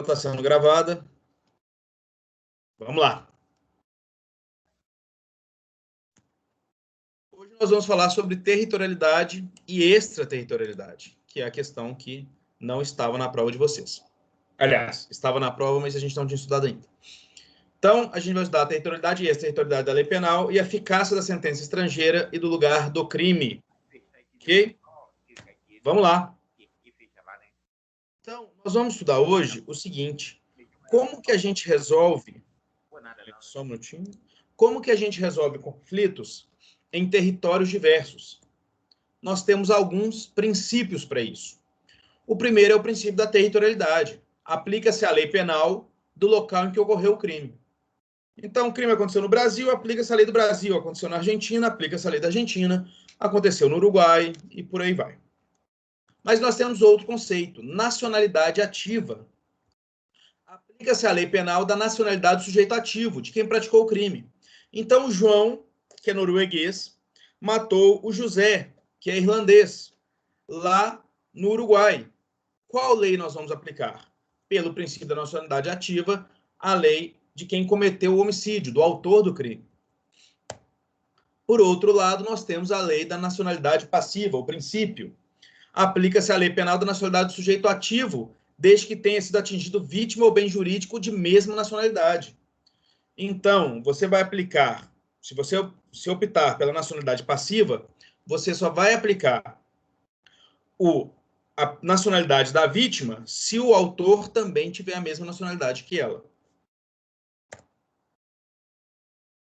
está sendo gravada. Vamos lá. Hoje nós vamos falar sobre territorialidade e extraterritorialidade, que é a questão que não estava na prova de vocês. Aliás, estava na prova, mas a gente não tinha estudado ainda. Então, a gente vai estudar a territorialidade e extraterritorialidade da lei penal e a eficácia da sentença estrangeira e do lugar do crime. Ok? Vamos lá. Então, nós vamos estudar hoje o seguinte: como que a gente resolve... Só um minutinho. Como que a gente resolve conflitos em territórios diversos? Nós temos alguns princípios para isso. O primeiro é o princípio da territorialidade. Aplica-se a lei penal do local em que ocorreu o crime. Então, o crime aconteceu no Brasil, aplica-se a lei do Brasil. Aconteceu na Argentina, aplica-se a lei da Argentina. Aconteceu no Uruguai e por aí vai. Mas nós temos outro conceito, nacionalidade ativa. Aplica-se a lei penal da nacionalidade do sujeito ativo, de quem praticou o crime. Então, o João, que é norueguês, matou o José, que é irlandês, lá no Uruguai. Qual lei nós vamos aplicar? Pelo princípio da nacionalidade ativa, a lei de quem cometeu o homicídio, do autor do crime. Por outro lado, nós temos a lei da nacionalidade passiva, o princípio. Aplica-se a lei penal da nacionalidade do sujeito ativo, desde que tenha sido atingido vítima ou bem jurídico de mesma nacionalidade. Então, você vai aplicar, se você optar pela nacionalidade passiva, você só vai aplicar a nacionalidade da vítima se o autor também tiver a mesma nacionalidade que ela.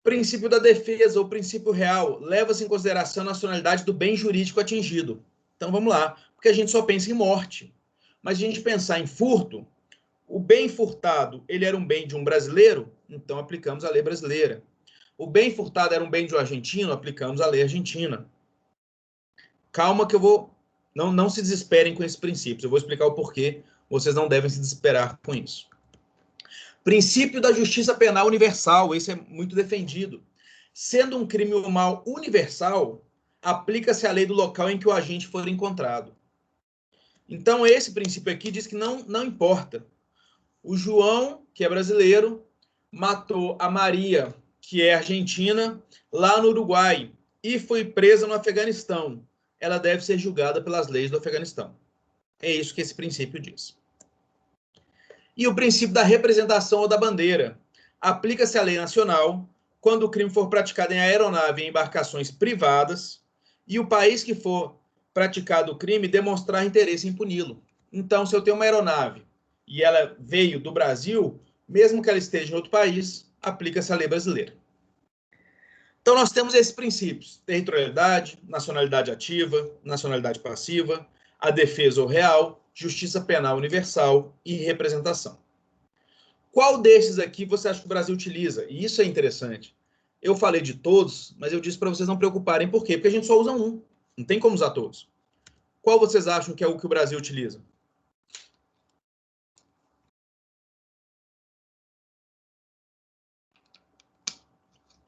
Princípio da defesa ou princípio real, leva-se em consideração a nacionalidade do bem jurídico atingido. Então vamos lá, porque a gente só pensa em morte. Mas se a gente pensar em furto, o bem furtado, ele era um bem de um brasileiro, então aplicamos a lei brasileira. O bem furtado era um bem de um argentino, aplicamos a lei argentina. Calma que eu vou... Não se desesperem com esses princípios, eu vou explicar o porquê vocês não devem se desesperar com isso. Princípio da justiça penal universal, esse é muito defendido. Sendo um crime ou mal universal, aplica-se a lei do local em que o agente for encontrado. Então, esse princípio aqui diz que não importa. O João, que é brasileiro, matou a Maria, que é argentina, lá no Uruguai, e foi presa no Afeganistão. Ela deve ser julgada pelas leis do Afeganistão. É isso que esse princípio diz. E o princípio da representação ou da bandeira. Aplica-se a lei nacional quando o crime for praticado em aeronave e em embarcações privadas e o país que for praticado o crime demonstrar interesse em puni-lo. Então, se eu tenho uma aeronave e ela veio do Brasil, mesmo que ela esteja em outro país, aplica-se a lei brasileira. Então, nós temos esses princípios: territorialidade, nacionalidade ativa, nacionalidade passiva, a defesa ou real, justiça penal universal e representação. Qual desses aqui você acha que o Brasil utiliza? E isso é interessante. Eu falei de todos, mas eu disse para vocês não preocuparem. Por quê? Porque a gente só usa um. Não tem como usar todos. Qual vocês acham que é o que o Brasil utiliza?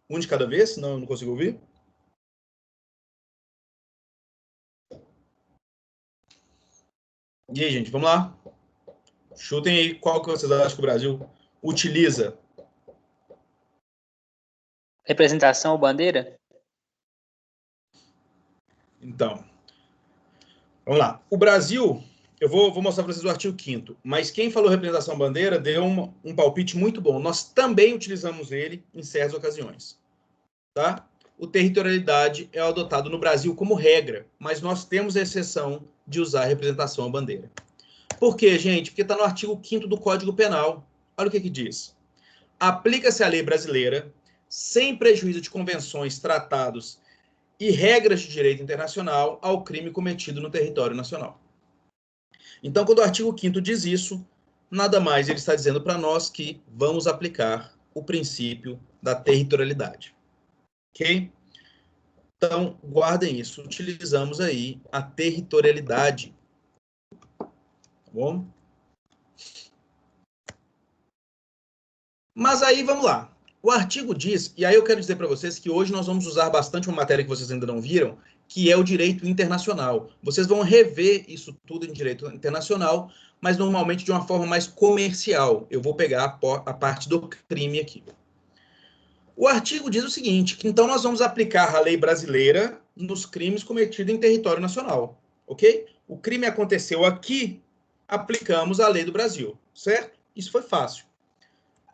Um de cada vez? Não, não consigo ouvir. E aí, gente, vamos lá. Chutem aí qual que vocês acham que o Brasil utiliza. Representação ou bandeira? Então, vamos lá. O Brasil, eu vou mostrar para vocês o artigo 5º, mas quem falou representação bandeira deu um palpite muito bom. Nós também utilizamos ele em certas ocasiões. Tá? O territorialidade é adotado no Brasil como regra, mas nós temos a exceção de usar a representação ou bandeira. Por quê, gente? Porque está no artigo 5º do Código Penal. Olha o que diz. Aplica-se a lei brasileira sem prejuízo de convenções, tratados e regras de direito internacional ao crime cometido no território nacional. Então, quando o artigo 5º diz isso, nada mais ele está dizendo para nós que vamos aplicar o princípio da territorialidade. Ok? Então, guardem isso. Utilizamos aí a territorialidade. Tá bom? Mas aí, vamos lá. O artigo diz, e aí eu quero dizer para vocês que hoje nós vamos usar bastante uma matéria que vocês ainda não viram, que é o direito internacional. Vocês vão rever isso tudo em direito internacional, mas normalmente de uma forma mais comercial. Eu vou pegar a parte do crime aqui. O artigo diz o seguinte, que então nós vamos aplicar a lei brasileira nos crimes cometidos em território nacional, ok? O crime aconteceu aqui, aplicamos a lei do Brasil, certo? Isso foi fácil.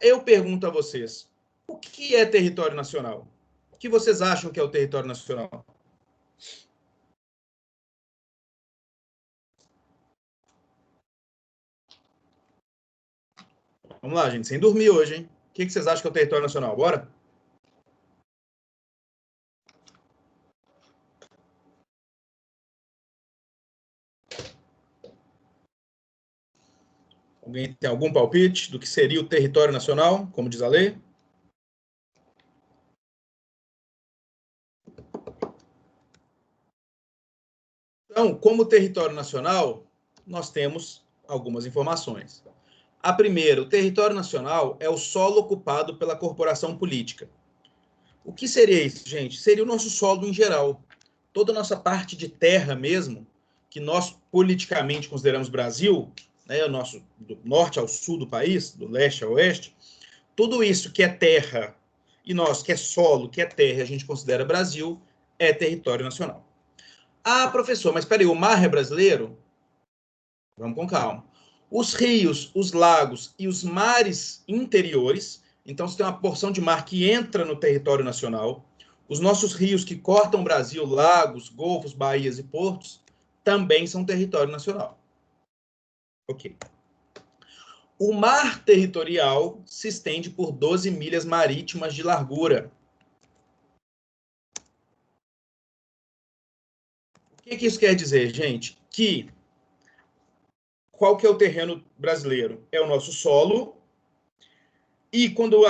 Eu pergunto a vocês, o que é território nacional? O que vocês acham que é o território nacional? Vamos lá, gente, sem dormir hoje, hein? O que vocês acham que é o território nacional? Bora? Alguém tem algum palpite do que seria o território nacional, como diz a lei? Então, como território nacional, nós temos algumas informações. A primeira, o território nacional é o solo ocupado pela corporação política. O que seria isso, gente? Seria o nosso solo em geral. Toda a nossa parte de terra mesmo, que nós politicamente consideramos Brasil, né, o nosso do norte ao sul do país, do leste ao oeste, tudo isso que é terra, e nós que é solo, que é terra, a gente considera Brasil, é território nacional. Ah, professor, mas peraí, o mar é brasileiro? Vamos com calma. Os rios, os lagos e os mares interiores, então você tem uma porção de mar que entra no território nacional. Os nossos rios que cortam o Brasil, lagos, golfos, baías e portos, também são território nacional. Ok. O mar territorial se estende por 12 milhas marítimas de largura. O que isso quer dizer, gente? Que qual que é o terreno brasileiro? É o nosso solo. E quando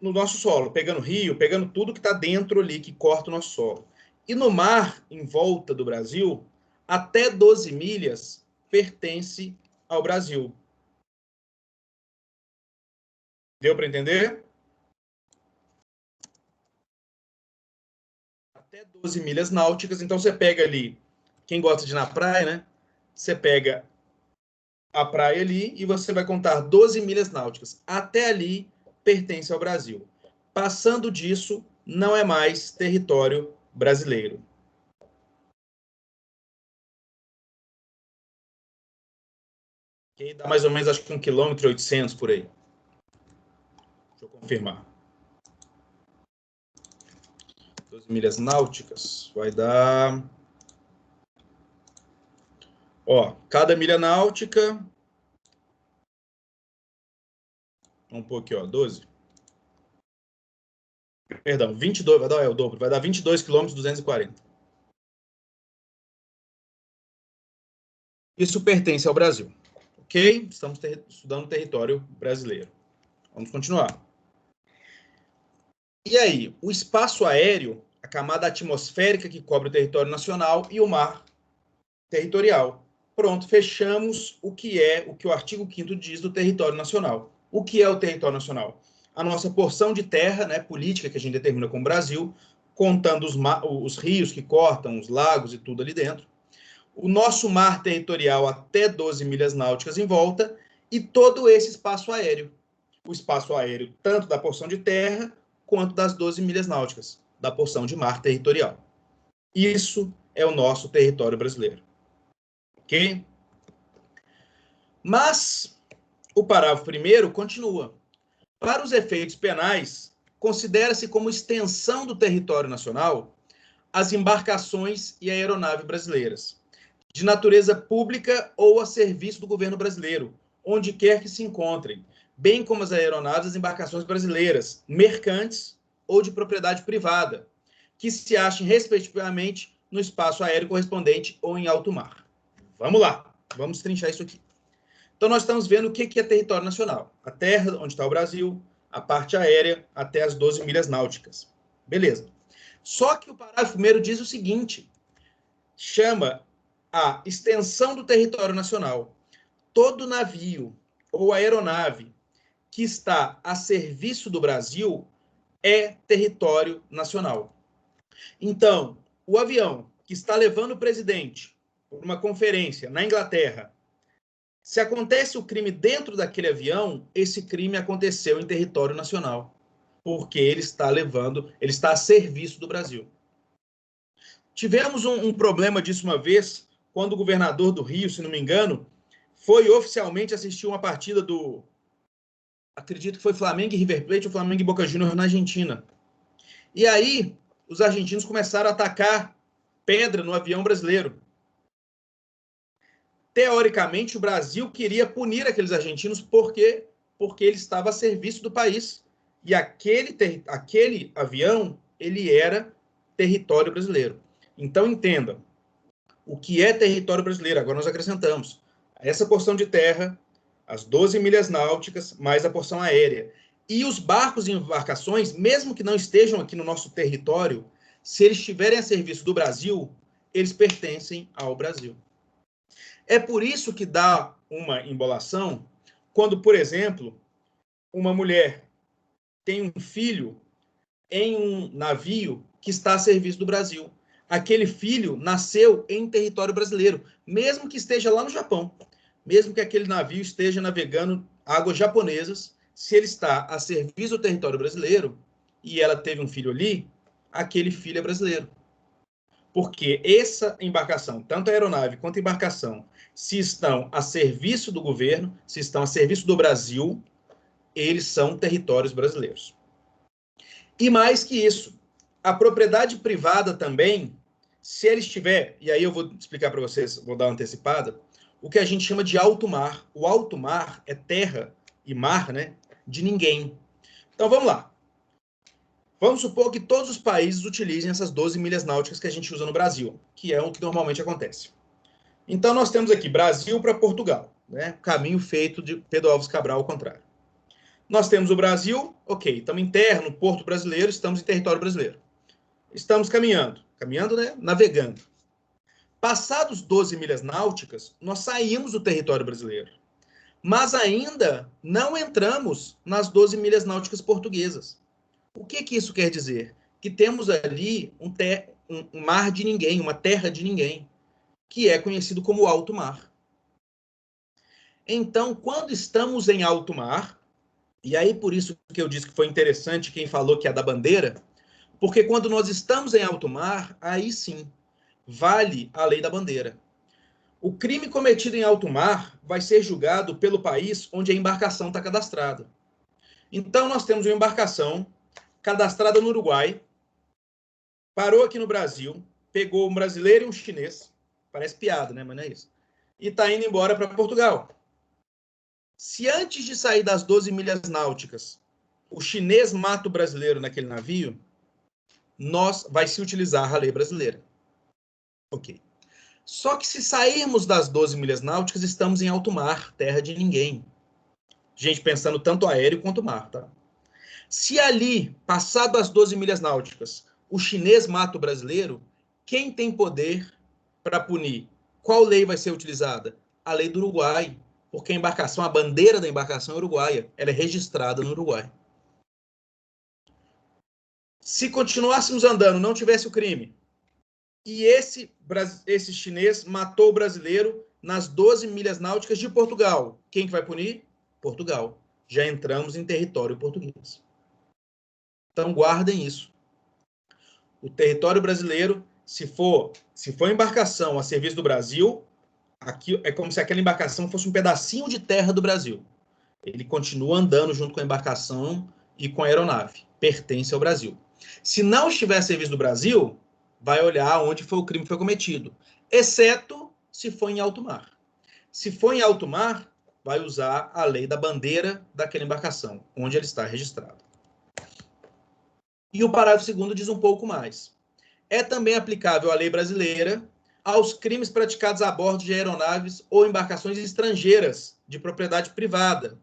no nosso solo, pegando rio, pegando tudo que está dentro ali, que corta o nosso solo. E no mar, em volta do Brasil, até 12 milhas pertence ao Brasil. Deu para entender? Até 12 milhas náuticas. Então você pega ali, quem gosta de ir na praia, né? Você pega a praia ali e você vai contar 12 milhas náuticas. Até ali pertence ao Brasil. Passando disso, não é mais território brasileiro. Que dá mais ou menos, acho que 1,8 km por aí. Deixa eu confirmar. 12 milhas náuticas vai dar... Ó, cada milha náutica... Vamos pôr aqui, ó, 12. Perdão, 22, vai dar o dobro. Vai dar 22 km 240. Isso pertence ao Brasil. Ok? Estamos estudando o território brasileiro. Vamos continuar. E aí, o espaço aéreo, a camada atmosférica que cobre o território nacional e o mar territorial. Pronto, fechamos o que o artigo 5º diz do território nacional. O que é o território nacional? A nossa porção de terra, né, política que a gente determina com o Brasil, contando os rios que cortam, os lagos e tudo ali dentro. O nosso mar territorial até 12 milhas náuticas em volta e todo esse espaço aéreo. O espaço aéreo tanto da porção de terra quanto das 12 milhas náuticas, da porção de mar territorial. Isso é o nosso território brasileiro. Ok? Mas o parágrafo 1º continua. Para os efeitos penais, considera-se como extensão do território nacional as embarcações e a aeronave brasileiras, de natureza pública ou a serviço do governo brasileiro, onde quer que se encontrem, bem como as aeronaves e as embarcações brasileiras, mercantes ou de propriedade privada, que se achem, respectivamente, no espaço aéreo correspondente ou em alto mar. Vamos lá, vamos trinchar isso aqui. Então, nós estamos vendo o que é território nacional. A terra onde está o Brasil, a parte aérea até as 12 milhas náuticas. Beleza. Só que o parágrafo 1º diz o seguinte, chama a extensão do território nacional. Todo navio ou aeronave que está a serviço do Brasil é território nacional. Então, o avião que está levando o presidente para uma conferência na Inglaterra, se acontece o crime dentro daquele avião, esse crime aconteceu em território nacional, porque ele está a serviço do Brasil. Tivemos um problema disso uma vez, quando o governador do Rio, se não me engano, foi oficialmente assistir uma partida do, acredito que foi Flamengo e River Plate ou Flamengo e Boca Juniors na Argentina. E aí, os argentinos começaram a atacar pedra no avião brasileiro. Teoricamente, o Brasil queria punir aqueles argentinos porque ele estava a serviço do país. E aquele avião, ele era território brasileiro. Então, entenda, o que é território brasileiro? Agora nós acrescentamos essa porção de terra, as 12 milhas náuticas, mais a porção aérea. E os barcos e embarcações, mesmo que não estejam aqui no nosso território, se eles estiverem a serviço do Brasil, eles pertencem ao Brasil. É por isso que dá uma embolação quando, por exemplo, uma mulher tem um filho em um navio que está a serviço do Brasil. Aquele filho nasceu em território brasileiro, mesmo que esteja lá no Japão, mesmo que aquele navio esteja navegando águas japonesas, se ele está a serviço do território brasileiro e ela teve um filho ali, aquele filho é brasileiro. Porque essa embarcação, tanto a aeronave quanto a embarcação, se estão a serviço do governo, se estão a serviço do Brasil, eles são territórios brasileiros. E mais que isso, a propriedade privada também, se ele estiver, e aí eu vou explicar para vocês, vou dar uma antecipada, o que a gente chama de alto mar. O alto mar é terra e mar, né, de ninguém. Então vamos lá. Vamos supor que todos os países utilizem essas 12 milhas náuticas que a gente usa no Brasil, que é o que normalmente acontece. Então nós temos aqui Brasil para Portugal, né? Caminho feito de Pedro Álvares Cabral ao contrário. Nós temos o Brasil, ok, estamos em terra, no porto brasileiro, estamos em território brasileiro. Estamos caminhando, né? Navegando. Passados 12 milhas náuticas, nós saímos do território brasileiro. Mas ainda não entramos nas 12 milhas náuticas portuguesas. O que isso quer dizer? Que temos ali um mar de ninguém, uma terra de ninguém, que é conhecido como alto mar. Então, quando estamos em alto mar, e aí por isso que eu disse que foi interessante quem falou que é da bandeira, porque quando nós estamos em alto mar, aí sim, vale a lei da bandeira. O crime cometido em alto mar vai ser julgado pelo país onde a embarcação está cadastrada. Então, nós temos uma embarcação cadastrada no Uruguai, parou aqui no Brasil, pegou um brasileiro e um chinês, parece piada, né? Mas não é isso. E está indo embora para Portugal. Se antes de sair das 12 milhas náuticas, o chinês mata o brasileiro naquele navio, vai se utilizar a lei brasileira. Ok. Só que se sairmos das 12 milhas náuticas, estamos em alto mar, terra de ninguém. Gente pensando tanto aéreo quanto mar, tá? Se ali, passado as 12 milhas náuticas, o chinês mata o brasileiro, quem tem poder para punir? Qual lei vai ser utilizada? A lei do Uruguai, porque a embarcação, a bandeira da embarcação é uruguaia, ela é registrada no Uruguai. Se continuássemos andando, não tivesse o crime, e esse chinês matou o brasileiro nas 12 milhas náuticas de Portugal, quem que vai punir? Portugal. Já entramos em território português. Então, guardem isso. O território brasileiro, se for embarcação a serviço do Brasil, aqui é como se aquela embarcação fosse um pedacinho de terra do Brasil. Ele continua andando junto com a embarcação e com a aeronave. Pertence ao Brasil. Se não estiver a serviço do Brasil, vai olhar onde foi o crime que foi cometido, exceto se for em alto mar. Se for em alto mar, vai usar a lei da bandeira daquela embarcação, onde ela está registrada. E o parágrafo 2º diz um pouco mais. É também aplicável a lei brasileira aos crimes praticados a bordo de aeronaves ou embarcações estrangeiras de propriedade privada,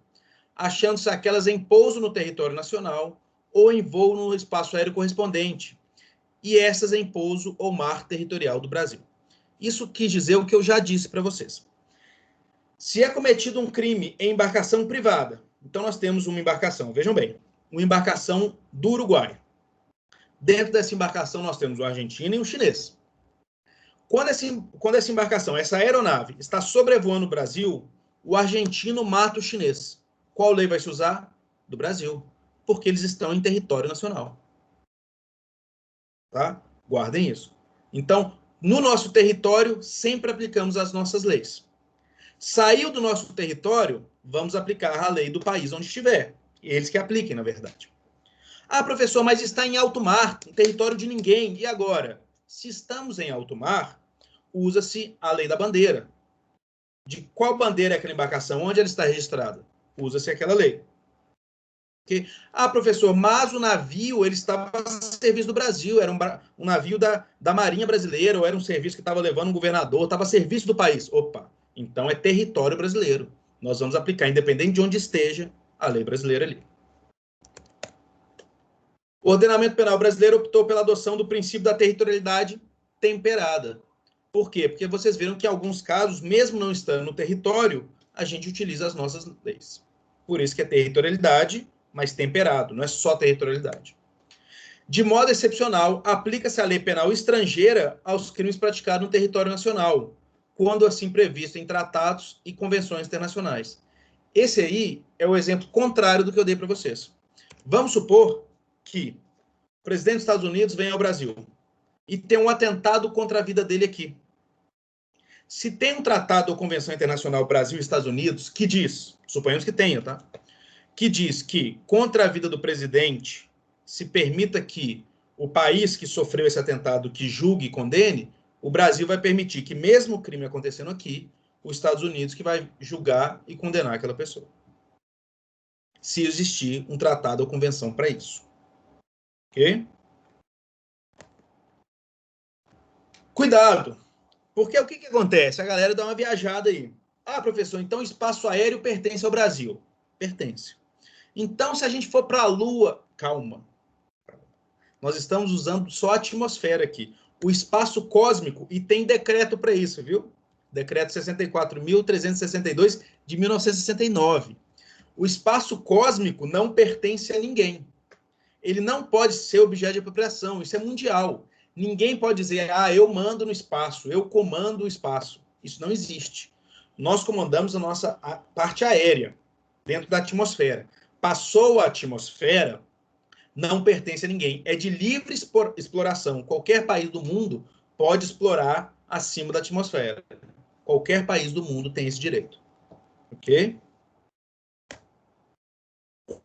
achando-se aquelas em pouso no território nacional ou em voo no espaço aéreo correspondente, e essas em pouso ou mar territorial do Brasil. Isso quis dizer o que eu já disse para vocês. Se é cometido um crime em embarcação privada, então nós temos uma embarcação, vejam bem, uma embarcação do Uruguai. Dentro dessa embarcação nós temos o argentino e o chinês. Quando essa embarcação, essa aeronave, está sobrevoando o Brasil, o argentino mata o chinês. Qual lei vai se usar? Do Brasil. Porque eles estão em território nacional. Tá? Guardem isso. Então, no nosso território, sempre aplicamos as nossas leis. Saiu do nosso território, vamos aplicar a lei do país onde estiver. Eles que apliquem, na verdade. Ah, professor, mas está em alto mar, em território de ninguém. E agora? Se estamos em alto mar, usa-se a lei da bandeira. De qual bandeira é aquela embarcação? Onde ela está registrada? Usa-se aquela lei. Okay? Ah, professor, mas o navio ele estava a serviço do Brasil, era um navio da Marinha Brasileira, ou era um serviço que estava levando um governador, estava a serviço do país. Opa, então é território brasileiro. Nós vamos aplicar, independente de onde esteja, a lei brasileira ali. O ordenamento penal brasileiro optou pela adoção do princípio da territorialidade temperada. Por quê? Porque vocês viram que em alguns casos, mesmo não estando no território, a gente utiliza as nossas leis. Por isso que é territorialidade, mas temperado, não é só territorialidade. De modo excepcional, aplica-se a lei penal estrangeira aos crimes praticados no território nacional, quando assim previsto em tratados e convenções internacionais. Esse aí é o exemplo contrário do que eu dei para vocês. Vamos supor que o presidente dos Estados Unidos vem ao Brasil e tem um atentado contra a vida dele aqui. Se tem um tratado ou convenção internacional Brasil e Estados Unidos que diz, suponhamos que tenha, tá? Que diz que contra a vida do presidente se permita que o país que sofreu esse atentado que julgue e condene, o Brasil vai permitir que, mesmo o crime acontecendo aqui, os Estados Unidos que vai julgar e condenar aquela pessoa. Se existir um tratado ou convenção para isso. Ok? Cuidado, porque o que acontece? A galera dá uma viajada aí. Ah, professor, então o espaço aéreo pertence ao Brasil. Pertence. Então, se a gente for para a Lua, calma. Nós estamos usando só a atmosfera aqui. O espaço cósmico, e tem decreto para isso, viu? Decreto 64.362 de 1969. O espaço cósmico não pertence a ninguém. Ele não pode ser objeto de apropriação. Isso é mundial. Ninguém pode dizer, ah, eu mando no espaço, eu comando o espaço. Isso não existe. Nós comandamos a nossa parte aérea, dentro da atmosfera. Passou a atmosfera, não pertence a ninguém. É de livre exploração. Qualquer país do mundo pode explorar acima da atmosfera. Qualquer país do mundo tem esse direito. Ok?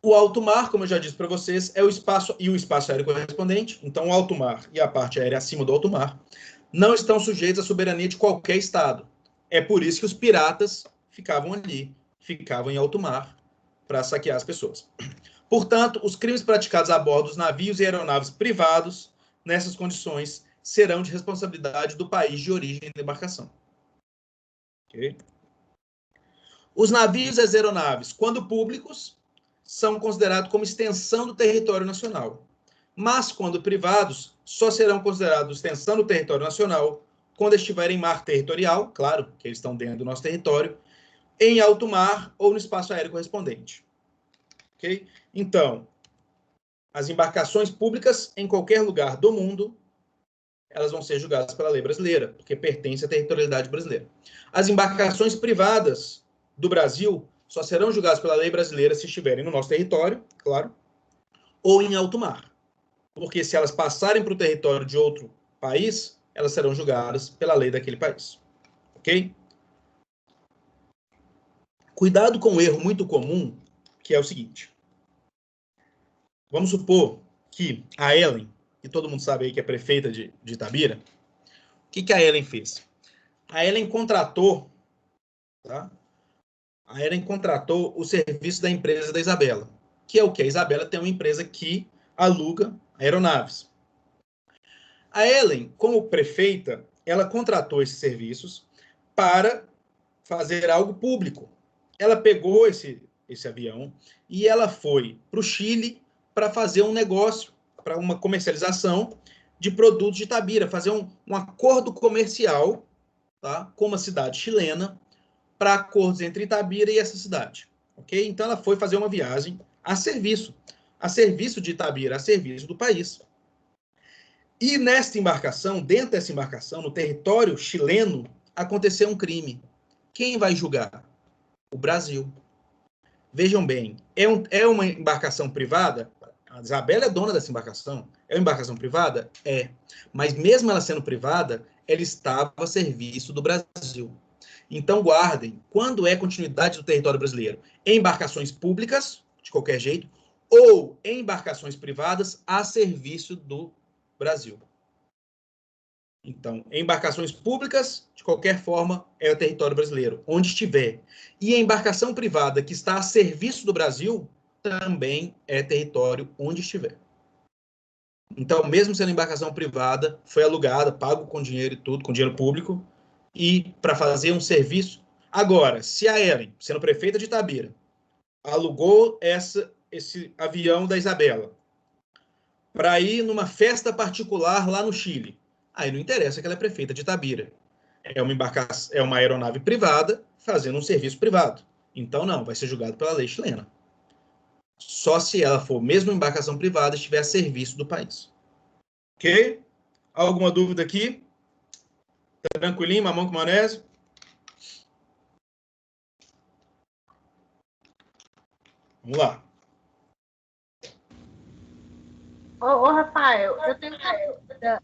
O alto mar, como eu já disse para vocês, é o espaço e o espaço aéreo correspondente. Então, o alto mar e a parte aérea acima do alto mar não estão sujeitos à soberania de qualquer estado. É por isso que os piratas ficavam ali, ficavam em alto mar para saquear as pessoas. Portanto, os crimes praticados a bordo dos navios e aeronaves privados, nessas condições, serão de responsabilidade do país de origem da embarcação. Okay? Os navios e as aeronaves, quando públicos, são considerados como extensão do território nacional. Mas, quando privados, só serão considerados extensão do território nacional quando estiverem em mar territorial, claro, que eles estão dentro do nosso território, em alto mar ou no espaço aéreo correspondente. Okay? Então, as embarcações públicas em qualquer lugar do mundo, elas vão ser julgadas pela lei brasileira, porque pertence à territorialidade brasileira. As embarcações privadas do Brasil só serão julgadas pela lei brasileira se estiverem no nosso território, claro, ou em alto mar. Porque se elas passarem para o território de outro país, elas serão julgadas pela lei daquele país. Ok? Cuidado com um erro muito comum, que é o seguinte. Vamos supor que a Ellen, que todo mundo sabe aí que é prefeita de Itabira, o que a Ellen fez? A Ellen contratou, tá? A Ellen contratou o serviço da empresa da Isabela, que é o que? A Isabela tem uma empresa que aluga aeronaves. A Ellen, como prefeita, ela contratou esses serviços para fazer algo público. Ela pegou esse avião e ela foi para o Chile para fazer um negócio, para uma comercialização de produtos de Itabira, fazer um acordo comercial, tá, com uma cidade chilena para acordos entre Itabira e essa cidade. Ok? Então ela foi fazer uma viagem a serviço de Itabira, a serviço do país. E nesta embarcação, dentro dessa embarcação, no território chileno, aconteceu um crime. Quem vai julgar? O Brasil. Vejam bem, é uma embarcação privada? A Isabela é dona dessa embarcação. É uma embarcação privada? É. Mas mesmo ela sendo privada, ela estava a serviço do Brasil. Então, guardem, quando é continuidade do território brasileiro? Embarcações públicas, de qualquer jeito, ou embarcações privadas a serviço do Brasil. Então, embarcações públicas, de qualquer forma, é o território brasileiro, onde estiver. E a embarcação privada que está a serviço do Brasil também é território onde estiver. Então, mesmo sendo embarcação privada, foi alugada, pago com dinheiro e tudo, com dinheiro público, e para fazer um serviço. Agora, se a Ellen, sendo prefeita de Itabira, alugou esse avião da Isabela para ir numa festa particular lá no Chile, aí não interessa que ela é prefeita de Itabira. É uma aeronave privada fazendo um serviço privado. Então, não, vai ser julgado pela lei chilena. Só se ela for, mesmo embarcação privada, estiver a serviço do país. Ok? Alguma dúvida aqui? Tranquilinho, mamão com maionese? Vamos lá. Ô, Rafael, eu tenho uma dúvida.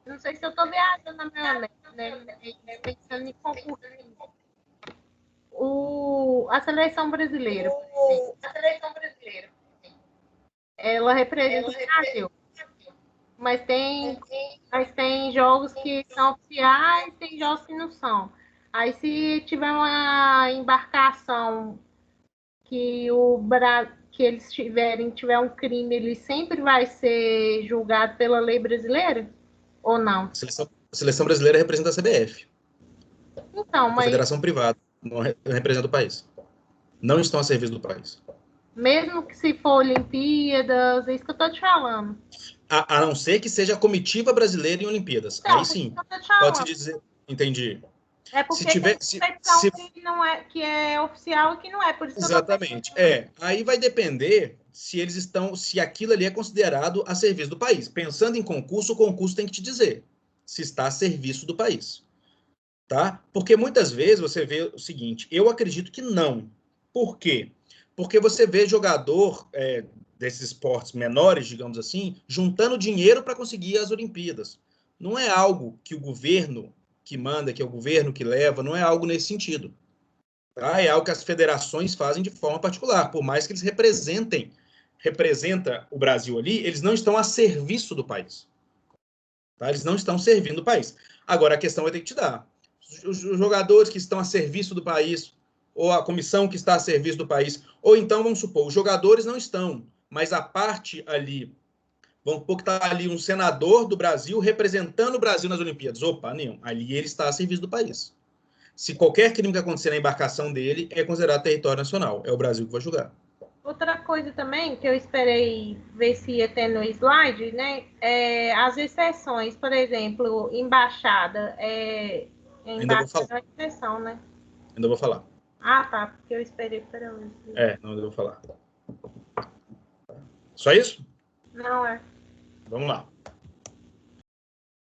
Não sei se eu estou viajando na maionese, né? Pensando em concurso. A seleção brasileira, por exemplo, ela representa o Brasil. Mas tem jogos que são oficiais, tem jogos que não são. Aí, se tiver uma embarcação que que eles tiver um crime, ele sempre vai ser julgado pela lei brasileira? Ou não? A seleção brasileira representa a CBF. Então, A mas Confederação Privada. Não representa o país. Não estão a serviço do país. mesmo que se for Olimpíadas, é isso que eu tô te falando. A não ser que seja a comitiva brasileira em Olimpíadas. Então, Aí sim, eu tô te pode-se falando. dizer. Entendi. É porque Se tiver, tem competição que não é, que é oficial e que não é, por isso que eu tô exatamente. Aí vai depender se aquilo ali é considerado a serviço do país. Pensando em concurso, o concurso tem que te dizer se está a serviço do país. Tá? Porque muitas vezes você vê o seguinte, eu acredito que não. Por quê? Porque você vê jogador desses esportes menores, digamos assim, juntando dinheiro para conseguir as Olimpíadas. Não é algo que o governo que manda, que é o governo que leva, não é algo nesse sentido. Tá? É algo que as federações fazem de forma particular, por mais que eles representa o Brasil ali, eles não estão a serviço do país. Tá? Eles não estão servindo o país. Agora, a questão vai ter que te dar. Os jogadores que estão a serviço do país, ou a comissão que está a serviço do país, ou então, vamos supor, os jogadores não estão, mas a parte ali, vamos supor que está ali um senador do Brasil representando o Brasil nas Olimpíadas. Opa, nenhum. Ali ele está a serviço do país. Se qualquer crime que acontecer na embarcação dele é considerado território nacional, é o Brasil que vai julgar. Outra coisa também que eu esperei ver se ia ter no slide, né? É as exceções, por exemplo, embaixada. Ainda vou falar. Embaixada é uma exceção, né? Ainda vou falar. Ah, tá, porque eu esperei para hoje. Não, ainda vou falar. Só isso? Não é. Vamos lá.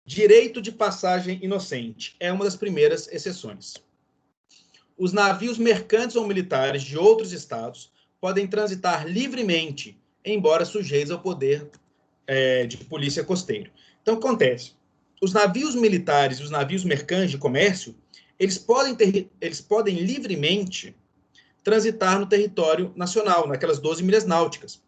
Direito de passagem inocente é uma das primeiras exceções. Os navios mercantes ou militares de outros estados podem transitar livremente, embora sujeitos ao poder de polícia costeiro. Então, o que acontece? Os navios militares e os navios mercantes de comércio, eles podem livremente transitar no território nacional, naquelas 12 milhas náuticas.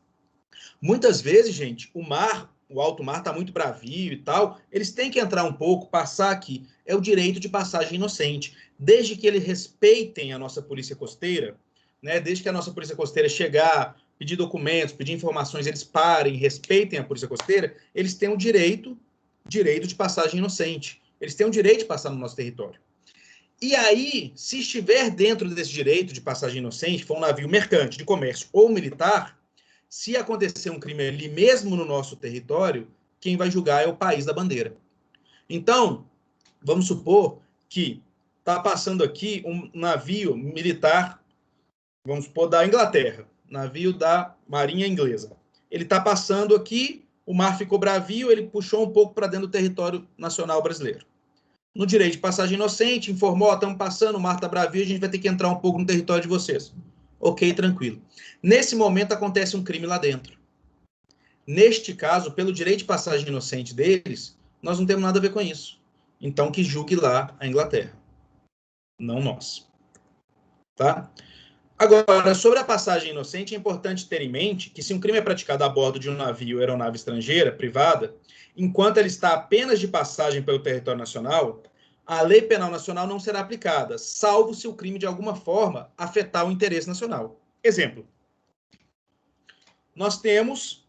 Muitas vezes, gente, o alto mar está muito bravio e tal, eles têm que entrar um pouco, passar aqui. É o direito de passagem inocente. Desde que eles respeitem a nossa polícia costeira, né? Desde que a nossa polícia costeira chegar, pedir documentos, pedir informações, eles parem, respeitem a polícia costeira, eles têm o direito de passagem inocente. Eles têm o direito de passar no nosso território. E aí, se estiver dentro desse direito de passagem inocente, for um navio mercante, de comércio ou militar, se acontecer um crime ali mesmo no nosso território, quem vai julgar é o país da bandeira. Então, vamos supor que está passando aqui um navio militar, vamos supor, da Inglaterra, navio da Marinha Inglesa. Ele está passando aqui o mar ficou bravio, ele puxou um pouco para dentro do território nacional brasileiro. No direito de passagem inocente, informou, estamos passando, o mar está bravio, a gente vai ter que entrar um pouco no território de vocês. Ok, tranquilo. Nesse momento acontece um crime lá dentro. Neste caso, pelo direito de passagem inocente deles, nós não temos nada a ver com isso. Então, que julgue lá a Inglaterra, não nós. Tá? Agora, sobre a passagem inocente, é importante ter em mente que se um crime é praticado a bordo de um navio ou aeronave estrangeira, privada, enquanto ele está apenas de passagem pelo território nacional, a lei penal nacional não será aplicada, salvo se o crime de alguma forma afetar o interesse nacional. Exemplo. Nós temos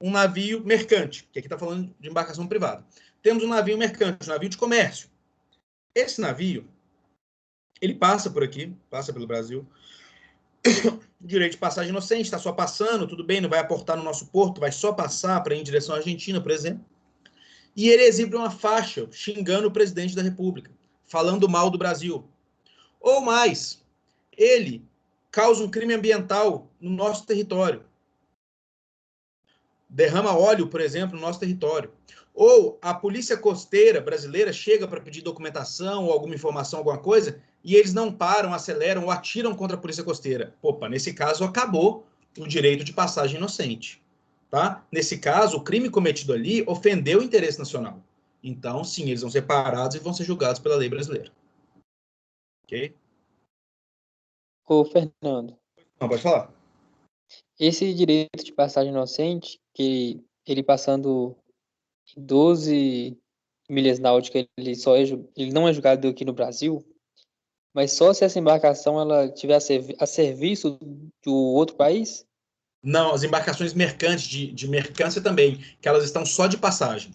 um navio mercante, que aqui está falando de embarcação privada. Temos um navio mercante, um navio de comércio. Esse navio, ele passa por aqui, passa pelo Brasil, direito de passagem inocente, está só passando, tudo bem, não vai aportar no nosso porto, vai só passar para ir em direção à Argentina, por exemplo. E ele exibe uma faixa xingando o presidente da República, falando mal do Brasil. Ou mais, ele causa um crime ambiental no nosso território. Derrama óleo, por exemplo, no nosso território. Ou a polícia costeira brasileira chega para pedir documentação ou alguma informação, alguma coisa, e eles não param, aceleram ou atiram contra a polícia costeira. Opa, nesse caso acabou o direito de passagem inocente. Tá? Nesse caso, o crime cometido ali ofendeu o interesse nacional. Então, sim, eles vão ser parados e vão ser julgados pela lei brasileira. Ok? Ô, Fernando, Não, pode falar. esse direito de passagem inocente, que ele passando 12 milhas náuticas, ele não é julgado aqui no Brasil, mas só se essa embarcação ela tiver a serviço do outro país? Não, as embarcações mercantes, de mercância também, que elas estão só de passagem.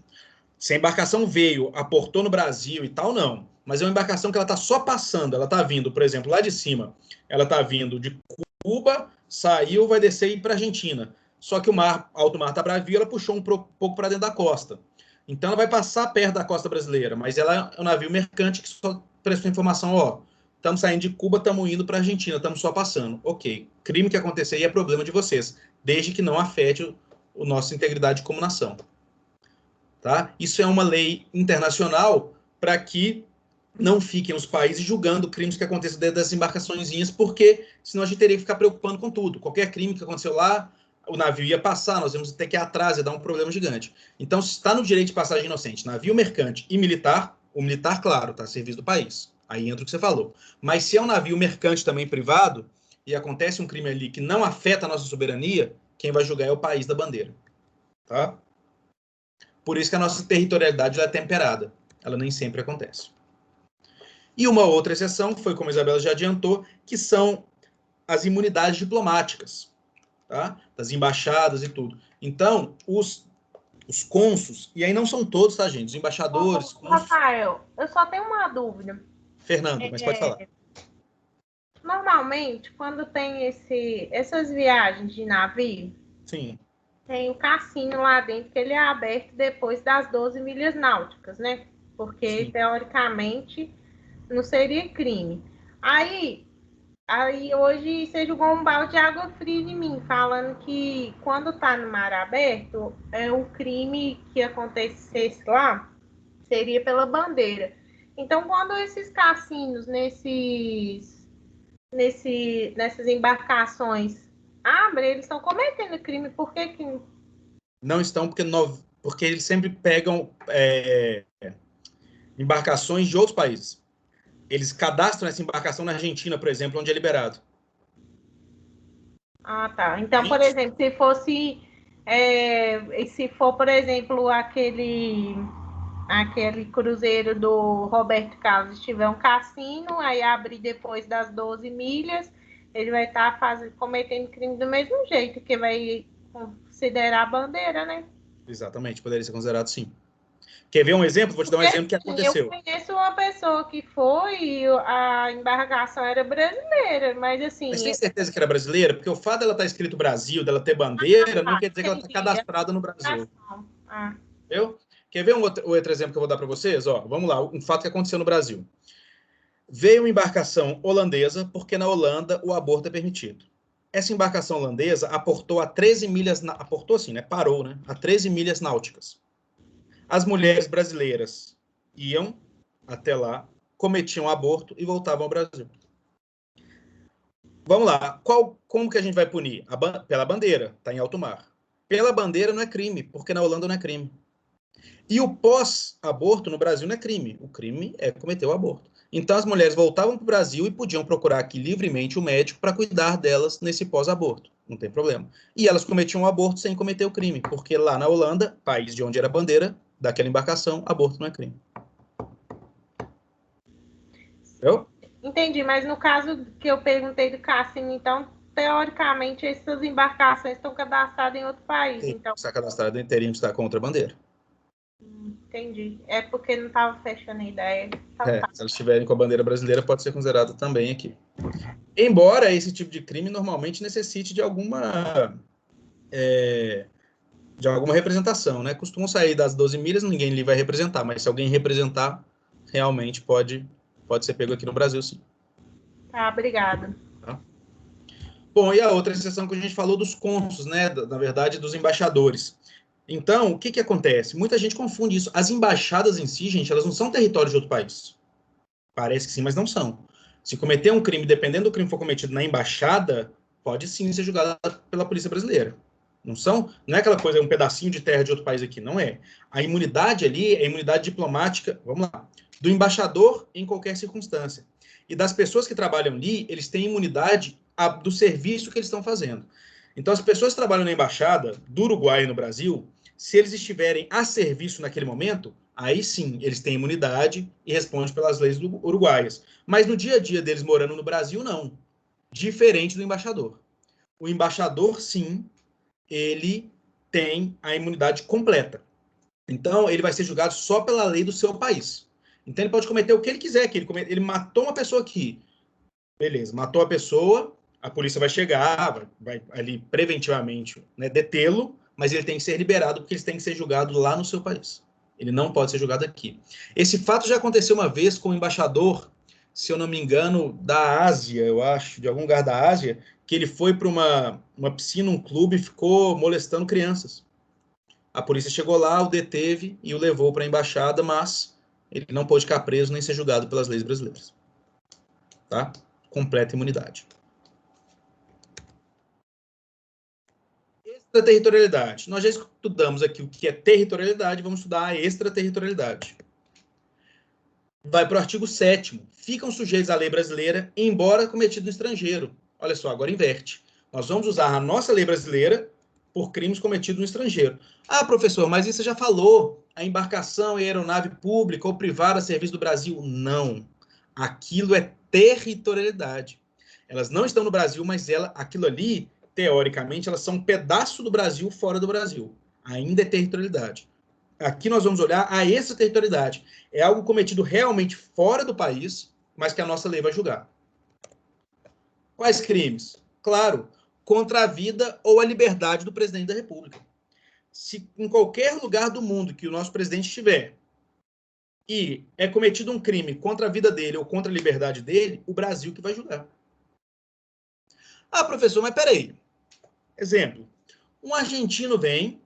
Se a embarcação veio, aportou no Brasil e tal, não. Mas é uma embarcação que ela está só passando, ela está vindo, por exemplo, lá de cima, ela está vindo de Cuba, saiu, vai descer e ir para a Argentina. Só que o mar, alto mar está bravio, ela puxou um pouco para dentro da costa. Então ela vai passar perto da costa brasileira, mas ela é um navio mercante que só prestou informação, ó, estamos saindo de Cuba, estamos indo para a Argentina, estamos só passando. Ok, crime que acontecer aí é problema de vocês, desde que não afete a nossa integridade como nação. Tá? Isso é uma lei internacional para que não fiquem os países julgando crimes que acontecem dentro das embarcaçõezinhas, porque senão a gente teria que ficar preocupando com tudo. Qualquer crime que aconteceu lá, o navio ia passar, nós íamos ter que ir atrás, ia dar um problema gigante. Então, se está no direito de passagem inocente, navio mercante e militar, o militar, claro, está a serviço do país. Aí entra o que você falou. Mas se é um navio mercante também privado, e acontece um crime ali que não afeta a nossa soberania, quem vai julgar é o país da bandeira. Tá? Por isso que a nossa territorialidade é temperada. Ela nem sempre acontece. E uma outra exceção, que foi como a Isabela já adiantou, que são as imunidades diplomáticas, tá? Das embaixadas e tudo. Então, os cônsuls, e aí não são todos, tá, gente? Os embaixadores... Rafael, eu só tenho uma dúvida. Fernando, mas pode falar. Normalmente, quando tem essas viagens de navio, Sim. tem o cassino lá dentro, que ele é aberto depois das 12 milhas náuticas, né? Porque, teoricamente, não seria crime. Aí hoje você jogou um balde de água fria em mim, falando que quando tá no mar aberto, o crime que acontecesse lá seria pela bandeira. Então, quando esses cassinos nessas embarcações abrem, eles estão cometendo crime. Por que que... Não estão, porque eles sempre pegam embarcações de outros países. Eles cadastram essa embarcação na Argentina, por exemplo, onde é liberado. Ah, tá. Então, por exemplo, se for, por exemplo, aquele cruzeiro do Roberto Carlos tiver um cassino, aí abrir depois das 12 milhas, ele vai estar cometendo crime do mesmo jeito, que vai considerar a bandeira, né? Exatamente, poderia ser considerado sim. Quer ver um exemplo? Vou te dar um exemplo que aconteceu. Eu conheço uma pessoa que foi e a embarcação era brasileira, mas assim... Mas tem certeza que era brasileira? Porque o fato dela estar escrito Brasil, dela ter bandeira, não quer dizer que ela está cadastrada no Brasil. Entendeu? Quer ver um outro exemplo que eu vou dar para vocês? Ó, vamos lá, um fato que aconteceu no Brasil. Veio uma embarcação holandesa, porque na Holanda o aborto é permitido. essa embarcação holandesa aportou a 13 milhas, aportou assim, né? Parou, né? A 13 milhas náuticas. As mulheres brasileiras iam até lá, cometiam aborto e voltavam ao Brasil. Vamos lá, como que a gente vai punir? Pela bandeira, está em alto mar. Pela bandeira não é crime, porque na Holanda não é crime. E o pós-aborto no Brasil não é crime. O crime é cometer o aborto. Então as mulheres voltavam para o Brasil e podiam procurar aqui livremente o médico para cuidar delas nesse pós-aborto. Não tem problema. E elas cometiam o aborto sem cometer o crime, porque lá na Holanda, país de onde era a bandeira daquela embarcação, aborto não é crime. Entendeu? Entendi, mas no caso que eu perguntei do cassino, então, teoricamente, essas embarcações estão cadastradas em outro país. Sim, Então, está cadastrado em teriam que estar contra a bandeira. entendi. É porque não estava fechando a ideia. Então, Se elas estiverem com a bandeira brasileira, pode ser considerado também aqui. Embora esse tipo de crime normalmente necessite de alguma representação, né? Costumam sair das 12 milhas, ninguém lhe vai representar, mas se alguém representar, realmente pode ser pego aqui no Brasil, sim. Tá, obrigada. Tá? Bom, e a outra exceção que a gente falou dos cônsules, né? Na verdade, dos embaixadores. Então, o que acontece? Muita gente confunde isso. As embaixadas em si, gente, elas não são território de outro país. Parece que sim, mas não são. Se cometer um crime, dependendo do crime que for cometido na embaixada, pode sim ser julgado pela polícia brasileira. Não é aquela coisa, um pedacinho de terra de outro país aqui, não é. A imunidade ali é a imunidade diplomática, vamos lá, do embaixador em qualquer circunstância. E das pessoas que trabalham ali, eles têm imunidade do serviço que eles estão fazendo. Então, as pessoas que trabalham na embaixada do Uruguai no Brasil, se eles estiverem a serviço naquele momento, aí sim, eles têm imunidade e respondem pelas leis uruguaias. Mas no dia a dia deles morando no Brasil, não. Diferente do embaixador. O embaixador, sim, ele tem a imunidade completa. Então, ele vai ser julgado só pela lei do seu país. Então, ele pode cometer o que ele quiser aqui. Ele matou uma pessoa aqui. Beleza, matou a pessoa, a polícia vai chegar, vai ali preventivamente, né, detê-lo, mas ele tem que ser liberado porque ele tem que ser julgado lá no seu país. Ele não pode ser julgado aqui. Esse fato já aconteceu uma vez com o embaixador, se eu não me engano, da Ásia, eu acho, de algum lugar da Ásia, que ele foi para uma piscina, um clube, e ficou molestando crianças. A polícia chegou lá, o deteve e o levou para a embaixada, mas ele não pôde ficar preso nem ser julgado pelas leis brasileiras. Tá? Completa imunidade. Extraterritorialidade. Nós já estudamos aqui o que é territorialidade, vamos estudar a extraterritorialidade. Vai para o artigo 7º. Ficam sujeitos à lei brasileira, embora cometido no estrangeiro. Olha só, agora inverte. Nós vamos usar a nossa lei brasileira por crimes cometidos no estrangeiro. Ah, professor, mas isso você já falou. A embarcação e aeronave pública ou privada a serviço do Brasil. Não. Aquilo é territorialidade. Elas não estão no Brasil, mas aquilo ali, teoricamente, elas são um pedaço do Brasil fora do Brasil. Ainda é territorialidade. Aqui nós vamos olhar a extraterritorialidade. É algo cometido realmente fora do país, mas que a nossa lei vai julgar. Quais crimes? Claro, contra a vida ou a liberdade do presidente da República. Se em qualquer lugar do mundo que o nosso presidente estiver e é cometido um crime contra a vida dele ou contra a liberdade dele, o Brasil que vai julgar. Ah, professor, mas peraí. Exemplo, um argentino vem,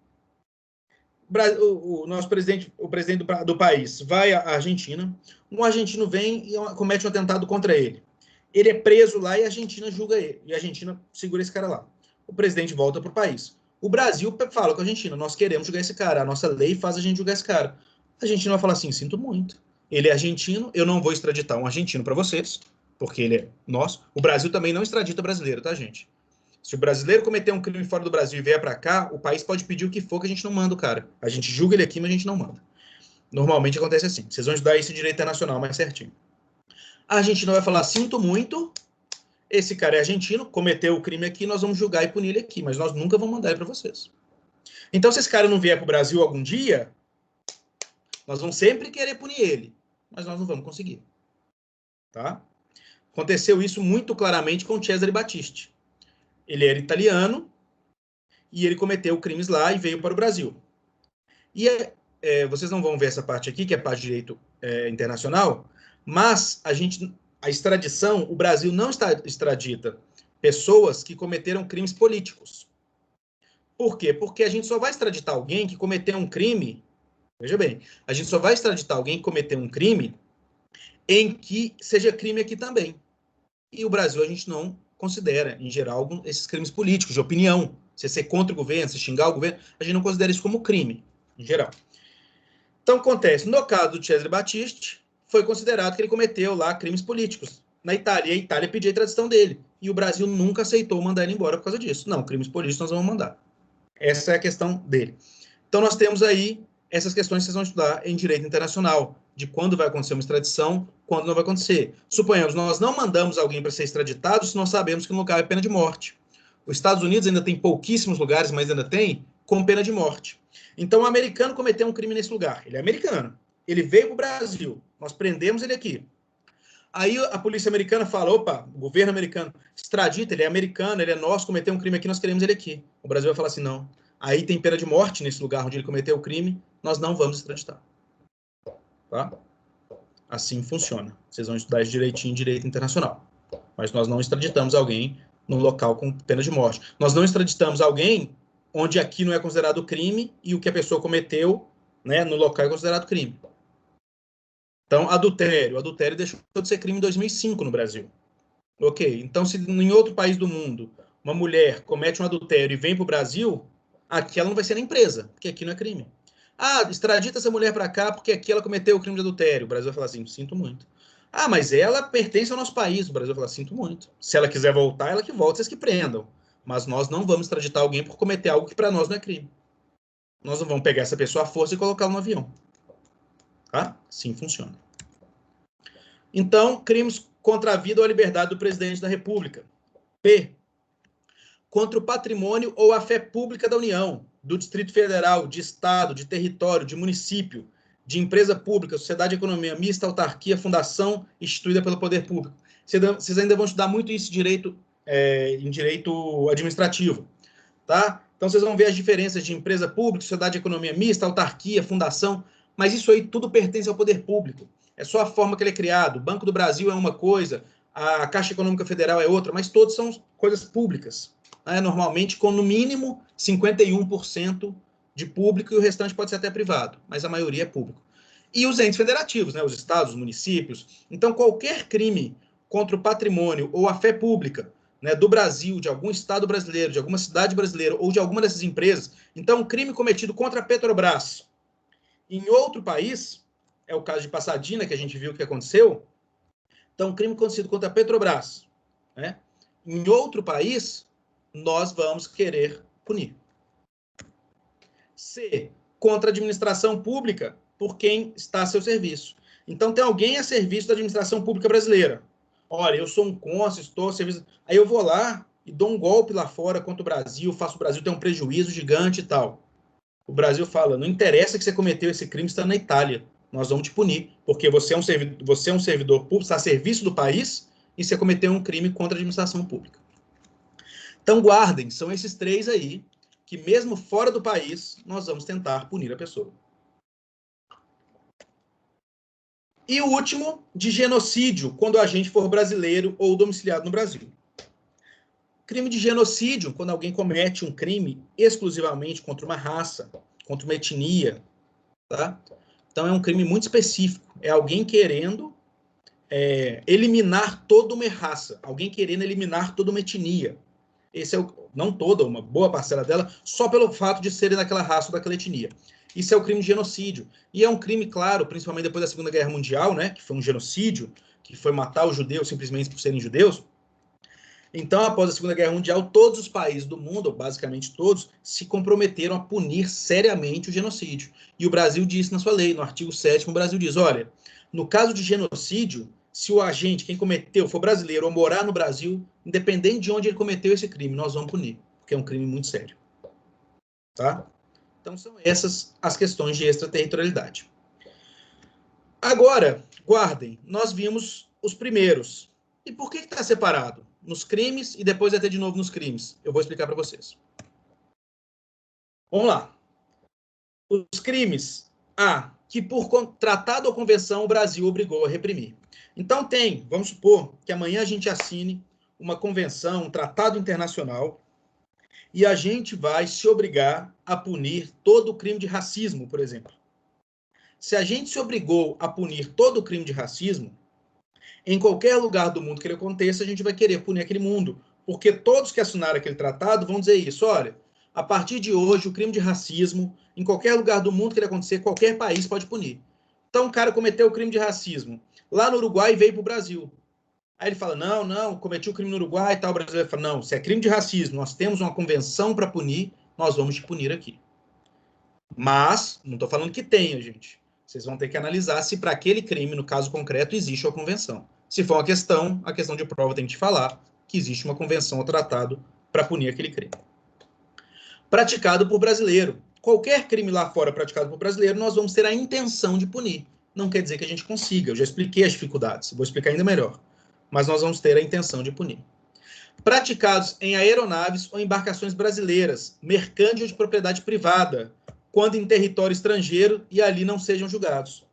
o nosso presidente, o presidente do país vai à Argentina, um argentino vem e comete um atentado contra ele. Ele é preso lá e a Argentina julga ele. E a Argentina segura esse cara lá. O presidente volta para o país. O Brasil fala com a Argentina, nós queremos julgar esse cara, a nossa lei faz a gente julgar esse cara. A Argentina vai falar assim, sinto muito. Ele é argentino, eu não vou extraditar um argentino para vocês, porque ele é nosso. O Brasil também não extradita brasileiro, tá, gente? Se o brasileiro cometer um crime fora do Brasil e vier para cá, o país pode pedir o que for que a gente não manda o cara. A gente julga ele aqui, mas a gente não manda. Normalmente acontece assim. Vocês vão estudar isso em direito internacional mais certinho. A Argentina vai falar, sinto muito, esse cara é argentino, cometeu o crime aqui, nós vamos julgar e punir ele aqui, mas nós nunca vamos mandar ele para vocês. Então, se esse cara não vier para o Brasil algum dia, nós vamos sempre querer punir ele, mas nós não vamos conseguir. Tá? Aconteceu isso muito claramente com Cesare Battisti. Ele era italiano e ele cometeu crimes lá e veio para o Brasil. E vocês não vão ver essa parte aqui, que é a parte de direito internacional, mas a extradição, o Brasil não extradita pessoas que cometeram crimes políticos. Por quê? Porque a gente só vai extraditar alguém que cometeu um crime, veja bem, a gente só vai extraditar alguém que cometeu um crime em que seja crime aqui também. E o Brasil a gente não considera, em geral, esses crimes políticos, de opinião. Se ser contra o governo, se xingar o governo, a gente não considera isso como crime, em geral. Então, acontece, no caso do Cesare Battisti, foi considerado que ele cometeu lá crimes políticos na Itália, e a Itália pediu a extradição dele. E o Brasil nunca aceitou mandar ele embora por causa disso. Não, crimes políticos nós vamos mandar. Essa é a questão dele. Então, nós temos aí essas questões que vocês vão estudar em direito internacional, de quando vai acontecer uma extradição, quando não vai acontecer. Suponhamos, nós não mandamos alguém para ser extraditado se nós sabemos que no lugar é pena de morte. Os Estados Unidos ainda tem pouquíssimos lugares, mas ainda tem, com pena de morte. Então, o americano cometeu um crime nesse lugar. Ele é americano. Ele veio para o Brasil. Nós prendemos ele aqui. Aí a polícia americana fala, opa, o governo americano extradita, ele é americano, ele é nosso, cometeu um crime aqui, nós queremos ele aqui. O Brasil vai falar assim, não. Aí tem pena de morte nesse lugar onde ele cometeu o crime, nós não vamos extraditar. Tá? Assim funciona. Vocês vão estudar isso direitinho em direito internacional. Mas nós não extraditamos alguém num local com pena de morte. Nós não extraditamos alguém onde aqui não é considerado crime e o que a pessoa cometeu, né, no local é considerado crime. Então, adultério. Adultério deixou de ser crime em 2005 no Brasil. Ok. Então, se em outro país do mundo uma mulher comete um adultério e vem para o Brasil, aqui ela não vai ser nem presa, porque aqui não é crime. Ah, extradita essa mulher para cá porque aqui ela cometeu o crime de adultério. O Brasil vai falar assim, sinto muito. Ah, mas ela pertence ao nosso país. O Brasil vai falar, sinto muito. Se ela quiser voltar, ela que volta, vocês que prendam. Mas nós não vamos extraditar alguém por cometer algo que para nós não é crime. Nós não vamos pegar essa pessoa à força e colocá-la no avião. Tá? Assim funciona. Então, crimes contra a vida ou a liberdade do presidente da República. P. Contra o patrimônio ou a fé pública da União, do Distrito Federal, de Estado, de território, de município, de empresa pública, sociedade de economia mista, autarquia, fundação instituída pelo poder público. Vocês ainda vão estudar muito isso em direito administrativo. Tá? Então, vocês vão ver as diferenças de empresa pública, sociedade de economia mista, autarquia, fundação, mas isso aí tudo pertence ao poder público. É só a forma que ele é criado. O Banco do Brasil é uma coisa, a Caixa Econômica Federal é outra, mas todos são coisas públicas. Né? Normalmente com, no mínimo, 51% de público e o restante pode ser até privado, mas a maioria é público. E os entes federativos, né? Os estados, os municípios. Então, qualquer crime contra o patrimônio ou a fé pública, né, do Brasil, de algum estado brasileiro, de alguma cidade brasileira ou de alguma dessas empresas, então, um crime cometido contra a Petrobras em outro país, é o caso de Pasadena, que a gente viu o que aconteceu, então, um crime cometido contra a Petrobras, né, em outro país, nós vamos querer punir. C. Contra a administração pública por quem está a seu serviço. Então, tem alguém a serviço da administração pública brasileira. Olha, eu sou um cônsul, estou a serviço... Aí eu vou lá e dou um golpe lá fora contra o Brasil, faço o Brasil ter um prejuízo gigante e tal. O Brasil fala, não interessa que você cometeu esse crime estando na Itália, nós vamos te punir, porque você é um servidor público, está a serviço do país e você cometeu um crime contra a administração pública. Então, guardem, são esses três aí, que mesmo fora do país, nós vamos tentar punir a pessoa. E o último, de genocídio, quando o agente for brasileiro ou domiciliado no Brasil. Crime de genocídio, quando alguém comete um crime exclusivamente contra uma raça, contra uma etnia, tá? Então é um crime muito específico. É alguém querendo eliminar toda uma raça, alguém querendo eliminar toda uma etnia. Esse é não toda, uma boa parcela dela, só pelo fato de serem daquela raça ou daquela etnia. Isso é o crime de genocídio. E é um crime, claro, principalmente depois da Segunda Guerra Mundial, né, que foi um genocídio, que foi matar os judeus simplesmente por serem judeus. Então, após a Segunda Guerra Mundial, todos os países do mundo, ou basicamente todos, se comprometeram a punir seriamente o genocídio. E o Brasil disse na sua lei, no artigo 7º, o Brasil diz, olha, no caso de genocídio, se o agente, quem cometeu, for brasileiro ou morar no Brasil, independente de onde ele cometeu esse crime, nós vamos punir, porque é um crime muito sério. Tá? Então, são essas as questões de extraterritorialidade. Agora, guardem, nós vimos os primeiros. E por que está separado? Nos crimes e depois até de novo nos crimes. Eu vou explicar para vocês. Vamos lá. Os crimes. A. Que por tratado ou convenção o Brasil obrigou a reprimir. Então vamos supor que amanhã a gente assine uma convenção, um tratado internacional, e a gente vai se obrigar a punir todo o crime de racismo, por exemplo. Se a gente se obrigou a punir todo o crime de racismo, em qualquer lugar do mundo que ele aconteça, a gente vai querer punir aquele mundo, porque todos que assinaram aquele tratado vão dizer isso, olha, a partir de hoje, o crime de racismo, em qualquer lugar do mundo que ele acontecer, qualquer país pode punir. Então, o cara cometeu o crime de racismo lá no Uruguai e veio para o Brasil. Aí ele fala, não, cometi o crime no Uruguai e tal. O brasileiro fala, não, se é crime de racismo, nós temos uma convenção para punir, nós vamos te punir aqui. Mas, não estou falando que tenha, gente. Vocês vão ter que analisar se para aquele crime, no caso concreto, existe uma convenção. Se for uma questão, a questão de prova tem que te falar que existe uma convenção ou tratado para punir aquele crime. Praticado por brasileiro. Qualquer crime lá fora praticado por brasileiro, nós vamos ter a intenção de punir. Não quer dizer que a gente consiga. Eu já expliquei as dificuldades. Vou explicar ainda melhor. Mas nós vamos ter a intenção de punir. Praticados em aeronaves ou embarcações brasileiras, mercante ou de propriedade privada, quando em território estrangeiro e ali não sejam julgados.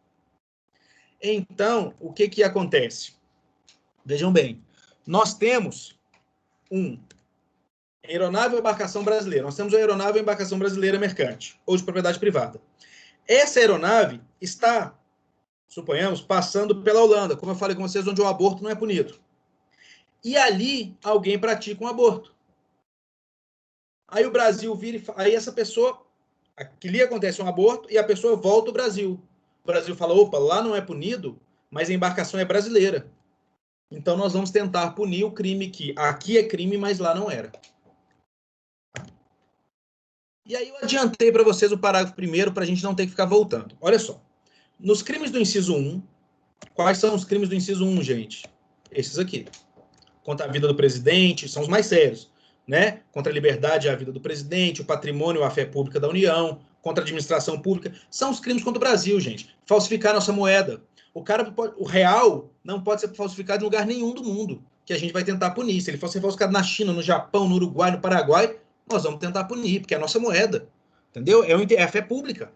Então, o que acontece? Vejam bem, nós temos aeronave ou embarcação brasileira. Nós temos uma aeronave ou embarcação brasileira mercante ou de propriedade privada. Essa aeronave está, suponhamos, passando pela Holanda, como eu falei com vocês, onde o aborto não é punido. E ali alguém pratica um aborto. Aí o Brasil vira e aí essa pessoa, ali acontece um aborto e a pessoa volta ao Brasil. O Brasil fala, opa, lá não é punido, mas a embarcação é brasileira. Então nós vamos tentar punir o crime que aqui é crime, mas lá não era. E aí eu adiantei para vocês o parágrafo primeiro para a gente não ter que ficar voltando. Olha só. Nos crimes do inciso 1, quais são os crimes do inciso 1, gente? Esses aqui. Contra a vida do presidente, são os mais sérios, né? Contra a liberdade e a vida do presidente, o patrimônio e a fé pública da União, contra a administração pública. São os crimes contra o Brasil, gente. Falsificar nossa moeda. O real não pode ser falsificado em lugar nenhum do mundo, que a gente vai tentar punir. Se ele fosse falsificado na China, no Japão, no Uruguai, no Paraguai, nós vamos tentar punir, porque é a nossa moeda. Entendeu? É a fé pública.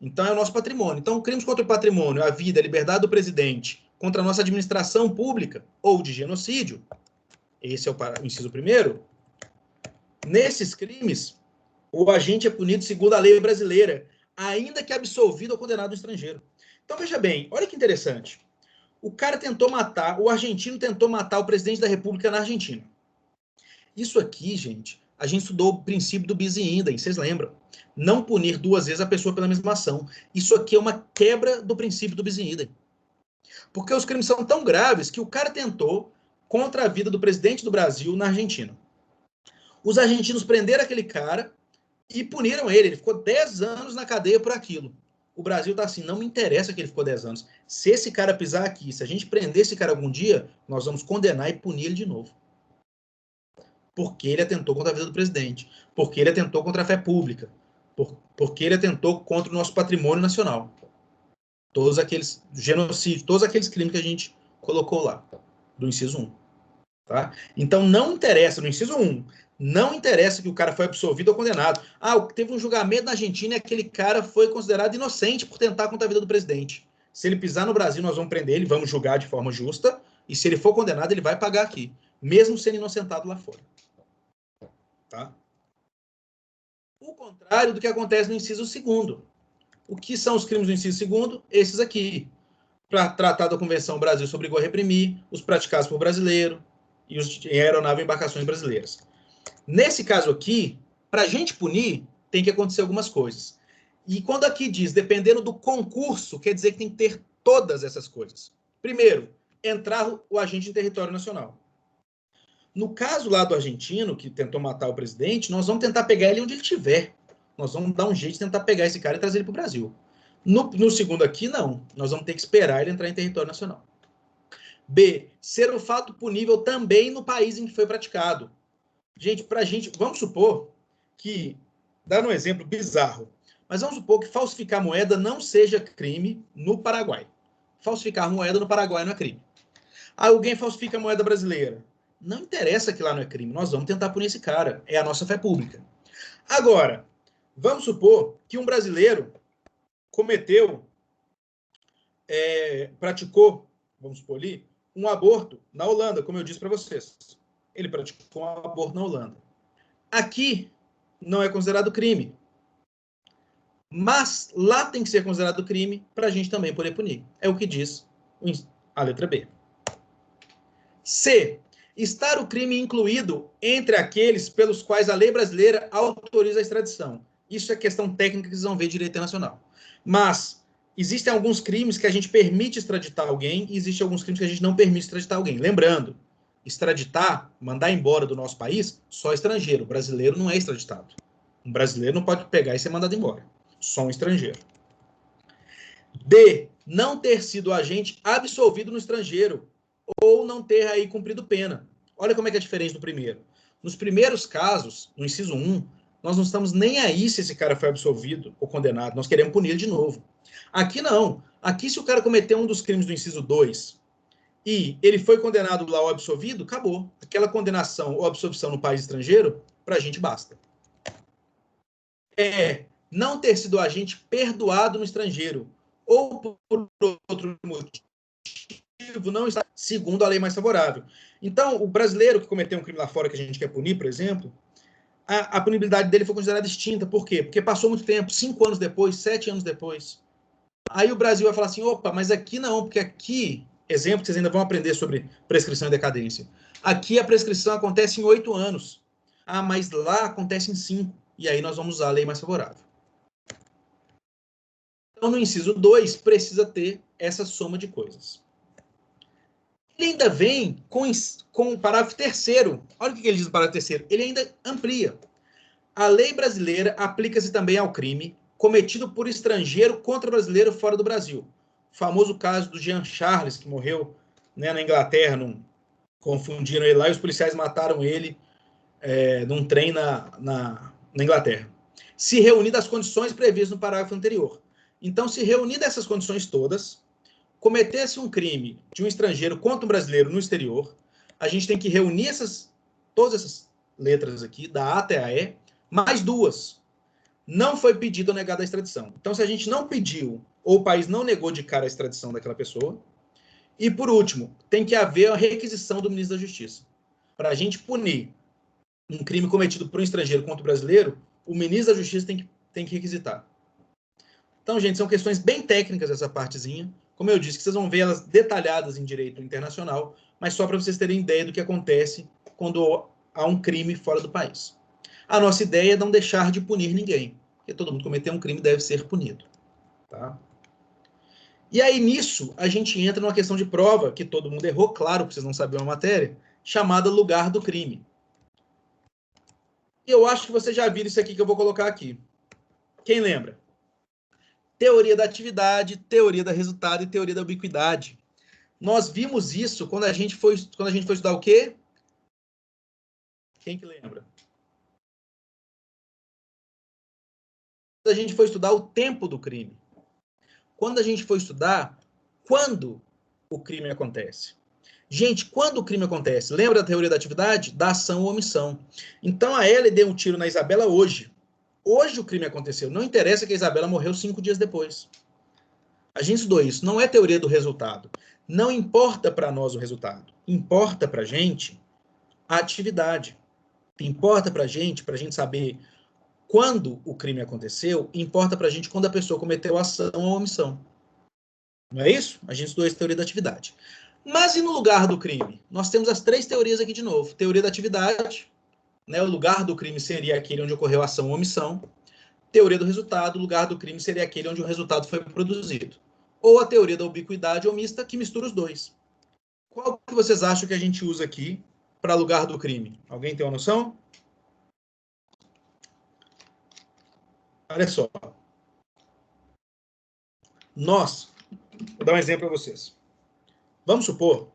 Então, é o nosso patrimônio. Então, crimes contra o patrimônio, a vida, a liberdade do presidente, contra a nossa administração pública, ou de genocídio, esse é o inciso primeiro. Nesses crimes, o agente é punido segundo a lei brasileira, ainda que absolvido ou condenado no estrangeiro. Então, veja bem, olha que interessante. O argentino tentou matar o presidente da República na Argentina. Isso aqui, gente, a gente estudou o princípio do bis in idem, vocês lembram? Não punir duas vezes a pessoa pela mesma ação. Isso aqui é uma quebra do princípio do bis in idem. Porque os crimes são tão graves que o cara tentou contra a vida do presidente do Brasil na Argentina. Os argentinos prenderam aquele cara e puniram ele. Ele ficou 10 anos na cadeia por aquilo. O Brasil tá assim, não me interessa que ele ficou 10 anos. Se esse cara pisar aqui, se a gente prender esse cara algum dia, nós vamos condenar e punir ele de novo. Porque ele atentou contra a vida do presidente. Porque ele atentou contra a fé pública. Porque ele atentou contra o nosso patrimônio nacional. Todos aqueles genocídios, todos aqueles crimes que a gente colocou lá, do inciso 1. Tá? Então, não interessa, no inciso 1, não interessa que o cara foi absolvido ou condenado. Teve um julgamento na Argentina e aquele cara foi considerado inocente por tentar contra a vida do presidente. Se ele pisar no Brasil, nós vamos prender ele, vamos julgar de forma justa, e se ele for condenado, ele vai pagar aqui, mesmo sendo inocentado lá fora. Tá? O contrário do que acontece no inciso 2º. O que são os crimes do inciso 2º? Esses aqui. Para tratar da Convenção Brasil se obrigou a reprimir, os praticados por brasileiro e os em aeronave e embarcações brasileiras. Nesse caso aqui, para a gente punir, tem que acontecer algumas coisas. E quando aqui diz, dependendo do concurso, quer dizer que tem que ter todas essas coisas. Primeiro, entrar o agente em território nacional. No caso lá do argentino, que tentou matar o presidente, nós vamos tentar pegar ele onde ele estiver. Nós vamos dar um jeito de tentar pegar esse cara e trazer ele para o Brasil. No segundo aqui, não. Nós vamos ter que esperar ele entrar em território nacional. B. Ser um fato punível também no país em que foi praticado. Gente, vamos supor que, dando um exemplo bizarro, mas vamos supor que falsificar moeda não seja crime no Paraguai. Falsificar moeda no Paraguai não é crime. Alguém falsifica moeda brasileira. Não interessa que lá não é crime. Nós vamos tentar punir esse cara. É a nossa fé pública. Agora, vamos supor que um brasileiro praticou, vamos supor ali, um aborto na Holanda, como eu disse para vocês. Ele praticou um aborto na Holanda. Aqui não é considerado crime. Mas lá tem que ser considerado crime para a gente também poder punir. É o que diz a letra B. C. Estar o crime incluído entre aqueles pelos quais a lei brasileira autoriza a extradição. Isso é questão técnica que vocês vão ver direito internacional. Mas existem alguns crimes que a gente permite extraditar alguém e existem alguns crimes que a gente não permite extraditar alguém. Lembrando, extraditar, mandar embora do nosso país, só estrangeiro. O brasileiro não é extraditado. Um brasileiro não pode pegar e ser mandado embora. Só um estrangeiro. D. Não ter sido agente absolvido no estrangeiro ou não ter aí cumprido pena. Olha como é que é diferente do primeiro. Nos primeiros casos, no inciso 1, nós não estamos nem aí se esse cara foi absolvido ou condenado. Nós queremos punir ele de novo. Aqui não. Aqui, se o cara cometeu um dos crimes do inciso 2 e ele foi condenado lá ou absolvido, acabou. Aquela condenação ou absolvição no país estrangeiro, pra gente basta. Não ter sido agente perdoado no estrangeiro ou por outro motivo não está segundo a lei mais favorável. Então, o brasileiro que cometeu um crime lá fora que a gente quer punir, por exemplo, a punibilidade dele foi considerada extinta. Por quê? Porque passou muito tempo, 5 anos depois, 7 anos depois. Aí o Brasil vai falar assim, opa, mas aqui não, porque aqui, exemplo que vocês ainda vão aprender sobre prescrição e decadência. Aqui a prescrição acontece em 8 anos. Ah, mas lá acontece em 5. E aí nós vamos usar a lei mais favorável. Então, no inciso 2, precisa ter essa soma de coisas. Ele ainda vem com o parágrafo 3º. Olha o que ele diz no parágrafo 3º. Ele ainda amplia. A lei brasileira aplica-se também ao crime cometido por estrangeiro contra brasileiro fora do Brasil. O famoso caso do Jean Charles, que morreu, né, na Inglaterra, confundiram ele lá e os policiais mataram ele num trem na Inglaterra. Se reunir das condições previstas no parágrafo anterior. Então, se reunir dessas condições todas, cometesse um crime de um estrangeiro contra um brasileiro no exterior, a gente tem que reunir todas essas letras aqui, da A até a E, mais 2. Não foi pedido ou negado a extradição. Então, se a gente não pediu, ou o país não negou de cara a extradição daquela pessoa, e, por último, tem que haver a requisição do ministro da Justiça. Para a gente punir um crime cometido por um estrangeiro contra o brasileiro, o ministro da Justiça tem que requisitar. Então, gente, são questões bem técnicas essa partezinha. Como eu disse, que vocês vão ver elas detalhadas em direito internacional, mas só para vocês terem ideia do que acontece quando há um crime fora do país. A nossa ideia é não deixar de punir ninguém, porque todo mundo cometeu um crime deve ser punido. Tá? E aí, nisso, a gente entra numa questão de prova, que todo mundo errou, claro, que vocês não sabiam a matéria, chamada lugar do crime. E eu acho que vocês já viram isso aqui que eu vou colocar aqui. Quem lembra? Teoria da atividade, teoria da resultado e teoria da ubiquidade. Nós vimos isso quando a gente foi estudar o quê? Quem que lembra? Quando a gente foi estudar o tempo do crime. Quando a gente foi estudar quando o crime acontece. Gente, quando o crime acontece? Lembra da teoria da atividade? Da ação ou omissão. Então, a Ellie deu um tiro na Isabela hoje. Hoje o crime aconteceu. Não interessa que a Isabela morreu 5 dias depois. A gente estudou isso. Não é teoria do resultado. Não importa para nós o resultado. Importa para a gente a atividade. Importa para a gente saber quando o crime aconteceu. Importa para a gente quando a pessoa cometeu a ação ou omissão. Não é isso? A gente estudou essa teoria da atividade. Mas e no lugar do crime? Nós temos as 3 teorias aqui de novo. Teoria da atividade, né? O lugar do crime seria aquele onde ocorreu a ação ou omissão. Teoria do resultado, o lugar do crime seria aquele onde o resultado foi produzido. Ou a teoria da ubiquidade ou mista, que mistura os dois. Qual que vocês acham que a gente usa aqui para lugar do crime? Alguém tem uma noção? Olha só. Vou dar um exemplo para vocês. Vamos supor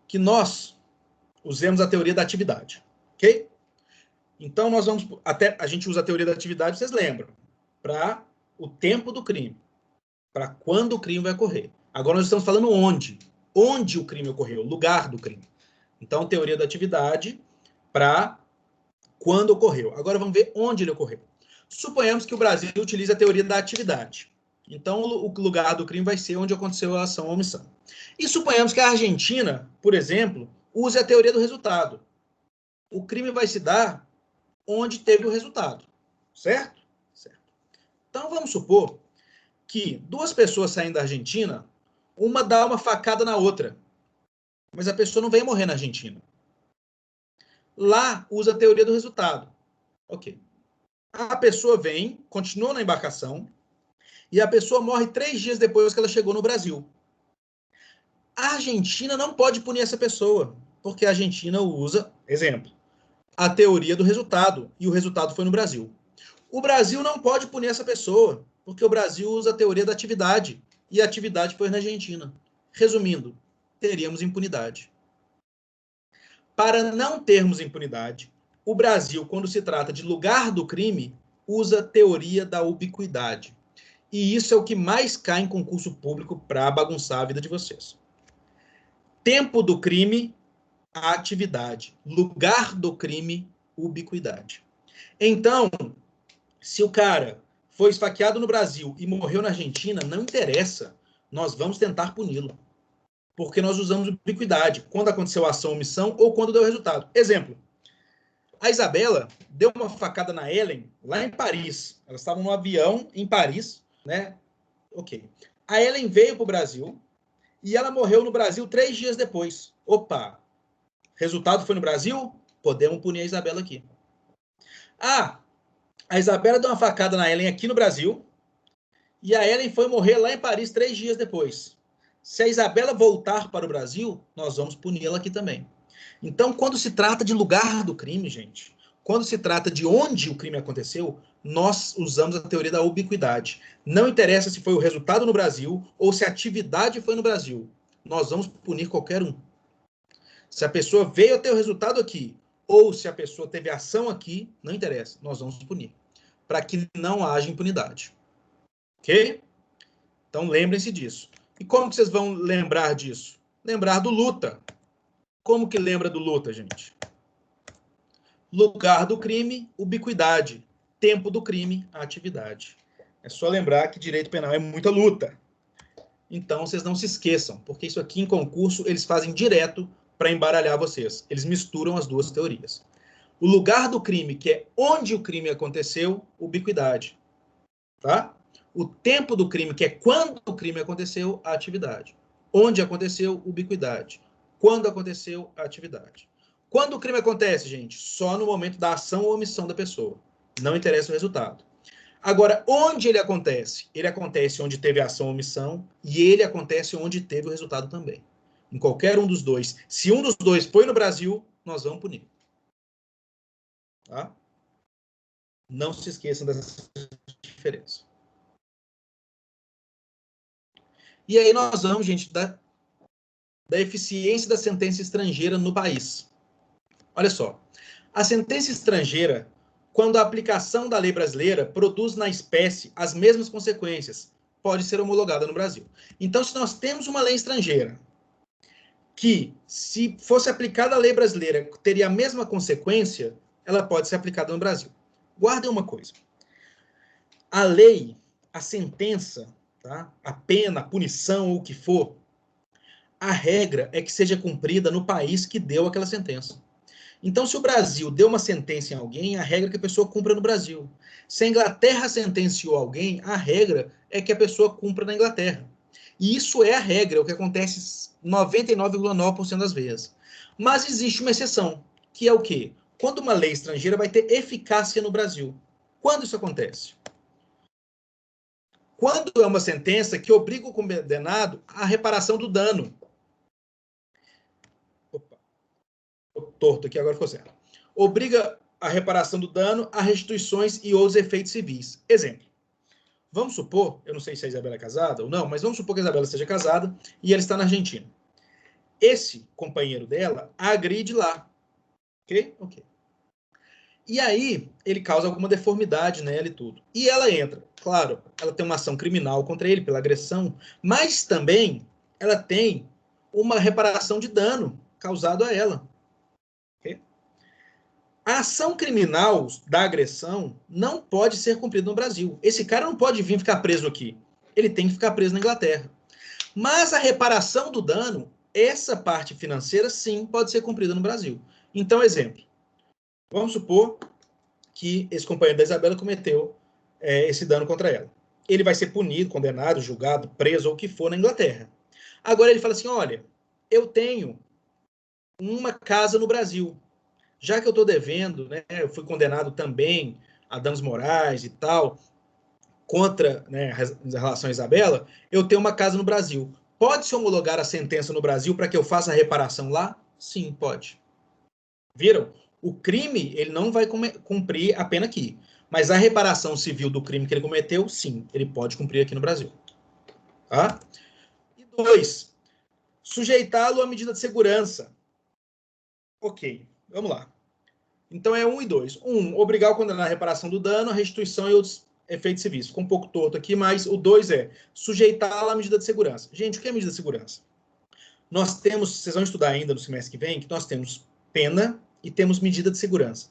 que nós usemos a teoria da atividade, ok? Então, a gente usa a teoria da atividade, vocês lembram, para o tempo do crime, para quando o crime vai ocorrer. Agora nós estamos falando onde o crime ocorreu, lugar do crime. Então, teoria da atividade para quando ocorreu. Agora vamos ver onde ele ocorreu. Suponhamos que o Brasil utilize a teoria da atividade. Então, o lugar do crime vai ser onde aconteceu a ação ou omissão. E suponhamos que a Argentina, por exemplo, use a teoria do resultado. O crime vai se dar onde teve o resultado, certo? Certo. Então, vamos supor que duas pessoas saem da Argentina, uma dá uma facada na outra, mas a pessoa não veio morrer na Argentina. Lá, usa a teoria do resultado. Ok. A pessoa vem, continua na embarcação, e a pessoa morre 3 dias depois que ela chegou no Brasil. A Argentina não pode punir essa pessoa, porque a Argentina usa, exemplo, a teoria do resultado, e o resultado foi no Brasil. O Brasil não pode punir essa pessoa, porque o Brasil usa a teoria da atividade, e a atividade foi na Argentina. Resumindo, teríamos impunidade. Para não termos impunidade, o Brasil, quando se trata de lugar do crime, usa a teoria da ubiquidade. E isso é o que mais cai em concurso público para bagunçar a vida de vocês. Tempo do crime, a atividade. Lugar do crime, ubiquidade. Então, se o cara foi esfaqueado no Brasil e morreu na Argentina, não interessa. Nós vamos tentar puni-lo. Porque nós usamos ubiquidade. Quando aconteceu a ação ou omissão ou quando deu resultado. Exemplo. A Isabela deu uma facada na Ellen lá em Paris. Elas estavam no avião em Paris, né? Ok. A Ellen veio para o Brasil e ela morreu no Brasil 3 dias depois. Opa! Resultado foi no Brasil? Podemos punir a Isabela aqui. Ah, a Isabela deu uma facada na Ellen aqui no Brasil e a Ellen foi morrer lá em Paris 3 dias depois. Se a Isabela voltar para o Brasil, nós vamos puni-la aqui também. Então, quando se trata de lugar do crime, gente, quando se trata de onde o crime aconteceu, nós usamos a teoria da ubiquidade. Não interessa se foi o resultado no Brasil ou se a atividade foi no Brasil. Nós vamos punir qualquer um. Se a pessoa veio a ter o resultado aqui, ou se a pessoa teve ação aqui, não interessa. Nós vamos punir. Para que não haja impunidade. Ok? Então, lembrem-se disso. E como que vocês vão lembrar disso? Lembrar do luta. Como que lembra do luta, gente? Lugar do crime, ubiquidade. Tempo do crime, atividade. É só lembrar que direito penal é muita luta. Então, vocês não se esqueçam, porque isso aqui em concurso eles fazem direto para embaralhar vocês. Eles misturam as duas teorias. O lugar do crime, que é onde o crime aconteceu, ubiquidade. Tá? O tempo do crime, que é quando o crime aconteceu, a atividade. Onde aconteceu, ubiquidade. Quando aconteceu, a atividade. Quando o crime acontece, gente? Só no momento da ação ou omissão da pessoa. Não interessa o resultado. Agora, onde ele acontece? Ele acontece onde teve a ação ou omissão e ele acontece onde teve o resultado também. Em qualquer um dos dois. Se um dos dois foi no Brasil, nós vamos punir. Tá? Não se esqueçam dessa diferença. E aí nós vamos, gente, da eficiência da sentença estrangeira no país. Olha só. A sentença estrangeira, quando a aplicação da lei brasileira produz na espécie as mesmas consequências, pode ser homologada no Brasil. Então, se nós temos uma lei estrangeira que, se fosse aplicada a lei brasileira, teria a mesma consequência, ela pode ser aplicada no Brasil. Guardem uma coisa. A lei, a sentença, tá? A pena, a punição, ou o que for, a regra é que seja cumprida no país que deu aquela sentença. Então, se o Brasil deu uma sentença em alguém, a regra é que a pessoa cumpra no Brasil. Se a Inglaterra sentenciou alguém, a regra é que a pessoa cumpra na Inglaterra. E isso é a regra, é o que acontece 99,9% das vezes. Mas existe uma exceção, que é o quê? Quando uma lei estrangeira vai ter eficácia no Brasil. Quando isso acontece? Quando é uma sentença que obriga o condenado à reparação do dano. Opa, estou torto aqui, agora ficou certo. Obriga a reparação do dano, a restituições e outros efeitos civis. Exemplo. Vamos supor, eu não sei se a Isabela é casada ou não, mas vamos supor que a Isabela seja casada e ela está na Argentina. Esse companheiro dela agride lá. Ok? Ok. E aí, ele causa alguma deformidade nela e tudo. E ela entra. Claro, ela tem uma ação criminal contra ele pela agressão, mas também ela tem uma reparação de dano causado a ela. Okay? A ação criminal da agressão não pode ser cumprida no Brasil. Esse cara não pode vir ficar preso aqui. ele tem que ficar preso na Inglaterra. Mas a reparação do dano, essa parte financeira, sim, pode ser cumprida no Brasil. Então, exemplo. Vamos supor que esse companheiro da Isabela cometeu esse dano contra ela. Ele vai ser punido, condenado, julgado, preso ou o que for na Inglaterra. Agora ele fala assim, olha, eu tenho uma casa no Brasil. Já que eu estou devendo, né, eu fui condenado também a danos morais e tal, contra, né, em relação a Isabela, eu tenho uma casa no Brasil. Pode-se homologar a sentença no Brasil para que eu faça a reparação lá? Sim, pode. Viram? O crime, ele não vai cumprir a pena aqui. Mas a reparação civil do crime que ele cometeu, sim, ele pode cumprir aqui no Brasil. Tá? E 2, sujeitá-lo à medida de segurança. Ok, vamos lá. Então é 1 e 2. 1, obrigar o condenado à reparação do dano, a restituição e outros efeitos civis. Ficou um pouco torto aqui, mas o 2 é sujeitá-lo à medida de segurança. Gente, o que é medida de segurança? Nós temos, vocês vão estudar ainda no semestre que vem, que nós temos pena e temos medida de segurança.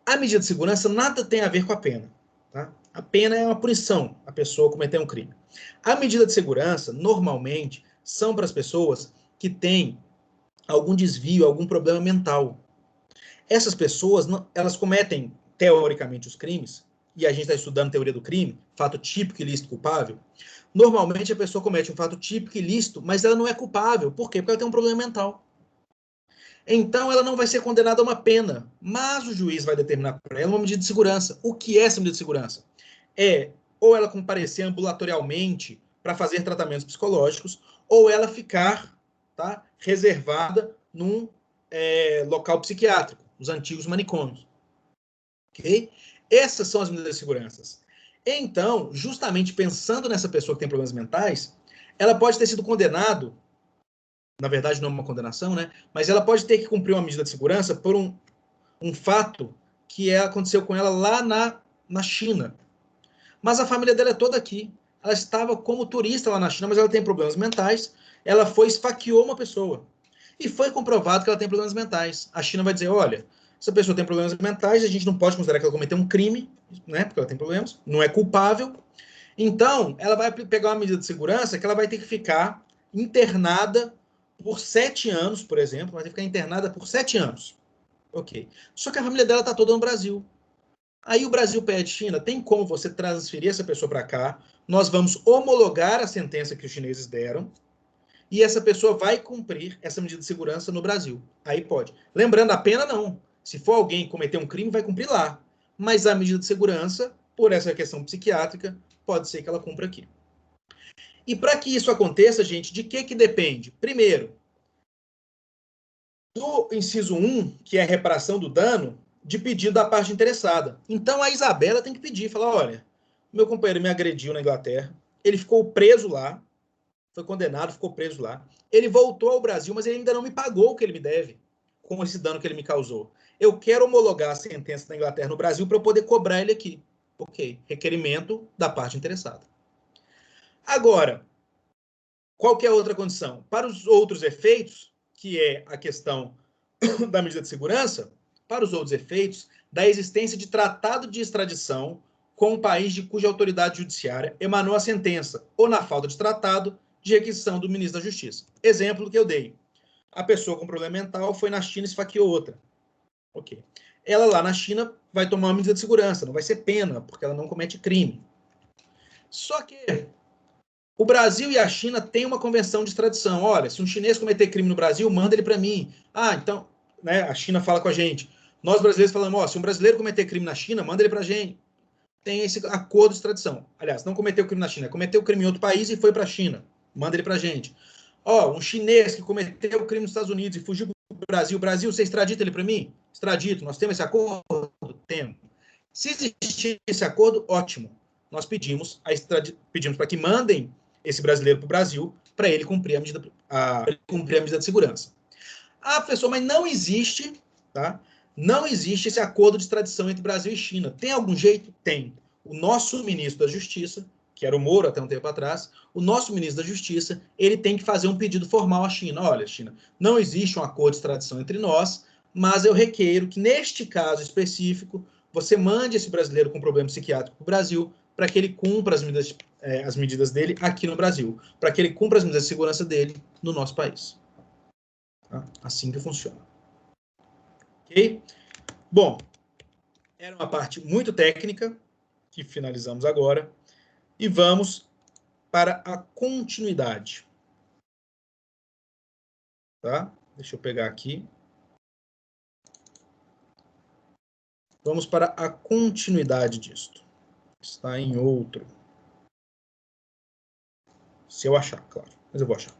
A medida de segurança nada tem a ver com a pena. Tá? A pena é uma punição, a pessoa cometer um crime. A medida de segurança, normalmente, são para as pessoas que têm algum desvio, algum problema mental. Essas pessoas, elas cometem, teoricamente, os crimes, e a gente está estudando teoria do crime, fato típico, ilícito, culpável. Normalmente, a pessoa comete um fato típico, ilícito, mas ela não é culpável. Por quê? Porque ela tem um problema mental. Então, ela não vai ser condenada a uma pena, mas o juiz vai determinar para ela uma medida de segurança. O que é essa medida de segurança? É ou ela comparecer ambulatorialmente para fazer tratamentos psicológicos, ou ela ficar, tá, reservada num local psiquiátrico, os antigos manicômios. Ok? Essas são as medidas de segurança. Então, justamente pensando nessa pessoa que tem problemas mentais, ela pode ter sido condenado, na verdade não é uma condenação, né? Mas ela pode ter que cumprir uma medida de segurança por um fato que aconteceu com ela lá na China. Mas a família dela é toda aqui. Ela estava como turista lá na China, mas ela tem problemas mentais. Ela esfaqueou uma pessoa. E foi comprovado que ela tem problemas mentais. A China vai dizer, olha, essa pessoa tem problemas mentais, a gente não pode considerar que ela cometeu um crime, né? Porque ela tem problemas, não é culpável. Então, ela vai pegar uma medida de segurança que ela vai ter que ficar internada por 7 anos, por exemplo, vai ter que ficar internada por 7 anos. Ok. Só que a família dela está toda no Brasil. Aí o Brasil pede, China, tem como você transferir essa pessoa para cá? Nós vamos homologar a sentença que os chineses deram e essa pessoa vai cumprir essa medida de segurança no Brasil. Aí pode. Lembrando, a pena não. Se for alguém cometer um crime, vai cumprir lá. Mas a medida de segurança, por essa questão psiquiátrica, pode ser que ela cumpra aqui. E para que isso aconteça, gente, de que depende? Primeiro, do inciso 1, que é a reparação do dano, de pedido da parte interessada. Então, a Isabela tem que pedir, falar, olha, meu companheiro me agrediu na Inglaterra, ele ficou preso lá, foi condenado, ficou preso lá, ele voltou ao Brasil, mas ele ainda não me pagou o que ele me deve, com esse dano que ele me causou. Eu quero homologar a sentença da Inglaterra no Brasil para eu poder cobrar ele aqui. Ok, requerimento da parte interessada. Agora, qual que é a outra condição? Para os outros efeitos, que é a questão da medida de segurança, para os outros efeitos, da existência de tratado de extradição com o país de cuja autoridade judiciária emanou a sentença, ou na falta de tratado, de requisição do ministro da Justiça. Exemplo que eu dei. A pessoa com problema mental foi na China e esfaqueou outra. Ok. Ela lá na China vai tomar uma medida de segurança, não vai ser pena, porque ela não comete crime. Só que o Brasil e a China têm uma convenção de extradição. Olha, se um chinês cometer crime no Brasil, manda ele para mim. Ah, então, né, a China fala com a gente. Nós brasileiros falamos, ó, se um brasileiro cometer crime na China, manda ele para a gente. Tem esse acordo de extradição. Aliás, não cometeu crime na China, cometeu crime em outro país e foi para a China. Manda ele para a gente. Ó, um chinês que cometeu crime nos Estados Unidos e fugiu para o Brasil. Brasil, você extradita ele para mim? Extradito. Nós temos esse acordo? Temos. Se existir esse acordo, ótimo. Nós pedimos para que mandem esse brasileiro para o Brasil para ele cumprir a medida de segurança. Ah, professor, mas não existe, tá? Não existe esse acordo de extradição entre Brasil e China. Tem algum jeito? Tem. O nosso ministro da Justiça, que era o Moro até um tempo atrás, o nosso ministro da Justiça, ele tem que fazer um pedido formal à China. Olha, China, não existe um acordo de extradição entre nós, mas eu requeiro que, neste caso específico, você mande esse brasileiro com problema psiquiátrico para o Brasil para que ele cumpra as medidas as medidas dele aqui no Brasil, para que ele cumpra as medidas de segurança dele no nosso país. Tá? Assim que funciona. Ok? Bom, era uma parte muito técnica, que finalizamos agora, e vamos para a continuidade. Tá? Deixa eu pegar aqui. Vamos para a continuidade disto. Está em outro. Se eu achar, claro. Mas eu vou achar.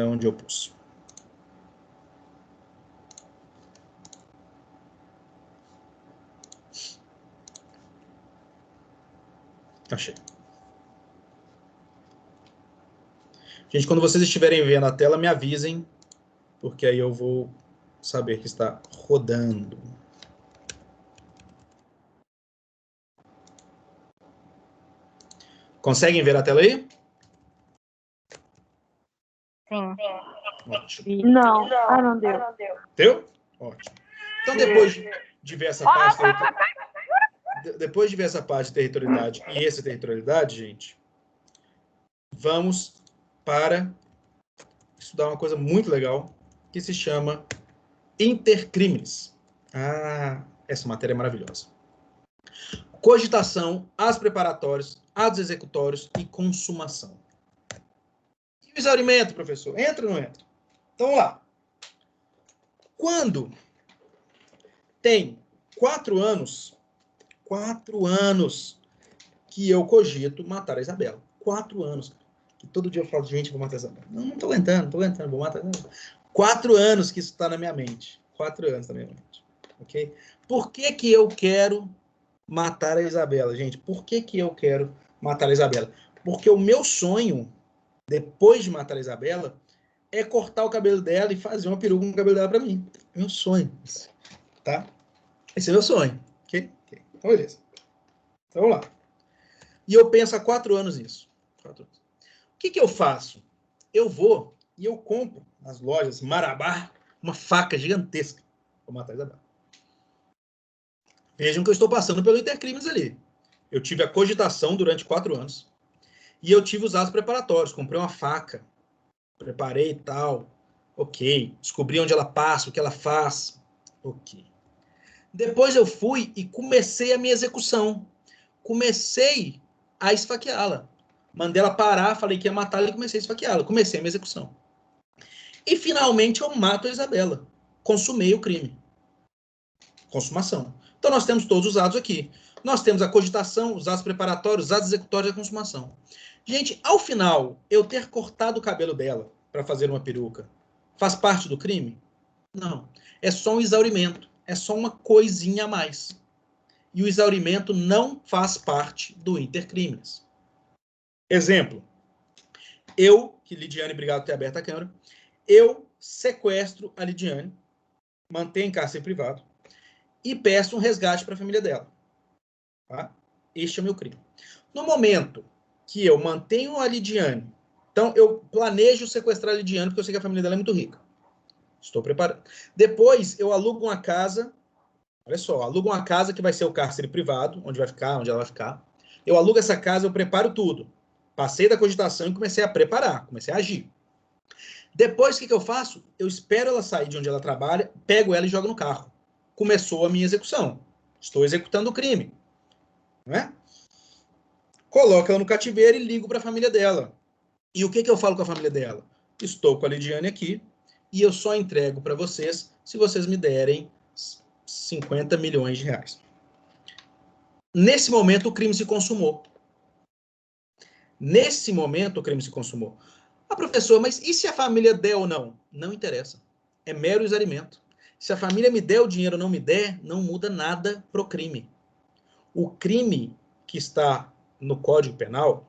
Onde eu pus? Achei. Gente, quando vocês estiverem vendo a tela, me avisem, porque aí eu vou saber que está rodando. Conseguem ver a tela aí? Sim. Ótimo. Não. Ah, não deu. Deu? Ótimo. Então, depois de ver essa parte, depois de ver essa parte de territorialidade e essa territorialidade, gente, vamos para estudar uma coisa muito legal que se chama intercrimes. Ah, essa matéria é maravilhosa. Cogitação, atos preparatórios, atos executórios e consumação. E o exaurimento, professor? Entra ou não entra? Então, vamos lá. Quando tem 4 anos que eu cogito matar a Isabela. 4 anos. Que todo dia eu falo, gente, vou matar a Isabela. Não tô aguentando, vou matar a Isabela. 4 anos que isso está na minha mente. 4 anos na minha mente. Ok? Por que que eu quero matar a Isabela, gente? Por que que eu quero matar a Isabela? Porque o meu sonho, depois de matar a Isabela, é cortar o cabelo dela e fazer uma peruca com o cabelo dela para mim. É meu sonho. Tá? Esse é meu sonho. Ok? Então, beleza. Então, vamos lá. E eu penso há 4 anos nisso. 4 anos. O que que eu faço? Eu vou e eu compro nas lojas Marabá uma faca gigantesca para matar a Isabela. Vejam que eu estou passando pelo intercrimes ali. Eu tive a cogitação durante 4 anos. E eu tive os atos preparatórios. Comprei uma faca. Preparei e tal. Ok. Descobri onde ela passa, o que ela faz. Ok. Depois eu fui e comecei a minha execução. Comecei a esfaqueá-la. Mandei ela parar, falei que ia matá-la e comecei a esfaqueá-la. Comecei a minha execução. E finalmente eu mato a Isabela. Consumei o crime. Consumação. Então nós temos todos os atos aqui. Nós temos a cogitação, os atos preparatórios, os atos executórios e a consumação. Gente, ao final, eu ter cortado o cabelo dela para fazer uma peruca, faz parte do crime? Não. É só um exaurimento. É só uma coisinha a mais. E o exaurimento não faz parte do intercrimes. Exemplo. Lidiane, obrigado por ter aberto a câmera, eu sequestro a Lidiane, mantenho em cárcere privado e peço um resgate para a família dela. Tá? Este é o meu crime. No momento que eu mantenho a Lidiane, então eu planejo sequestrar a Lidiane porque eu sei que a família dela é muito rica. Estou preparando. Depois eu alugo uma casa, olha só, alugo uma casa que vai ser o cárcere privado, onde ela vai ficar. Eu alugo essa casa, eu preparo tudo. Passei da cogitação e comecei a preparar, comecei a agir. Depois, o que eu faço? Eu espero ela sair de onde ela trabalha, pego ela e jogo no carro. Começou a minha execução. Estou executando o crime. Não é? Coloco ela no cativeiro e ligo para a família dela. E o que eu falo com a família dela? Estou com a Lidiane aqui e eu só entrego para vocês se vocês me derem 50 milhões de reais. Nesse momento, o crime se consumou. Nesse momento, o crime se consumou. Ah, professor, mas e se a família der ou não? Não interessa. É mero exaurimento. Se a família me der o dinheiro ou não me der, não muda nada pro crime. O crime que está no Código Penal,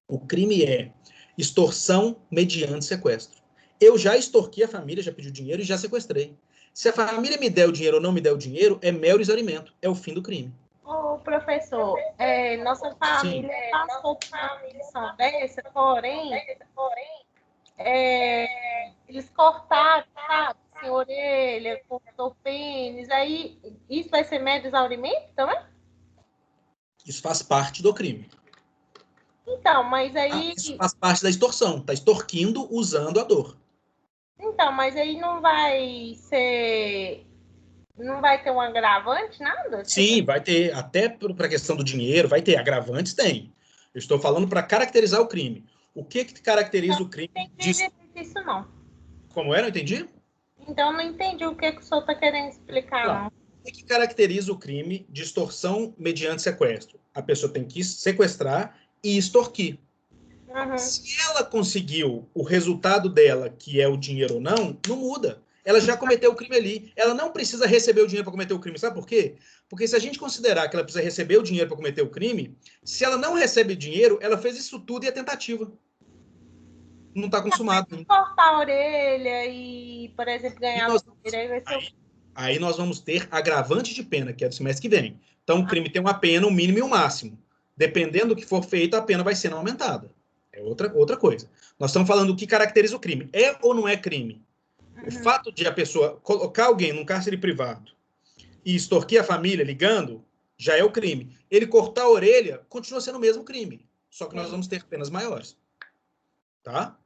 o crime é extorsão mediante sequestro. Eu já extorqui a família, já pedi o dinheiro e já sequestrei. Se a família me der o dinheiro ou não me der o dinheiro, é mero exaurimento. É o fim do crime. Ô, professor, nossa família passou por uma condição dessa, porém, eles cortaram, sabe, assim, orelha, cortou pênis, aí isso vai ser mero exaurimento também? Isso faz parte do crime. Então, mas aí... Isso faz parte da extorsão. Está extorquindo usando a dor. Então, mas aí não vai ser... Não vai ter um agravante, nada? Sim, vai ter, até para a questão do dinheiro, vai ter. Agravantes tem. Eu estou falando para caracterizar o crime. O que caracteriza o crime? Não entendi isso, não. Como é? Não entendi? Então, não entendi o que o senhor está querendo explicar, Claro. não. O que caracteriza o crime de extorsão mediante sequestro? A pessoa tem que sequestrar e extorquir. Uhum. Se ela conseguiu o resultado dela, que é o dinheiro ou não, não muda. Ela já cometeu o crime ali. Ela não precisa receber o dinheiro para cometer o crime. Sabe por quê? Porque se a gente considerar que ela precisa receber o dinheiro para cometer o crime, se ela não recebe dinheiro, ela fez isso tudo e é tentativa. Não está consumado. Se cortar a orelha e, por exemplo, ganhar aí nós vamos ter agravante de pena, que é do semestre que vem. Então, o crime tem uma pena, um mínimo e um máximo. Dependendo do que for feito, a pena vai sendo aumentada. É outra coisa. Nós estamos falando do que caracteriza o crime. É ou não é crime? O fato de a pessoa colocar alguém num cárcere privado e extorquir a família ligando, já é o crime. Ele cortar a orelha, continua sendo o mesmo crime. Só que nós vamos ter penas maiores. Tá?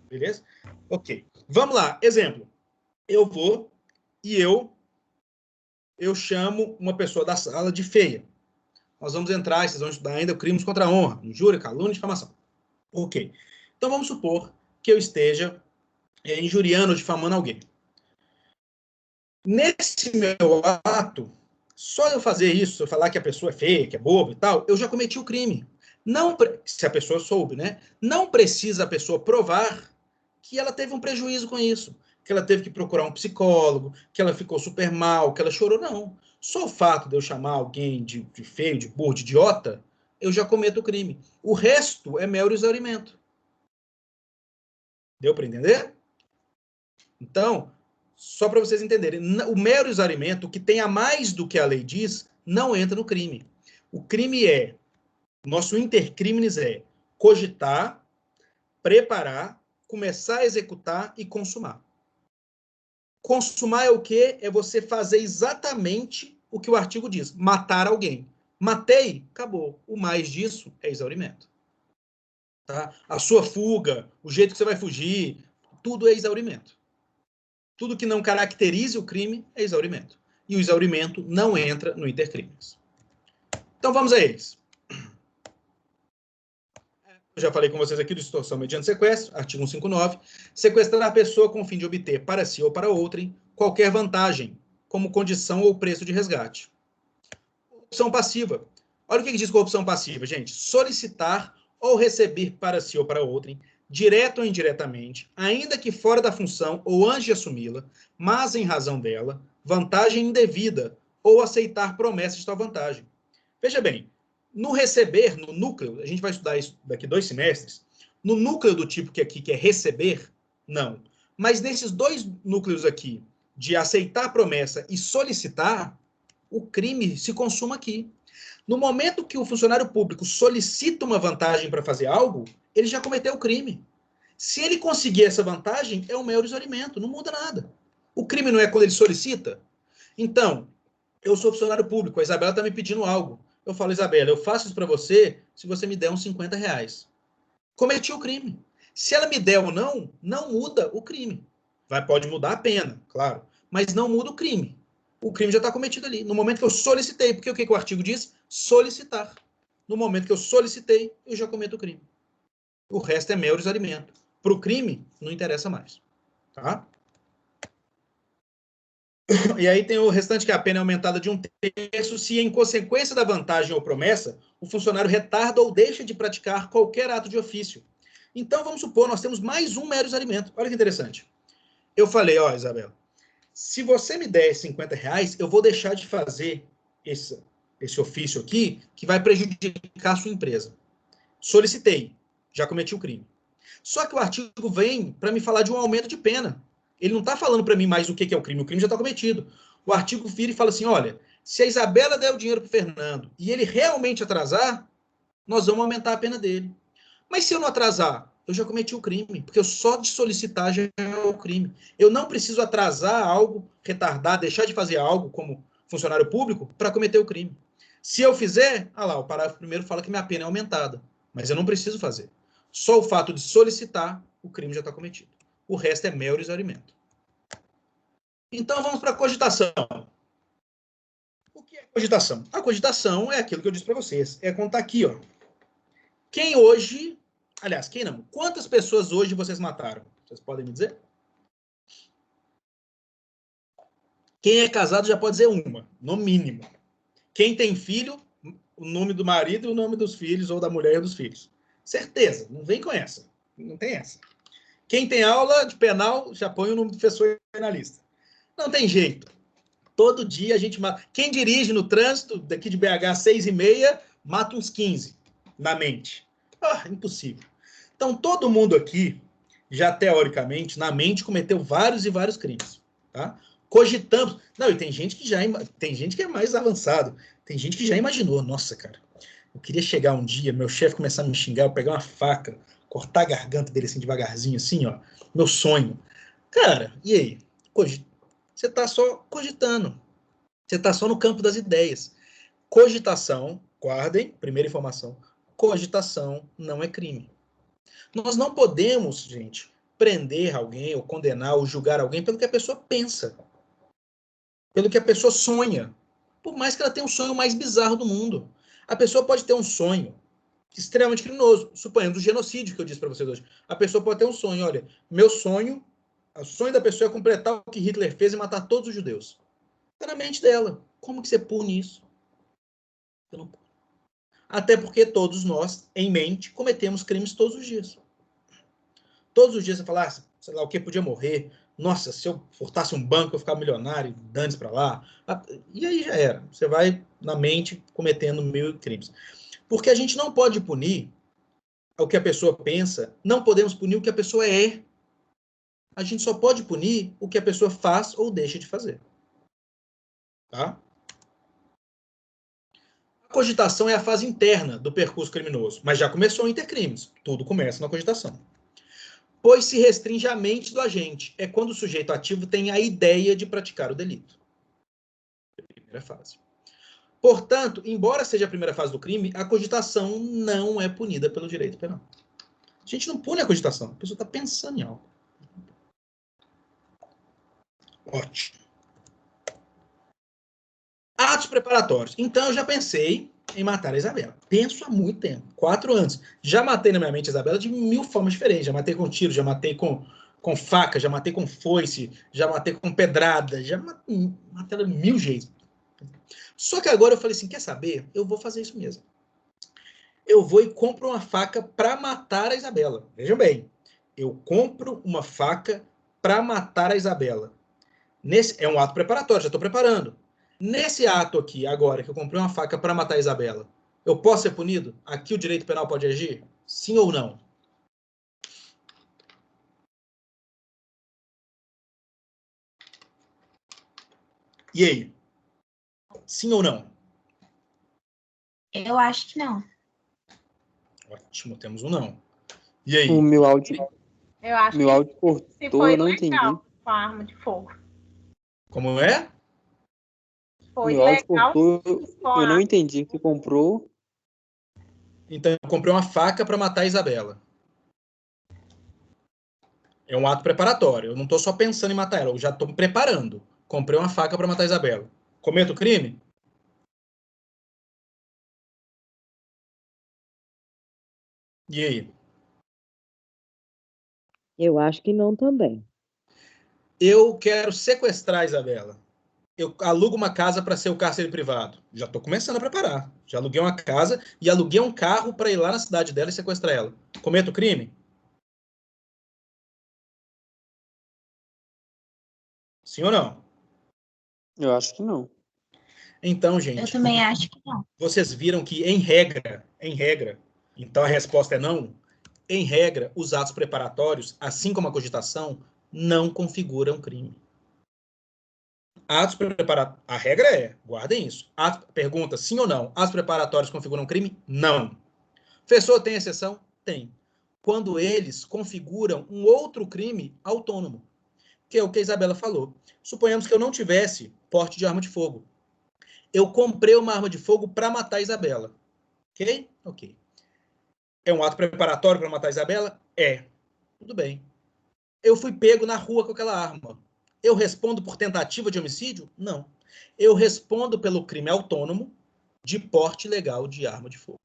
Beleza? Ok. Vamos lá. Exemplo. Eu vou e eu chamo uma pessoa da sala de feia. Nós vamos entrar, vocês vão estudar ainda crimes contra a honra, injúria, calúnia e difamação. Ok. Então vamos supor que eu esteja injuriando ou difamando alguém. Nesse meu ato, só eu fazer isso, eu falar que a pessoa é feia, que é boba e tal, eu já cometi o crime. Não, se a pessoa soube, né? Não precisa a pessoa provar que ela teve um prejuízo com isso, que ela teve que procurar um psicólogo, que ela ficou super mal, que ela chorou, não. Só o fato de eu chamar alguém de feio, de burro, de idiota, eu já cometo o crime. O resto é mero exaurimento. Deu para entender? Então, só para vocês entenderem, o mero exaurimento, o que tem a mais do que a lei diz, não entra no crime. O crime é, nosso intercrimes é cogitar, preparar, começar a executar e consumar. Consumar é o quê? É você fazer exatamente o que o artigo diz, matar alguém. Matei, acabou. O mais disso é exaurimento. Tá? A sua fuga, o jeito que você vai fugir, tudo é exaurimento. Tudo que não caracterize o crime é exaurimento. E o exaurimento não entra no intercrimes. Então vamos a eles. Eu já falei com vocês aqui do extorsão mediante sequestro, artigo 159. Sequestrar a pessoa com o fim de obter para si ou para outrem qualquer vantagem, como condição ou preço de resgate. Corrupção passiva. Olha o que diz corrupção passiva, gente. Solicitar ou receber para si ou para outrem, direto ou indiretamente, ainda que fora da função ou antes de assumi-la, mas em razão dela, vantagem indevida ou aceitar promessas de tal vantagem. Veja bem, no receber, no núcleo, a gente vai estudar isso daqui 2 semestres, no núcleo do tipo que aqui, que é receber, não. Mas nesses 2 núcleos aqui, de aceitar promessa e solicitar, o crime se consuma aqui. No momento que o funcionário público solicita uma vantagem para fazer algo, ele já cometeu o crime. Se ele conseguir essa vantagem, é um mero exaurimento, não muda nada. O crime não é quando ele solicita? Então, eu sou funcionário público, a Isabela está me pedindo algo. Eu falo, Isabela, eu faço isso para você se você me der uns 50 reais. Cometi o crime. Se ela me der ou não, não muda o crime. Pode mudar a pena, claro, mas não muda o crime. O crime já está cometido ali. No momento que eu solicitei, porque o que o artigo diz? Solicitar. No momento que eu solicitei, eu já cometo o crime. O resto é mero exaurimento. Para o crime, não interessa mais. Tá? E aí tem o restante, que a pena é aumentada de 1/3 se, em consequência da vantagem ou promessa, o funcionário retarda ou deixa de praticar qualquer ato de ofício. Então, vamos supor, nós temos mais um mero exaurimento. Olha que interessante. Eu falei, ó, Isabela, se você me der 50 reais, eu vou deixar de fazer esse ofício aqui, que vai prejudicar a sua empresa. Solicitei, já cometi o crime. Só que o artigo vem para me falar de um aumento de pena. Ele não está falando para mim mais o que é o crime já está cometido. O artigo vira e fala assim, olha, se a Isabela der o dinheiro para o Fernando e ele realmente atrasar, nós vamos aumentar a pena dele. Mas se eu não atrasar, eu já cometi o crime, porque eu só de solicitar já é o crime. Eu não preciso atrasar algo, retardar, deixar de fazer algo como funcionário público para cometer o crime. Se eu fizer, o parágrafo 1º fala que minha pena é aumentada. mas eu não preciso fazer. Só o fato de solicitar, o crime já está cometido. O resto é mero exaurimento. Então, vamos para a cogitação. O que é cogitação? A cogitação é aquilo que eu disse para vocês. É contar aqui, ó. Quem hoje... Aliás, quem não? Quantas pessoas hoje vocês mataram? Vocês podem me dizer? Quem é casado já pode dizer uma, no mínimo. Quem tem filho, o nome do marido e o nome dos filhos, ou da mulher e dos filhos. Certeza, não vem com essa. Não tem essa. Quem tem aula de penal, já põe o nome do professor na lista. Não tem jeito. Todo dia a gente mata. Quem dirige no trânsito, daqui de BH, 6h30, mata uns 15 na mente. Impossível. Então, todo mundo aqui, já teoricamente, na mente, cometeu vários e vários crimes. Tá? Cogitamos. Não, e tem gente que tem gente que é mais avançado. Tem gente que já imaginou. Nossa, cara, eu queria chegar um dia, meu chefe começar a me xingar, eu pegar uma faca, cortar a garganta dele assim devagarzinho, assim, ó. Meu sonho. Cara, e aí? Você está só cogitando. Você está só no campo das ideias. Cogitação, guardem, primeira informação, cogitação não é crime. Nós não podemos, gente, prender alguém, ou condenar, ou julgar alguém pelo que a pessoa pensa. Pelo que a pessoa sonha. Por mais que ela tenha um sonho mais bizarro do mundo. A pessoa pode ter um sonho extremamente criminoso, suponhando o genocídio que eu disse para vocês hoje. A pessoa pode ter um sonho, olha, meu sonho, o sonho da pessoa é completar o que Hitler fez e matar todos os judeus. Está na mente dela. Como que você pune isso? Eu não... Até porque todos nós, em mente, cometemos crimes todos os dias. Todos os dias você fala, sei lá o que, podia morrer. Nossa, se eu furtasse um banco, eu ficava milionário, dane-se para lá. E aí já era. Você vai, na mente, cometendo 1000 crimes. Porque a gente não pode punir o que a pessoa pensa, não podemos punir o que a pessoa é. A gente só pode punir o que a pessoa faz ou deixa de fazer. Tá? A cogitação é a fase interna do percurso criminoso, mas já começou o intercrimes. Tudo começa na cogitação. Pois se restringe à mente do agente. É quando o sujeito ativo tem a ideia de praticar o delito. Primeira fase. Portanto, embora seja a primeira fase do crime, a cogitação não é punida pelo direito penal. A gente não pune a cogitação. A pessoa está pensando em algo. Ótimo. Atos preparatórios. Então, eu já pensei em matar a Isabela. Penso há muito tempo. 4 anos. Já matei na minha mente a Isabela de 1000 formas diferentes. Já matei com tiro, já matei com faca, já matei com foice, já matei com pedrada, já matei ela de 1000 jeitos. Só que agora eu falei assim, quer saber? Eu vou fazer isso mesmo. Eu vou e compro uma faca para matar a Isabela. Vejam bem. Eu compro uma faca para matar a Isabela. É um ato preparatório, já estou preparando. Nesse ato aqui, agora, que eu comprei uma faca para matar a Isabela, eu posso ser punido? Aqui o direito penal pode agir? Sim ou não? E aí? Sim ou não? Eu acho que não. Ótimo, temos um não. E aí? O meu áudio, Eu acho meu que áudio se cortou, foi eu não entendi. legal com a arma de fogo. Como é? Foi Meu áudio legal cortou, com eu a não entendi. Você comprou? Então, eu comprei uma faca para matar a Isabela. É um ato preparatório. Eu não estou só pensando em matar ela, eu já estou me preparando. Comprei uma faca para matar a Isabela. Cometo o crime? E aí? Eu acho que não também. Eu quero sequestrar a Isabela. Eu alugo uma casa para ser o cárcere privado. Já estou começando a preparar. Já aluguei uma casa e aluguei um carro para ir lá na cidade dela e sequestrar ela. Cometo o crime? Sim ou não? Eu acho que não. Então, Eu gente, também acho que não. vocês viram que, em regra, então a resposta é não, em regra, os atos preparatórios, assim como a cogitação, não configuram crime. Atos preparatórios, a regra é, guardem isso. Pergunta, sim ou não, atos preparatórios configuram crime? Não. Professor, tem exceção? Tem. Quando eles configuram um outro crime autônomo, que é o que a Isabela falou. Suponhamos que eu não tivesse porte de arma de fogo. Eu comprei uma arma de fogo para matar a Isabela. Ok? Ok. É um ato preparatório para matar a Isabela? É. Tudo bem. Eu fui pego na rua com aquela arma. Eu respondo por tentativa de homicídio? Não. Eu respondo pelo crime autônomo de porte ilegal de arma de fogo.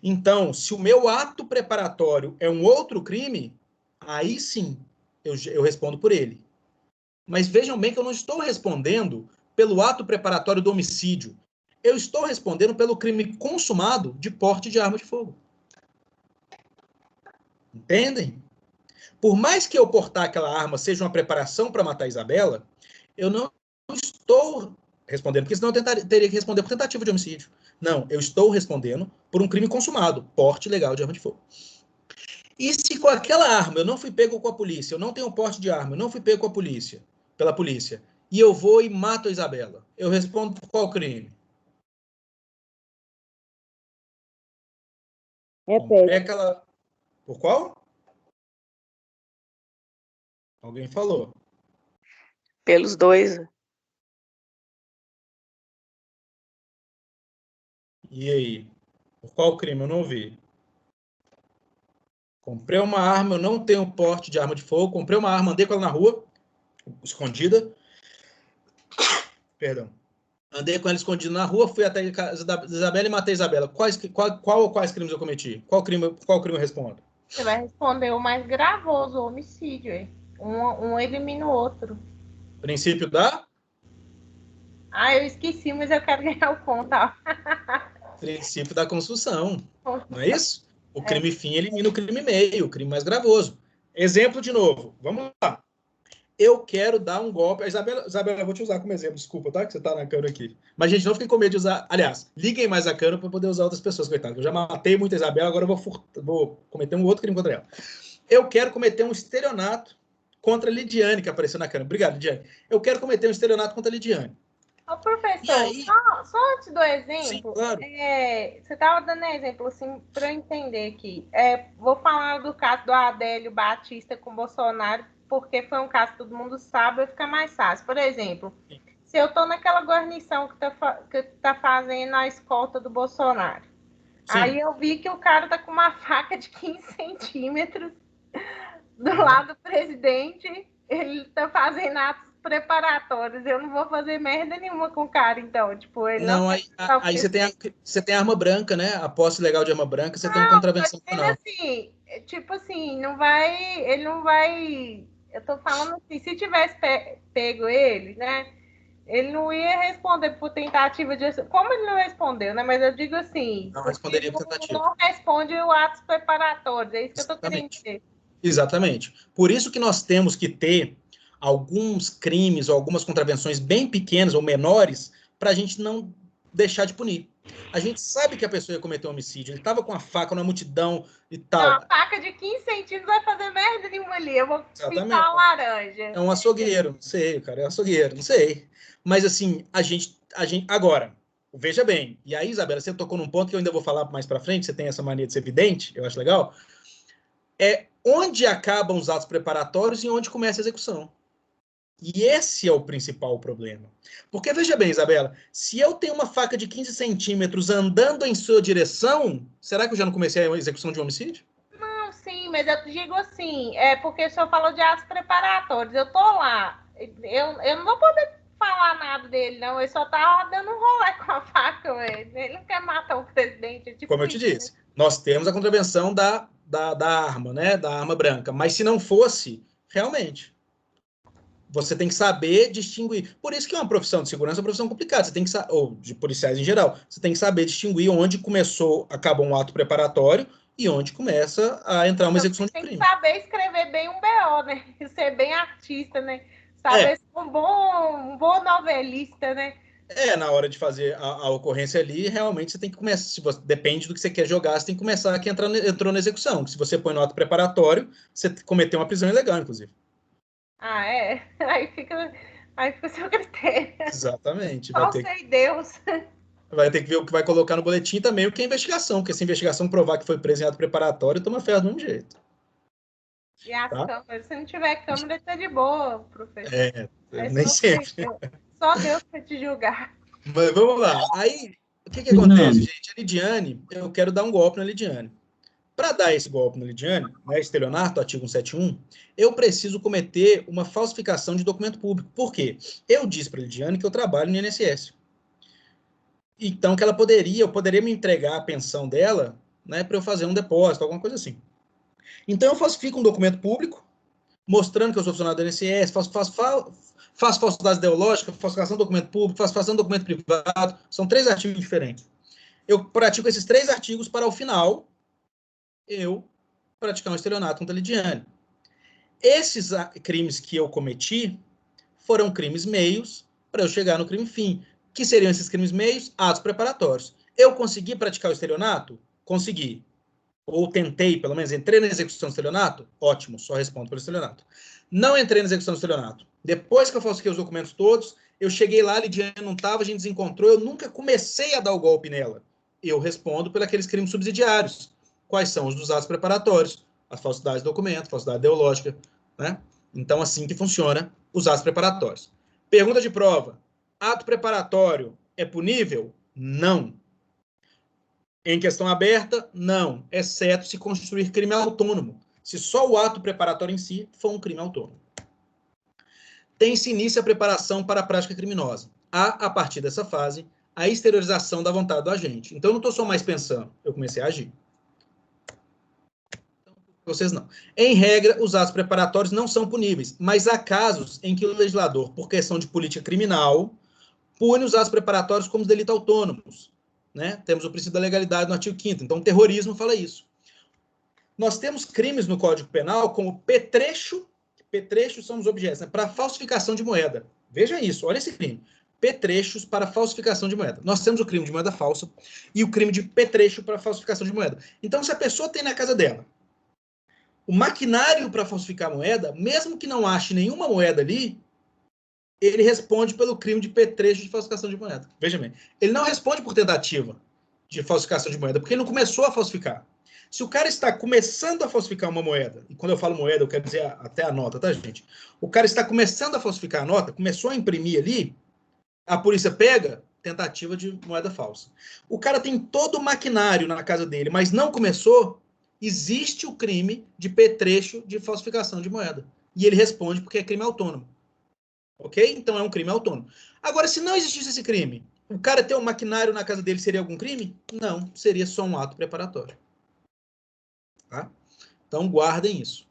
Então, se o meu ato preparatório é um outro crime, aí sim eu respondo por ele. Mas vejam bem que eu não estou respondendo pelo ato preparatório do homicídio. Eu estou respondendo pelo crime consumado de porte de arma de fogo. Entendem? Por mais que eu portar aquela arma seja uma preparação para matar a Isabela, eu não estou respondendo, porque senão eu teria que responder por tentativa de homicídio. Não, eu estou respondendo por um crime consumado, porte ilegal de arma de fogo. E se com aquela arma eu não fui pego com a polícia, eu não tenho porte de arma, eu não fui pego com a polícia, pela polícia, e eu vou e mato a Isabela, eu respondo por qual crime? Repete. Aquela... Por qual? Alguém falou. Pelos dois. E aí? Por qual crime? Eu não vi. Comprei uma arma, eu não tenho porte de arma de fogo. Comprei uma arma, andei com ela na rua, escondida. Perdão. Andei com ela escondida na rua, fui até a casa da Isabela e matei a Isabela. Quais crimes eu cometi? Qual crime eu respondo? Você vai responder o mais gravoso, o homicídio. Hein? Um elimina o outro. Princípio da? Ah, eu esqueci, mas eu quero ganhar o ponto. Princípio da construção. Não é isso? O crime fim elimina o crime meio, o crime mais gravoso. Exemplo de novo. Vamos lá. Eu quero dar um golpe. Isabela, eu vou te usar como exemplo, desculpa, tá? Que você tá na câmera aqui. Mas, gente, não fiquem com medo de usar. Aliás, liguem mais a câmera para poder usar outras pessoas, coitado. Eu já matei muita Isabela, agora eu vou cometer um outro crime contra ela. Eu quero cometer um estelionato contra a Lidiane, que apareceu na câmera. Obrigado, Lidiane. Eu quero cometer um estelionato contra a Lidiane. Ô, professor, aí... só antes do exemplo, sim, claro. Você estava dando exemplo assim, para eu entender aqui. Vou falar do caso do Adélio Batista com Bolsonaro, porque foi um caso que todo mundo sabe, vai ficar mais fácil. Por exemplo, se eu estou naquela guarnição que tá fazendo a escolta do Bolsonaro, sim, aí eu vi que o cara tá com uma faca de 15 centímetros do lado do presidente, ele tá fazendo atos preparatórios. Eu não vou fazer merda nenhuma com o cara, então. Tipo, ele não aí você tem arma branca, né? A posse legal de arma branca, você tem uma contravenção penal. Assim, tipo assim, ele não vai... Eu tô falando assim, se tivesse pego ele, né? Ele não ia responder por tentativa de... Como ele não respondeu, né? Mas eu digo assim... Não responderia por tentativa. Não responde o atos preparatórios. É isso que eu tô querendo dizer. Exatamente. Por isso que nós temos que ter alguns crimes ou algumas contravenções bem pequenas ou menores para a gente não deixar de punir. A gente sabe que a pessoa ia cometer um homicídio, ele estava com a faca na multidão e tal. Não, a faca de 15 centímetros vai fazer merda nenhuma ali, eu vou pintar uma laranja. É um açougueiro, não sei, cara, é um açougueiro, não sei. Mas assim, a gente agora, veja bem, e aí, Isabela, você tocou num ponto que eu ainda vou falar mais para frente, você tem essa mania de ser vidente, eu acho legal, é onde acabam os atos preparatórios e onde começa a execução. E esse é o principal problema. Porque, veja bem, Isabela, se eu tenho uma faca de 15 centímetros andando em sua direção, será que eu já não comecei a execução de um homicídio? Não, sim, mas eu digo assim, porque o senhor falou de atos preparatórios, eu tô lá, eu não vou poder falar nada dele, não, ele só tá dando um rolê com a faca, ele não quer matar o presidente. Tipo como eu te disse, né? Nós temos a contravenção da arma, né, da arma branca, mas se não fosse, realmente... Você tem que saber distinguir. Por isso que é uma profissão de segurança, é uma profissão complicada. Você tem que ou de policiais em geral. Você tem que saber distinguir onde acaba um ato preparatório e onde começa a entrar uma execução de crime. Tem que saber escrever bem um BO, né? Ser bem artista, né? Saber ser um bom novelista, né? Na hora de fazer a ocorrência ali, realmente você tem que começar. Depende do que você quer jogar, você tem que começar a que entrou na execução. Se você põe no ato preparatório, você cometeu uma prisão ilegal, inclusive. Ah, é? Aí fica seu critério. Exatamente. Só sei Deus. Vai ter que ver o que vai colocar no boletim também, o que é investigação, porque se a investigação provar que foi preso em ato preparatório, toma ferro do mesmo jeito. E as câmeras, se não tiver câmera, tá de boa, professor. Nem sempre. Só Deus pra te julgar. Mas vamos lá. Aí, o que acontece, gente? A Lidiane, eu quero dar um golpe na Lidiane. Para dar esse golpe no Lidiane, né, estelionato, artigo 171, eu preciso cometer uma falsificação de documento público. Por quê? Eu disse para a Lidiane que eu trabalho no INSS. Então, que eu poderia me entregar a pensão dela, né, para eu fazer um depósito, alguma coisa assim. Então, eu falsifico um documento público, mostrando que eu sou funcionário do INSS, faço falsidade ideológica, falsificação de documento público, falsificação de documento privado. São 3 artigos diferentes. Eu pratico esses 3 artigos para, ao final, eu praticar um estelionato contra a Lidiane. Esses crimes que eu cometi foram crimes meios para eu chegar no crime fim. Que seriam esses crimes meios? Atos preparatórios. Eu consegui praticar o estelionato? Consegui. Ou tentei, pelo menos, entrei na execução do estelionato? Ótimo, só respondo pelo estelionato. Não entrei na execução do estelionato. Depois que eu falsifiquei os documentos todos, eu cheguei lá, a Lidiane não estava, a gente desencontrou, eu nunca comecei a dar o golpe nela. Eu respondo por aqueles crimes subsidiários. Quais são os dos atos preparatórios? A falsidade de documento, falsidade ideológica, né? Então, assim que funciona os atos preparatórios. Pergunta de prova. Ato preparatório é punível? Não. Em questão aberta? Não. Exceto se constituir crime autônomo. Se só o ato preparatório em si for um crime autônomo. Tem-se início a preparação para a prática criminosa. Há, a partir dessa fase, a exteriorização da vontade do agente. Então, eu não estou só mais pensando, eu comecei a agir. Vocês não. Em regra, os atos preparatórios não são puníveis, mas há casos em que o legislador, por questão de política criminal, pune os atos preparatórios como delitos autônomos. Né? Temos o princípio da legalidade no artigo 5º. Então, o terrorismo fala isso. Nós temos crimes no Código Penal como petrecho são os objetos, né? Para falsificação de moeda. Veja isso, olha esse crime. Petrechos para falsificação de moeda. Nós temos o crime de moeda falsa e o crime de petrecho para falsificação de moeda. Então, se a pessoa tem na casa dela o maquinário para falsificar moeda, mesmo que não ache nenhuma moeda ali, ele responde pelo crime de petrecho de falsificação de moeda. Veja bem, ele não responde por tentativa de falsificação de moeda, porque ele não começou a falsificar. Se o cara está começando a falsificar uma moeda, e quando eu falo moeda, eu quero dizer até a nota, tá, gente? O cara está começando a falsificar a nota, começou a imprimir ali, a polícia pega, tentativa de moeda falsa. O cara tem todo o maquinário na casa dele, mas não começou, existe o crime de petrecho de falsificação de moeda. E ele responde porque é crime autônomo. Ok? Então é um crime autônomo. Agora, se não existisse esse crime, o cara ter um maquinário na casa dele seria algum crime? Não, seria só um ato preparatório. Tá? Então guardem isso.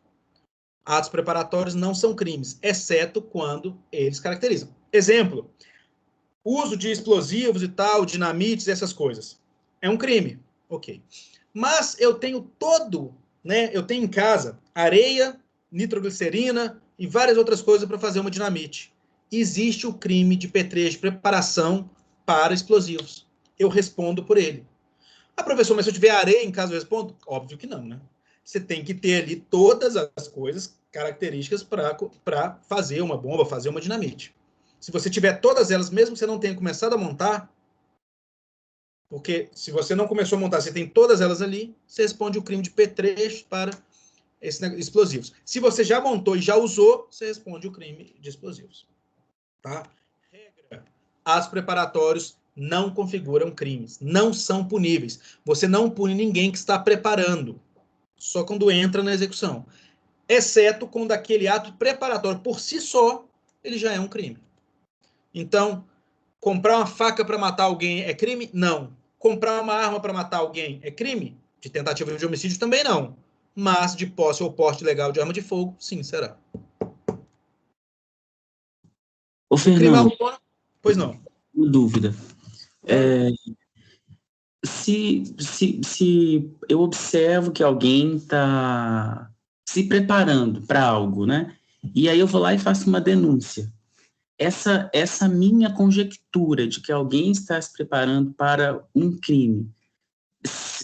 Atos preparatórios não são crimes, exceto quando eles caracterizam. Exemplo, uso de explosivos e tal, dinamites, essas coisas. É um crime. Ok. Mas eu tenho eu tenho em casa areia, nitroglicerina e várias outras coisas para fazer uma dinamite. Existe o crime de petrecho, preparação para explosivos. Eu respondo por ele. Ah, professor, mas se eu tiver areia em casa eu respondo? Óbvio que não, né? Você tem que ter ali todas as coisas características para fazer uma bomba, fazer uma dinamite. Se você tiver todas elas, mesmo que você não tenha começado a montar, porque se você não começou a montar, você tem todas elas ali, você responde o crime de petrecho para esses explosivos. Se você já montou e já usou, você responde o crime de explosivos. Tá? Regra. Atos preparatórios não configuram crimes, não são puníveis. Você não pune ninguém que está preparando, só quando entra na execução. Exceto quando aquele ato preparatório, por si só, ele já é um crime. Então, comprar uma faca para matar alguém é crime? Não. Comprar uma arma para matar alguém é crime? De tentativa de homicídio também não. Mas de posse ou porte legal de arma de fogo, sim, será. Ô, Fernando, pois não. uma dúvida. Se eu observo que alguém está se preparando para algo, né? E aí eu vou lá e faço uma denúncia. Essa minha conjectura de que alguém está se preparando para um crime,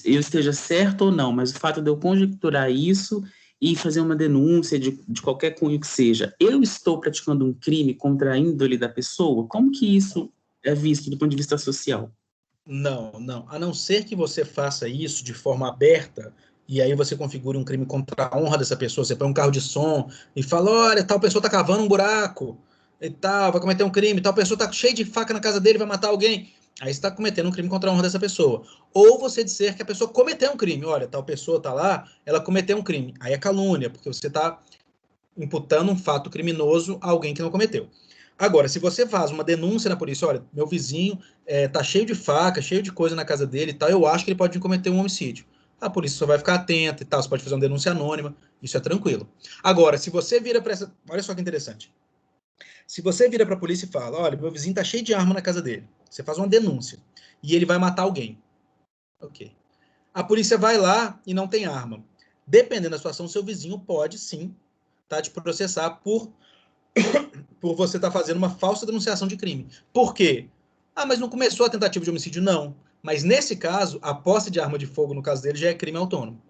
eu esteja certo ou não, mas o fato de eu conjecturar isso e fazer uma denúncia de qualquer cunho que seja, eu estou praticando um crime contra a índole da pessoa? Como que isso é visto do ponto de vista social? Não. A não ser que você faça isso de forma aberta, e aí você configura um crime contra a honra dessa pessoa, você põe um carro de som e fala, olha, tal pessoa está cavando um buraco, e tal, vai cometer um crime, tal pessoa está cheia de faca na casa dele, vai matar alguém. Aí você está cometendo um crime contra a honra dessa pessoa. Ou você dizer que a pessoa cometeu um crime. Olha, tal pessoa está lá, ela cometeu um crime. Aí é calúnia, porque você está imputando um fato criminoso a alguém que não cometeu. Agora, se você faz uma denúncia na polícia, olha, meu vizinho tá cheio de faca, cheio de coisa na casa dele e tal, eu acho que ele pode cometer um homicídio. A polícia só vai ficar atenta e tal, você pode fazer uma denúncia anônima, isso é tranquilo. Agora, se você vira para essa... Olha só que interessante. Se você vira para a polícia e fala, olha, meu vizinho tá cheio de arma na casa dele, você faz uma denúncia e ele vai matar alguém. Ok. A polícia vai lá e não tem arma. Dependendo da situação, seu vizinho pode sim te processar por você estar fazendo uma falsa denunciação de crime. Por quê? Ah, mas não começou a tentativa de homicídio? Não. Mas nesse caso, a posse de arma de fogo, no caso dele, já é crime autônomo.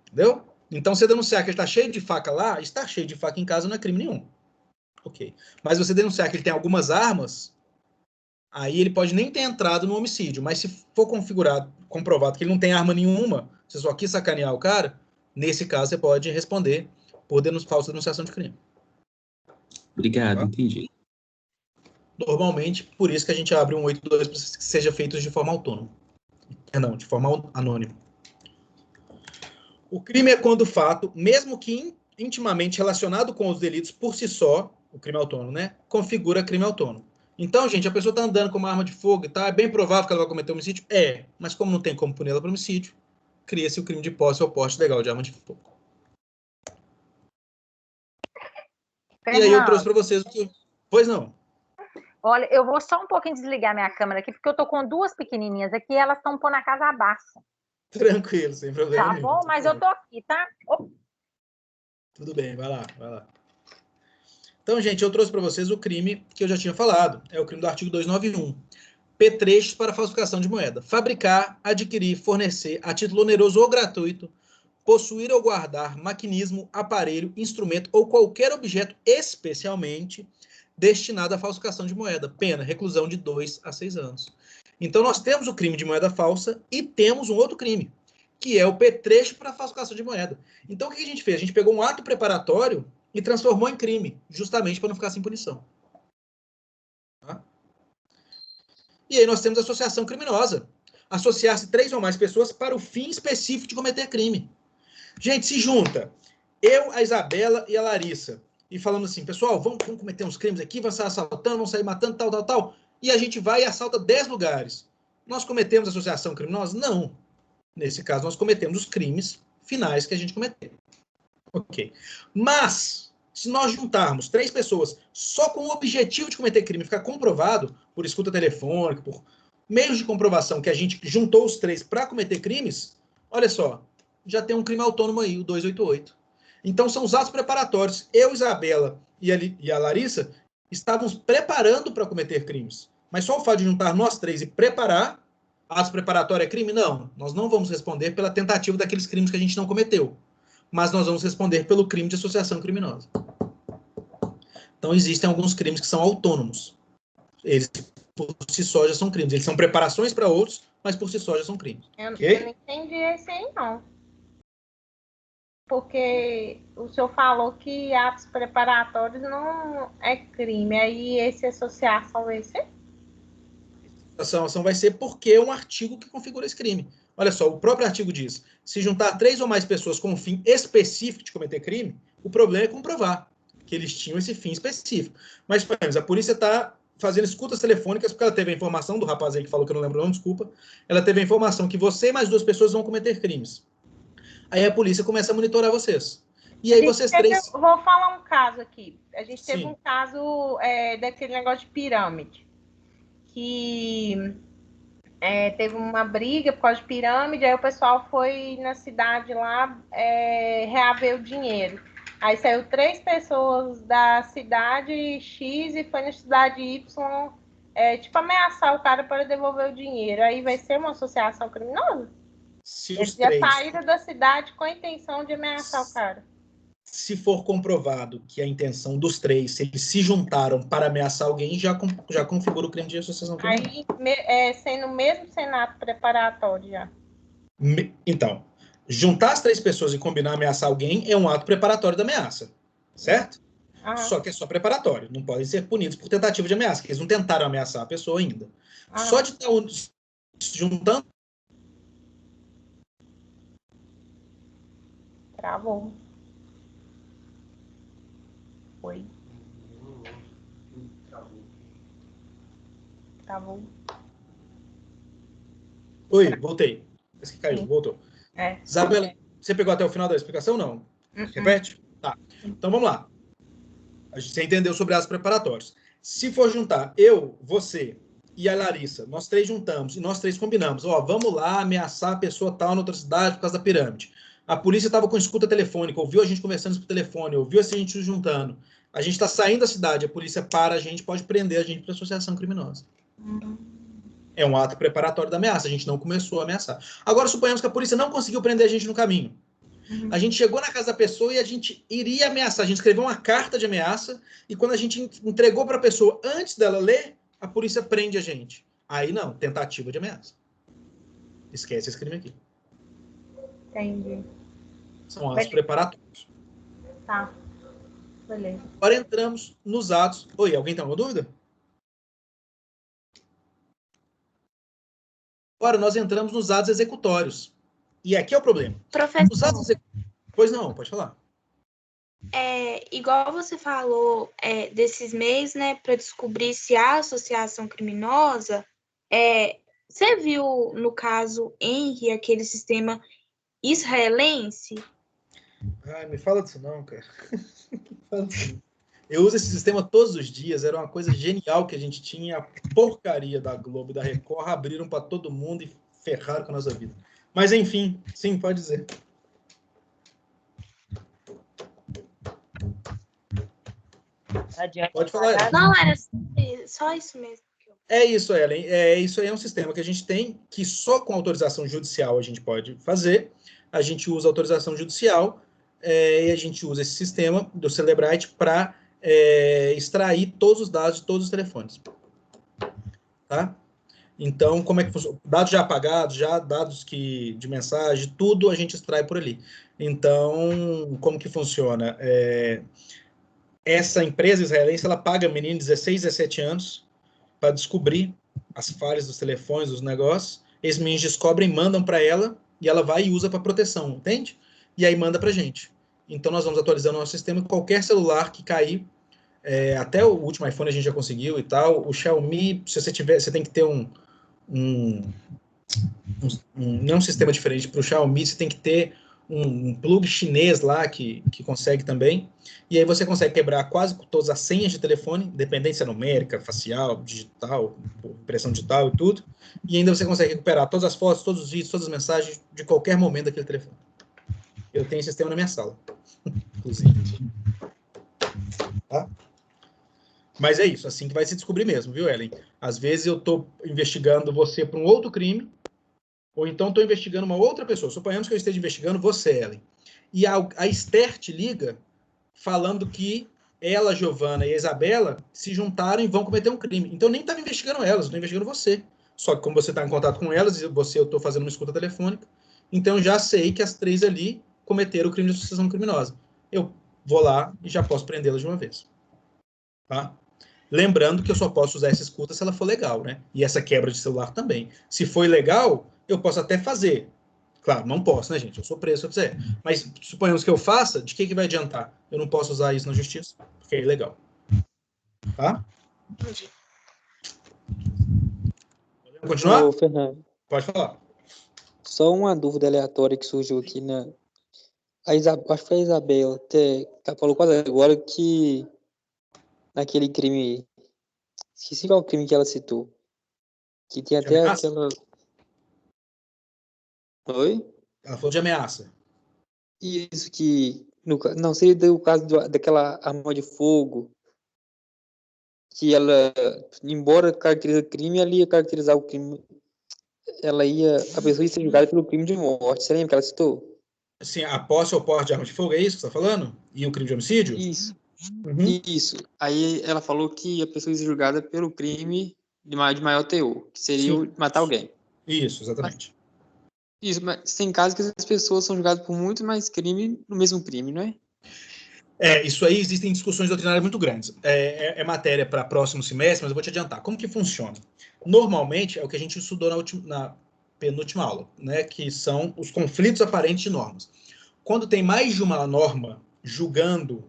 Entendeu? Então, você denunciar que ele está cheio de faca lá, estar cheio de faca em casa não é crime nenhum. Ok. Mas você denunciar que ele tem algumas armas, aí ele pode nem ter entrado no homicídio. Mas se for comprovado que ele não tem arma nenhuma, você só quis sacanear o cara, nesse caso você pode responder por falsa denunciação de crime. Obrigado, entendi. Normalmente, por isso que a gente abre um 82 para que seja feito de forma autônoma. Não, de forma anônima. O crime é quando o fato, mesmo que intimamente relacionado com os delitos por si só, o crime autônomo, né, configura crime autônomo. Então, gente, a pessoa está andando com uma arma de fogo e tá, é bem provável que ela vai cometer homicídio? É, mas como não tem como punir ela por homicídio, cria-se o crime de posse ou porte legal de arma de fogo. Fernando, e aí eu trouxe para vocês o que... Pois não. Olha, eu vou só um pouquinho desligar minha câmera aqui, porque eu tô com duas pequenininhas aqui e elas estão pondo a casa abaixo. Tranquilo, sem problema Tá nenhum. bom? Mas eu tô aqui, tá? Tudo bem, vai lá, vai lá. Então, gente, eu trouxe para vocês o crime que eu já tinha falado. É o crime do artigo 291. Petrechos para falsificação de moeda. Fabricar, adquirir, fornecer, a título oneroso ou gratuito, possuir ou guardar maquinismo, aparelho, instrumento ou qualquer objeto especialmente destinado à falsificação de moeda. Pena, reclusão de 2 a 6 anos. Então, nós temos o crime de moeda falsa e temos um outro crime, que é o petrecho para falsificação de moeda. Então, o que a gente fez? A gente pegou um ato preparatório e transformou em crime, justamente para não ficar sem punição. Tá? E aí nós temos associação criminosa. Associar-se 3 ou mais pessoas para o fim específico de cometer crime. Gente, se junta eu, a Isabela e a Larissa, e falando assim, pessoal, vamos cometer uns crimes aqui, vamos sair assaltando, vamos sair matando, tal, e a gente vai e assalta 10 lugares. Nós cometemos associação criminosa? Não. Nesse caso, nós cometemos os crimes finais que a gente cometeu. Ok. Mas, se nós juntarmos 3 pessoas só com o objetivo de cometer crime, ficar comprovado por escuta telefônica, por meios de comprovação que a gente juntou os 3 para cometer crimes, olha só, já tem um crime autônomo aí, o 288. Então, são os atos preparatórios. Eu, Isabela e a Larissa estávamos preparando para cometer crimes. Mas só o fato de juntar nós 3 e preparar, atos preparatórios é crime? Não. Nós não vamos responder pela tentativa daqueles crimes que a gente não cometeu. Mas nós vamos responder pelo crime de associação criminosa. Então, existem alguns crimes que são autônomos. Eles, por si só, já são crimes. Eles são preparações para outros, mas por si só já são crimes. Eu Okay? não entendi esse aí, não. Porque o senhor falou que atos preparatórios não é crime. Aí, esse associação vai ser? A associação vai ser porque é um artigo que configura esse crime. Olha só, o próprio artigo diz, se juntar 3 ou mais pessoas com um fim específico de cometer crime, o problema é comprovar que eles tinham esse fim específico. Mas, por exemplo, a polícia está fazendo escutas telefônicas porque ela teve a informação do rapaz aí que falou que eu não lembro o nome, desculpa. Ela teve a informação que você e mais 2 pessoas vão cometer crimes. Aí a polícia começa a monitorar vocês. E aí vocês 3... Vou falar um caso aqui. A gente teve Sim. um caso daquele negócio de pirâmide. Que teve uma briga por causa de pirâmide, aí o pessoal foi na cidade lá reaver o dinheiro. Aí saiu 3 pessoas da cidade X e foi na cidade Y, tipo, ameaçar o cara para devolver o dinheiro. Aí vai ser uma associação criminosa? Se Eles os já 3... saíram da cidade com a intenção de ameaçar o cara. Se for comprovado que a intenção dos 3, se eles se juntaram para ameaçar alguém, já configura o crime de associação criminosa. Aí, sendo mesmo Senado preparatório já. Então, juntar as 3 pessoas e combinar ameaçar alguém é um ato preparatório da ameaça, certo? Só que é só preparatório. Não podem ser punidos por tentativa de ameaça, porque eles não tentaram ameaçar a pessoa ainda. Só de estar se juntando. Travou. Foi. Travou. Oi, voltei. Esse que caiu, Sim. voltou. É. Isabela, você pegou até o final da explicação? Não. Repete? Tá. Então vamos lá. Você entendeu sobre atos preparatórios. Se for juntar eu, você e a Larissa, nós três juntamos e nós três combinamos, ó, vamos lá ameaçar a pessoa tal na outra cidade por causa da pirâmide. A polícia estava com escuta telefônica, ouviu a gente conversando por telefone, ouviu a gente se juntando. A gente está saindo da cidade, a polícia para a gente, pode prender a gente por associação criminosa. É um ato preparatório da ameaça, a gente não começou a ameaçar. Agora suponhamos que a polícia não conseguiu prender a gente no caminho. A gente chegou na casa da pessoa e a gente iria ameaçar. A gente escreveu uma carta de ameaça e quando a gente entregou para a pessoa, antes dela ler, a polícia prende a gente. Aí não, tentativa de ameaça. Esquece esse crime aqui. Entendi. São atos preparatórios. Tá. Beleza. Agora entramos nos atos. Oi, alguém tem alguma dúvida? Agora nós entramos nos atos executórios. E aqui é o problema. Professor, Os atos Pois não, pode falar. igual você falou desses meios, né, para descobrir se há associação criminosa, você viu, no caso Henry, aquele sistema israelense? Ai, me fala disso não, cara. Fala disso não. Eu uso esse sistema todos os dias, era uma coisa genial que a gente tinha, a porcaria da Globo e da Record abriram para todo mundo e ferraram com a nossa vida. Mas enfim, sim, pode dizer. Pode falar. Não, era só isso mesmo. É isso, Ellen. Isso aí é um sistema que a gente tem, que só com autorização judicial a gente pode fazer. A gente usa autorização judicial e a gente usa esse sistema do Cellebrite para extrair todos os dados de todos os telefones. Tá? Então, como é que funciona? Dados já apagados, dados de mensagem, tudo a gente extrai por ali. Então, como que funciona? Essa empresa israelense, ela paga menino de 16, 17 anos para descobrir as falhas dos telefones, dos negócios. Esses meninos descobrem, mandam para ela e ela vai e usa para proteção, entende? E aí manda para gente. Então, nós vamos atualizando o nosso sistema. Qualquer celular que cair, até o último iPhone a gente já conseguiu e tal. O Xiaomi, se você tiver, você tem que ter não um sistema diferente para o Xiaomi, você tem que ter um plug chinês lá que consegue também, e aí você consegue quebrar quase todas as senhas de telefone, independente se é numérica, facial, digital, impressão digital e tudo, e ainda você consegue recuperar todas as fotos, todos os vídeos, todas as mensagens de qualquer momento daquele telefone. Eu tenho esse sistema na minha sala, inclusive. Tá? Mas é isso, assim que vai se descobrir mesmo, viu, Ellen? Às vezes eu estou investigando você por um outro crime, ou então estou investigando uma outra pessoa. Suponhamos que eu esteja investigando você, Ellen. E a Esther te liga falando que ela, a Giovana e a Isabela se juntaram e vão cometer um crime. Então eu nem estava investigando elas, eu estou investigando você. Só que como você está em contato com elas, eu estou fazendo uma escuta telefônica, então eu já sei que as três ali cometeram o crime de associação criminosa. Eu vou lá e já posso prendê-las de uma vez. Tá? Lembrando que eu só posso usar essa escuta se ela for legal, né? E essa quebra de celular também. Se for ilegal, eu posso até fazer. Claro, não posso, né, gente? Eu sou preso se eu fizer. Mas suponhamos que eu faça, de que vai adiantar? Eu não posso usar isso na justiça, porque é ilegal. Tá? Entendi. Podemos continuar? Ô, Fernando, Pode falar. só uma dúvida aleatória que surgiu aqui acho que foi a Isabela, ela falou quase agora que naquele crime, esqueci qual crime que ela citou, que tem De até ameaça? aquela... Oi? Ela falou de ameaça. Isso que... Não, seria o caso daquela arma de fogo, que ela, embora caracterize crime, ela ia caracterizar o crime, a pessoa ia ser julgada pelo crime de morte. Você lembra que ela citou? Assim, a posse ou porte de arma de fogo, é isso que você está falando? E o crime de homicídio? Isso. Uhum. Isso. Aí ela falou que a pessoa ia ser julgada pelo crime de maior teor, que seria Sim. matar alguém. Isso, exatamente. Mas tem casos que as pessoas são julgadas por muito mais crime no mesmo crime, não é? Isso aí existem discussões doutrinárias muito grandes. É matéria para próximo semestre, mas eu vou te adiantar. Como que funciona? Normalmente, é o que a gente estudou na penúltima aula, né, que são os conflitos aparentes de normas. Quando tem mais de uma norma julgando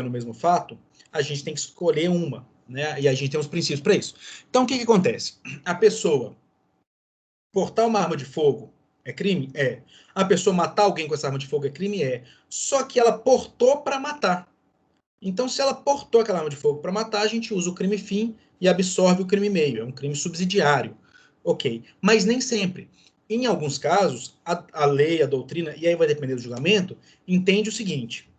o mesmo fato, a gente tem que escolher uma, né, e a gente tem uns princípios para isso. Então, o que acontece? A pessoa portar uma arma de fogo é crime? É. A pessoa matar alguém com essa arma de fogo é crime? É. Só que ela portou para matar. Então, se ela portou aquela arma de fogo para matar, a gente usa o crime fim e absorve o crime meio. É um crime subsidiário. Ok. Mas nem sempre. Em alguns casos, a lei, a doutrina, e aí vai depender do julgamento, entende o seguinte.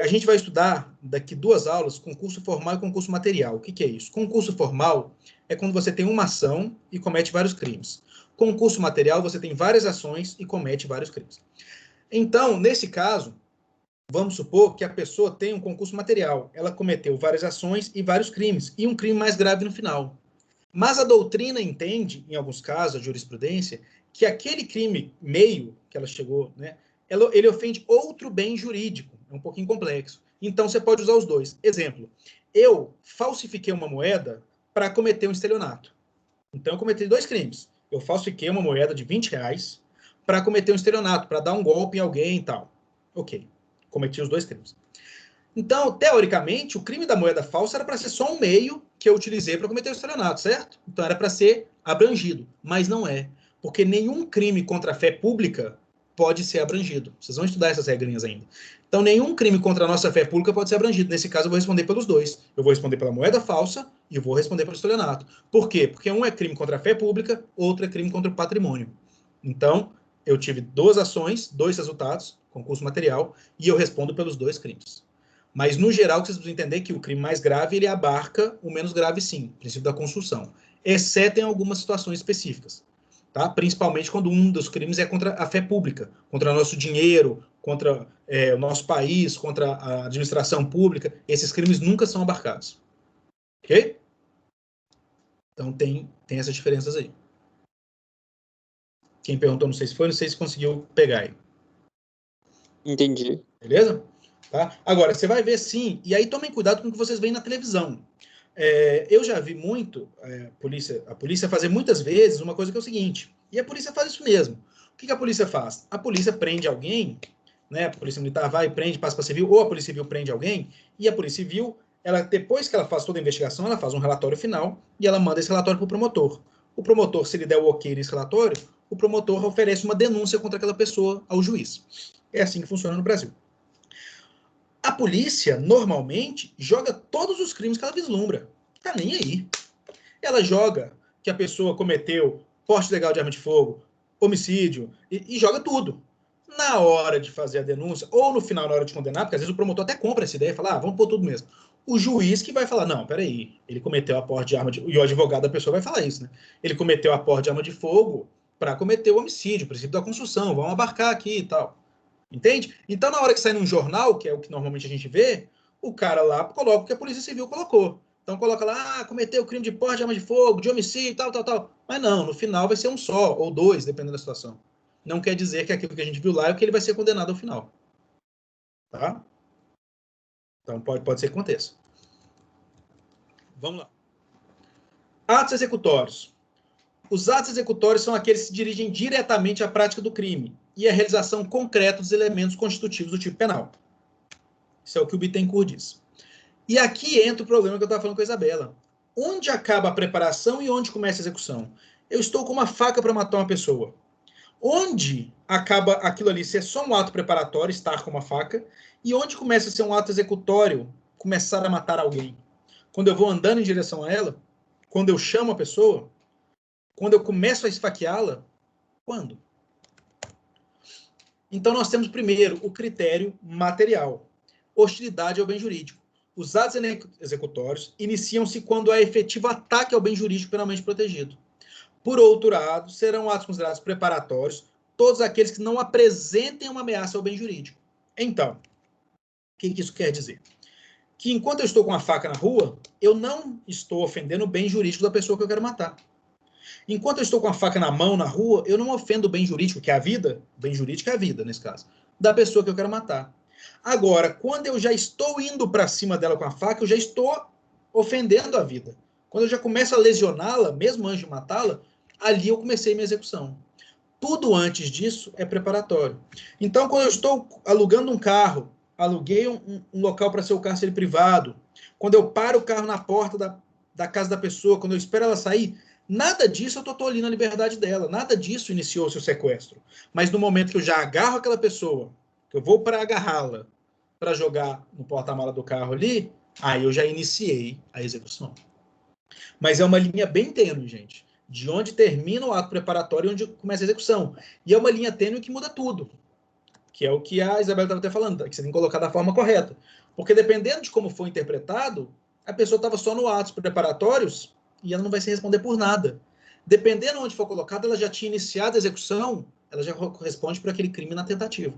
A gente vai estudar, daqui 2 aulas, concurso formal e concurso material. O que é isso? Concurso formal é quando você tem uma ação e comete vários crimes. Concurso material, você tem várias ações e comete vários crimes. Então, nesse caso, vamos supor que a pessoa tem um concurso material. Ela cometeu várias ações e vários crimes, e um crime mais grave no final. Mas a doutrina entende, em alguns casos, a jurisprudência, que aquele crime meio que ela chegou, né, ele ofende outro bem jurídico. É um pouquinho complexo. Então, você pode usar os dois. Exemplo, eu falsifiquei uma moeda para cometer um estelionato. Então, eu cometi 2 crimes. Eu falsifiquei uma moeda de R$20 para cometer um estelionato, para dar um golpe em alguém e tal. Ok, cometi os 2 crimes. Então, teoricamente, o crime da moeda falsa era para ser só um meio que eu utilizei para cometer o estelionato, certo? Então, era para ser abrangido, mas não é. Porque nenhum crime contra a fé pública pode ser abrangido. Vocês vão estudar essas regrinhas ainda. Então, nenhum crime contra a nossa fé pública pode ser abrangido. Nesse caso, eu vou responder pelos 2. Eu vou responder pela moeda falsa e eu vou responder pelo estelionato. Por quê? Porque um é crime contra a fé pública, outro é crime contra o patrimônio. Então, eu tive 2 ações, 2 resultados, concurso material, e eu respondo pelos 2 crimes. Mas, no geral, vocês precisam entender que o crime mais grave, ele abarca o menos grave, sim, princípio da construção, exceto em algumas situações específicas. Tá? Principalmente quando um dos crimes é contra a fé pública, contra o nosso dinheiro, contra o nosso país, contra a administração pública. Esses crimes nunca são abarcados. Ok? Então tem essas diferenças aí. Quem perguntou, não sei se conseguiu pegar aí. Entendi. Beleza? Tá? Agora, você vai ver sim, e aí tomem cuidado com o que vocês veem na televisão. Eu já vi muito a polícia fazer muitas vezes uma coisa que é o seguinte, e a polícia faz isso mesmo. O que a polícia faz? A polícia prende alguém, né? A polícia militar vai e prende, passa para a civil, ou a polícia civil prende alguém, e a polícia civil, depois que ela faz toda a investigação, ela faz um relatório final e ela manda esse relatório para o promotor. O promotor, se ele der o ok nesse relatório, o promotor oferece uma denúncia contra aquela pessoa ao juiz. É assim que funciona no Brasil. A polícia, normalmente, joga todos os crimes que ela vislumbra. Tá nem aí. Ela joga que a pessoa cometeu porte ilegal de arma de fogo, homicídio, e joga tudo. Na hora de fazer a denúncia, ou no final, na hora de condenar, porque às vezes o promotor até compra essa ideia e fala, vamos pôr tudo mesmo. O juiz que vai falar, não, peraí, ele cometeu a porte de arma de... E o advogado da pessoa vai falar isso, né? Ele cometeu a porte de arma de fogo para cometer o homicídio, o princípio da construção, vamos abarcar aqui e tal. Entende? Então, na hora que sai num jornal, que é o que normalmente a gente vê, o cara lá coloca o que a Polícia Civil colocou. Então, coloca lá, cometeu crime de porte de arma de fogo, de homicídio, tal. Mas não, no final vai ser um só, ou 2, dependendo da situação. Não quer dizer que aquilo que a gente viu lá é o que ele vai ser condenado ao final. Tá? Então, pode ser que aconteça. Vamos lá. Atos executórios. Os atos executórios são aqueles que se dirigem diretamente à prática do crime e à realização concreta dos elementos constitutivos do tipo penal. Isso é o que o Bittencourt diz. E aqui entra o problema que eu estava falando com a Isabela. Onde acaba a preparação e onde começa a execução? Eu estou com uma faca para matar uma pessoa. Onde acaba aquilo ali ser só um ato preparatório, estar com uma faca, e onde começa a ser um ato executório, começar a matar alguém? Quando eu vou andando em direção a ela? Quando eu chamo a pessoa? Quando eu começo a esfaqueá-la? Quando? Então, nós temos primeiro o critério material. Hostilidade ao bem jurídico. Os atos executórios iniciam-se quando há efetivo ataque ao bem jurídico penalmente protegido. Por outro lado, serão atos considerados preparatórios todos aqueles que não apresentem uma ameaça ao bem jurídico. Então, o que isso quer dizer? Que enquanto eu estou com a faca na rua, eu não estou ofendendo o bem jurídico da pessoa que eu quero matar. Enquanto eu estou com a faca na mão, na rua, eu não ofendo o bem jurídico, que é a vida. O bem jurídico é a vida, nesse caso. da pessoa que eu quero matar. Agora, quando eu já estou indo para cima dela com a faca, eu já estou ofendendo a vida. Quando eu já começo a lesioná-la, mesmo antes de matá-la, ali eu comecei minha execução. Tudo antes disso é preparatório. Então, quando eu estou alugando um carro, aluguei um local para ser o cárcere privado, quando eu paro o carro na porta da casa da pessoa, quando eu espero ela sair, nada disso eu estou tolhindo a liberdade dela, nada disso iniciou o seu sequestro. Mas no momento que eu já agarro aquela pessoa, que eu vou para agarrá-la, para jogar no porta-mala do carro ali, aí eu já iniciei a execução. Mas é uma linha bem tênue, gente, de onde termina o ato preparatório e onde começa a execução. E é uma linha tênue que muda tudo, que é o que a Isabela estava até falando, que você tem que colocar da forma correta. Porque dependendo de como for interpretado, a pessoa estava só no atos preparatórios e ela não vai se responder por nada. Dependendo de onde for colocado, ela já tinha iniciado a execução, ela já corresponde por aquele crime na tentativa.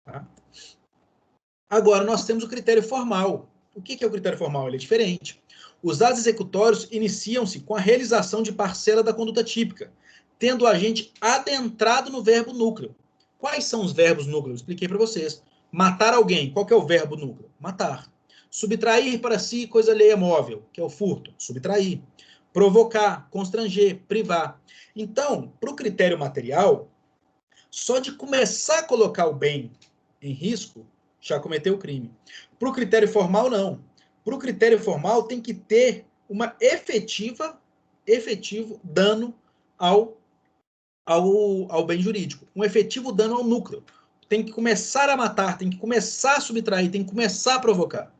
Tá? Agora, nós temos o critério formal. O que é o critério formal? Ele é diferente. Os atos executórios iniciam-se com a realização de parcela da conduta típica, tendo o agente adentrado no verbo núcleo. Quais são os verbos núcleo? Eu expliquei para vocês. Matar alguém. Qual que é o verbo núcleo? Matar. Subtrair para si coisa alheia móvel, que é o furto. Subtrair. Provocar, constranger, privar. Então, para o critério material, só de começar a colocar o bem em risco, já cometeu o crime. Para o critério formal, não. Para o critério formal, tem que ter uma efetivo dano ao bem jurídico. Um efetivo dano ao núcleo. Tem que começar a matar, tem que começar a subtrair, tem que começar a provocar.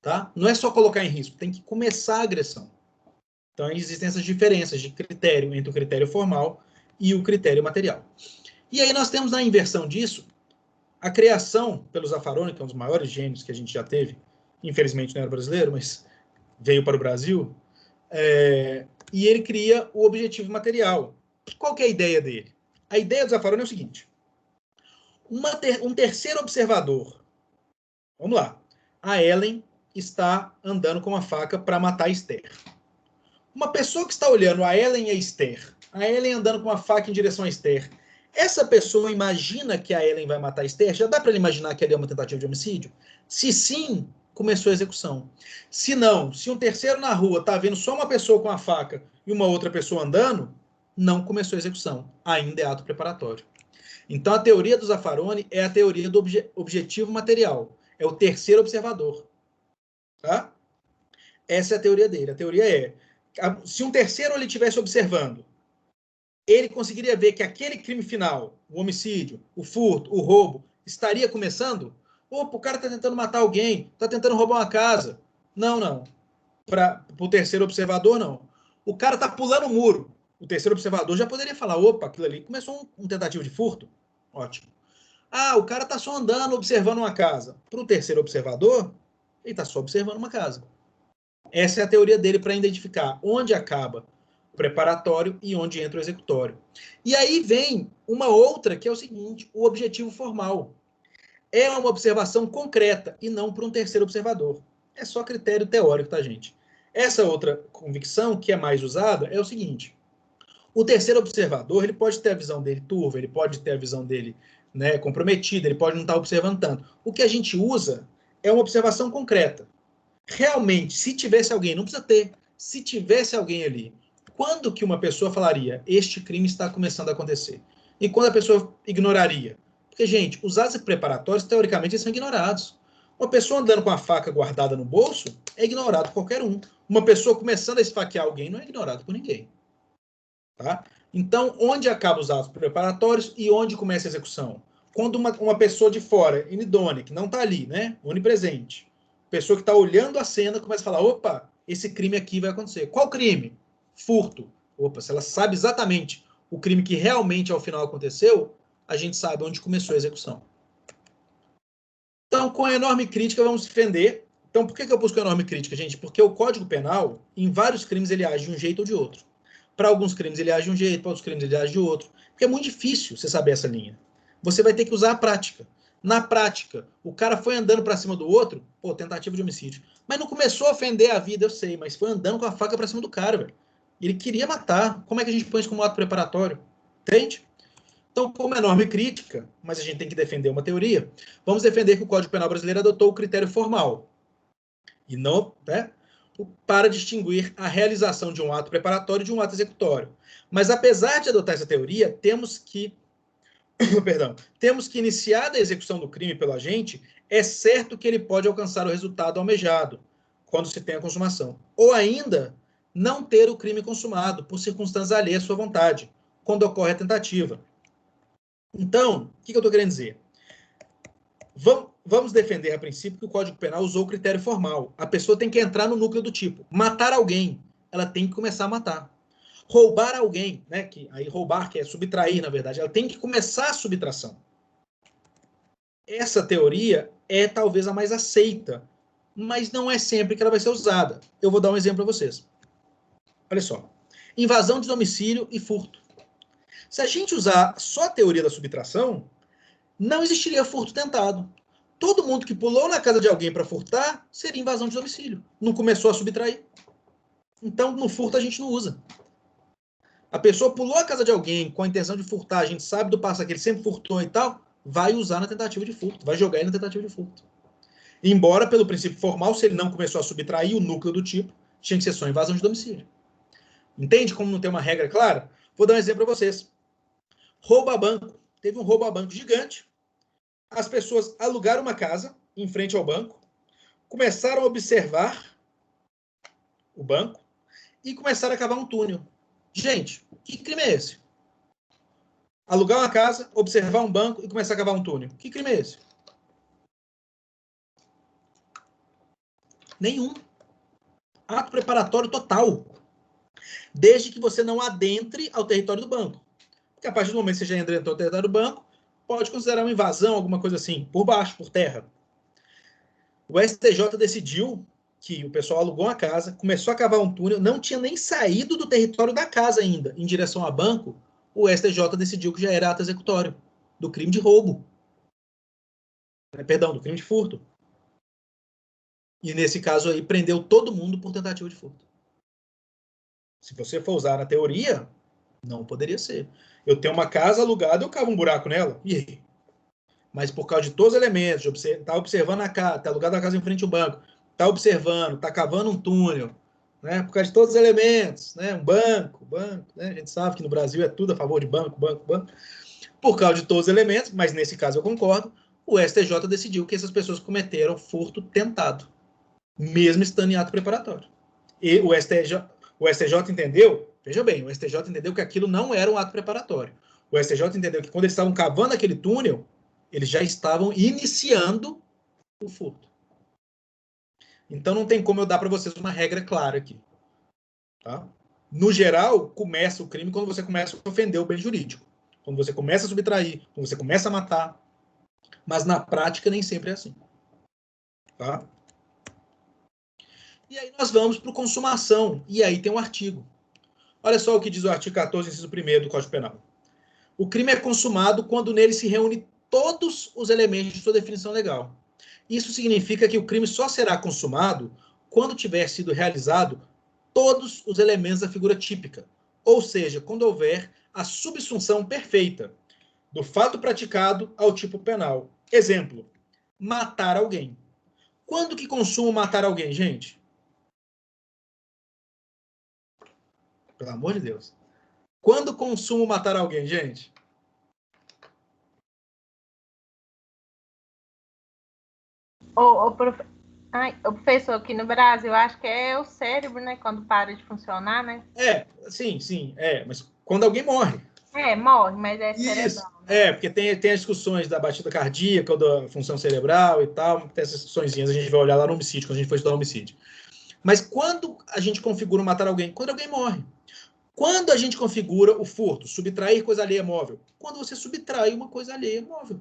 Tá? Não é só colocar em risco, tem que começar a agressão. Então, existem essas diferenças de critério entre o critério formal e o critério material. E aí nós temos na inversão disso a criação pelo Zaffaroni, que é um dos maiores gênios que a gente já teve, infelizmente não era brasileiro, mas veio para o Brasil, e ele cria o objetivo material. Qual que é a ideia dele? A ideia do Zaffaroni é o seguinte: um terceiro observador, vamos lá, a Ellen está andando com uma faca para matar a Esther. Uma pessoa que está olhando a Ellen e a Ellen andando com uma faca em direção a Esther, essa pessoa imagina que a Ellen vai matar a Esther? Já dá para ele imaginar que ali é uma tentativa de homicídio? Se sim, começou a execução. Se não, se um terceiro na rua está vendo só uma pessoa com a faca e uma outra pessoa andando, não começou a execução. Ainda é ato preparatório. Então, a teoria do Zaffaroni é a teoria do objetivo material. É o terceiro observador. Tá? Essa é a teoria dele. A teoria é, se um terceiro ele estivesse observando, ele conseguiria ver que aquele crime final, o homicídio, o furto, o roubo, estaria começando? Opa, o cara está tentando matar alguém, está tentando roubar uma casa. Não. Para o terceiro observador, não. O cara está pulando o muro. O terceiro observador já poderia falar, opa, aquilo ali começou um tentativo de furto. Ótimo. Ah, o cara está só andando, observando uma casa. Para o terceiro observador, ele está só observando uma casa. Essa é a teoria dele para identificar onde acaba o preparatório e onde entra o executório. E aí vem uma outra, que é o seguinte: o objetivo formal. É uma observação concreta e não para um terceiro observador. É só critério teórico, tá, gente? Essa outra convicção, que é mais usada, é o seguinte: o terceiro observador, ele pode ter a visão dele turva, ele pode ter a visão dele, né, comprometida, ele pode não estar observando tanto. O que a gente usa é uma observação concreta. Realmente, se tivesse alguém, não precisa ter, se tivesse alguém ali, quando que uma pessoa falaria, este crime está começando a acontecer? E quando a pessoa ignoraria? Porque, gente, os atos preparatórios, teoricamente, são ignorados. Uma pessoa andando com a faca guardada no bolso é ignorado por qualquer um. Uma pessoa começando a esfaquear alguém não é ignorado por ninguém. Tá? Então, onde acabam os atos preparatórios e onde começa a execução? Quando uma pessoa de fora, inidônea, que não está ali, né, onipresente, pessoa que está olhando a cena, começa a falar, opa, esse crime aqui vai acontecer. Qual crime? Furto. Opa, se ela sabe exatamente o crime que realmente ao final aconteceu, a gente sabe onde começou a execução. Então, com a enorme crítica, vamos defender. Então, por que eu busco a enorme crítica, gente? Porque o Código Penal, em vários crimes, ele age de um jeito ou de outro. Para alguns crimes ele age de um jeito, para outros crimes ele age de outro. Porque é muito difícil você saber essa linha. Você vai ter que usar a prática. Na prática, o cara foi andando para cima do outro, pô, tentativa de homicídio. Mas não começou a ofender a vida, eu sei, mas foi andando com a faca para cima do cara, velho. Ele queria matar. Como é que a gente põe isso como ato preparatório? Entende? Então, com uma enorme crítica, mas a gente tem que defender uma teoria, vamos defender que o Código Penal brasileiro adotou o critério formal, e não, né, para distinguir a realização de um ato preparatório de um ato executório. Mas, apesar de adotar essa teoria, temos que iniciada a execução do crime pelo agente, é certo que ele pode alcançar o resultado almejado, quando se tem a consumação. Ou ainda, não ter o crime consumado, por circunstâncias alheias à sua vontade, quando ocorre a tentativa. Então, o que eu estou querendo dizer? Vamos defender, a princípio, que o Código Penal usou o critério formal. A pessoa tem que entrar no núcleo do tipo. Matar alguém, ela tem que começar a matar. Roubar alguém, né? Aí roubar, que é subtrair, na verdade, ela tem que começar a subtração. Essa teoria é talvez a mais aceita, mas não é sempre que ela vai ser usada. Eu vou dar um exemplo para vocês. Olha só. Invasão de domicílio e furto. Se a gente usar só a teoria da subtração, não existiria furto tentado. Todo mundo que pulou na casa de alguém para furtar seria invasão de domicílio. Não começou a subtrair. Então, no furto a gente não usa. A pessoa pulou a casa de alguém com a intenção de furtar, a gente sabe do passado que ele sempre furtou e tal, vai usar na tentativa de furto, vai jogar ele na tentativa de furto. Embora, pelo princípio formal, se ele não começou a subtrair o núcleo do tipo, tinha que ser só invasão de domicílio. Entende como não tem uma regra clara? Vou dar um exemplo para vocês. Roubo a banco. Teve um roubo a banco gigante. As pessoas alugaram uma casa em frente ao banco, começaram a observar o banco e começaram a cavar um túnel. Gente, que crime é esse? Alugar uma casa, observar um banco e começar a cavar um túnel. Que crime é esse? Nenhum. Ato preparatório total. Desde que você não adentre ao território do banco. Porque a partir do momento que você já entrou no território do banco, pode considerar uma invasão, alguma coisa assim, por baixo, por terra. O STJ decidiu que o pessoal alugou uma casa, começou a cavar um túnel, não tinha nem saído do território da casa ainda, em direção a banco, o STJ decidiu que já era ato executório do crime de roubo. Perdão, do crime de furto. E nesse caso aí, prendeu todo mundo por tentativa de furto. Se você for usar a teoria, não poderia ser. Eu tenho uma casa alugada, eu cavo um buraco nela. E aí? Mas por causa de todos os elementos, tá observando a casa, tá alugado a casa em frente ao banco, tá observando, tá cavando um túnel, né? Por causa de todos os elementos, né? Um banco, né? A gente sabe que no Brasil é tudo a favor de banco. Por causa de todos os elementos, mas nesse caso eu concordo, o STJ decidiu que essas pessoas cometeram furto tentado, mesmo estando em ato preparatório. E o STJ entendeu, veja bem, o STJ entendeu que aquilo não era um ato preparatório. O STJ entendeu que quando eles estavam cavando aquele túnel, eles já estavam iniciando o furto. Então não tem como eu dar para vocês uma regra clara aqui. Tá? No geral, começa o crime quando você começa a ofender o bem jurídico. Quando você começa a subtrair, quando você começa a matar. Mas na prática nem sempre é assim. Tá? E aí nós vamos para o consumação. E aí tem um artigo. Olha só o que diz o artigo 14, inciso 1º do Código Penal. O crime é consumado quando nele se reúne todos os elementos de sua definição legal. Isso significa que o crime só será consumado quando tiver sido realizado todos os elementos da figura típica. Ou seja, quando houver a subsunção perfeita do fato praticado ao tipo penal. Exemplo, matar alguém. Quando que consumo matar alguém, gente? Pelo amor de Deus. Quando consumo matar alguém, gente? O professor, aqui no Brasil, acho que é o cérebro, né? Quando para de funcionar, né? Sim, mas quando alguém morre. Morre, mas é Isso, cerebral. Né? Porque tem as discussões da batida cardíaca, ou da função cerebral e tal, tem essas discussõezinhas, a gente vai olhar lá no homicídio, quando a gente for estudar homicídio. Mas quando a gente configura matar alguém? Quando alguém morre. Quando a gente configura o furto, subtrair coisa alheia móvel? Quando você subtrai uma coisa alheia móvel.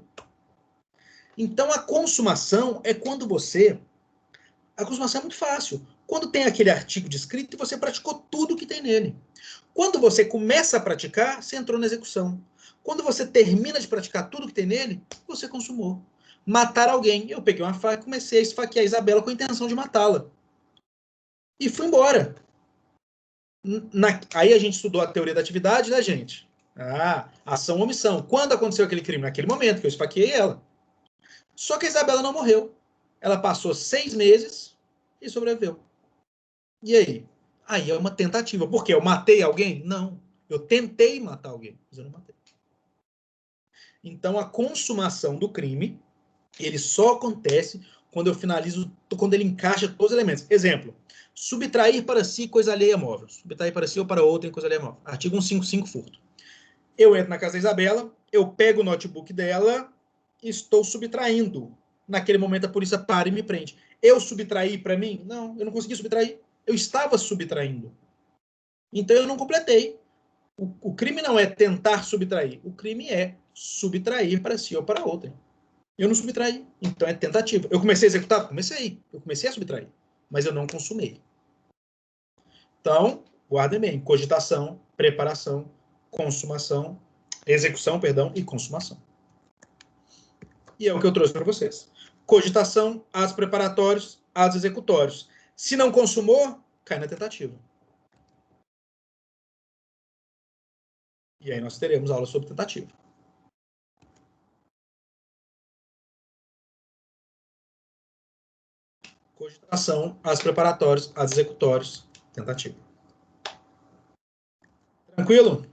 Então, a consumação é quando você... A consumação é muito fácil. Quando tem aquele artigo descrito, você praticou tudo que tem nele. Quando você começa a praticar, você entrou na execução. Quando você termina de praticar tudo que tem nele, você consumou. Matar alguém. Eu peguei uma faca e comecei a esfaquear a Isabela com a intenção de matá-la. E fui embora. Aí a gente estudou a teoria da atividade, né, gente? Ação ou omissão. Quando aconteceu aquele crime? Naquele momento que eu esfaqueei ela. Só que a Isabela não morreu. Ela passou 6 meses e sobreviveu. E aí? Aí é uma tentativa. Por quê? Eu matei alguém? Não. Eu tentei matar alguém, mas eu não matei. Então, a consumação do crime, ele só acontece quando eu finalizo, quando ele encaixa todos os elementos. Exemplo, subtrair para si coisa alheia móvel. Subtrair para si ou para outra em coisa alheia móvel. Artigo 155, furto. Eu entro na casa da Isabela, eu pego o notebook dela e estou subtraindo. Naquele momento, a polícia para e me prende. Eu subtraí para mim? Não, eu não consegui subtrair. Eu estava subtraindo. Então, eu não completei. O crime não é tentar subtrair. O crime é subtrair para si ou para outra. Eu não subtraí. Então, é tentativa. Eu comecei a executar? Comecei. Eu comecei a subtrair. Mas eu não consumei. Então, guardem bem. Cogitação, preparação, consumação, execução, perdão, e consumação. E é o que eu trouxe para vocês. Cogitação, atos preparatórios, atos executórios. Se não consumou, cai na tentativa. E aí nós teremos aula sobre tentativa. Cogitação, atos preparatórios, atos executórios, tentativa. Tranquilo?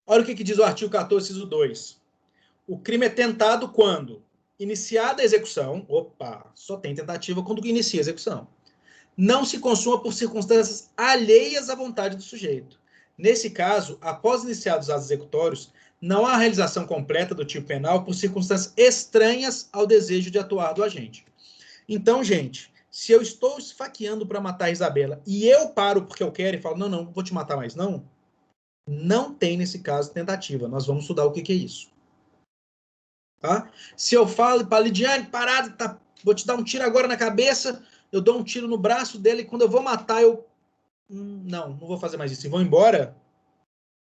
Olha o que diz o artigo 14, inciso 2. O crime é tentado quando iniciada a execução, só tem tentativa quando inicia a execução. Não se consuma por circunstâncias alheias à vontade do sujeito. Nesse caso, após iniciados os atos executórios, não há realização completa do tipo penal por circunstâncias estranhas ao desejo de atuar do agente. Então, gente, se eu estou esfaqueando para matar a Isabela e eu paro porque eu quero e falo, não, não vou te matar mais não, não tem nesse caso tentativa. Nós vamos estudar o que é isso. Tá? Se eu falo para a Lidiane, parada, tá, vou te dar um tiro agora na cabeça, eu dou um tiro no braço dele e quando eu vou matar, eu... não vou fazer mais isso. E vou embora.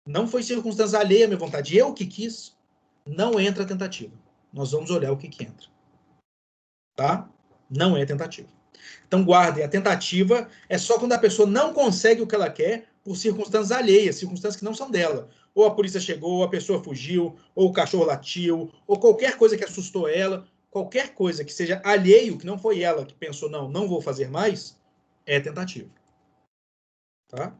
Não foi circunstância alheia à minha vontade. Eu que quis. Não entra a tentativa. Nós vamos olhar o que entra. Tá? Não é tentativa. Então, guardem. A tentativa é só quando a pessoa não consegue o que ela quer por circunstâncias alheias, circunstâncias que não são dela. Ou a polícia chegou, ou a pessoa fugiu, ou o cachorro latiu, ou qualquer coisa que assustou ela, qualquer coisa que seja alheio, que não foi ela que pensou, não vou fazer mais, é tentativa. Tá?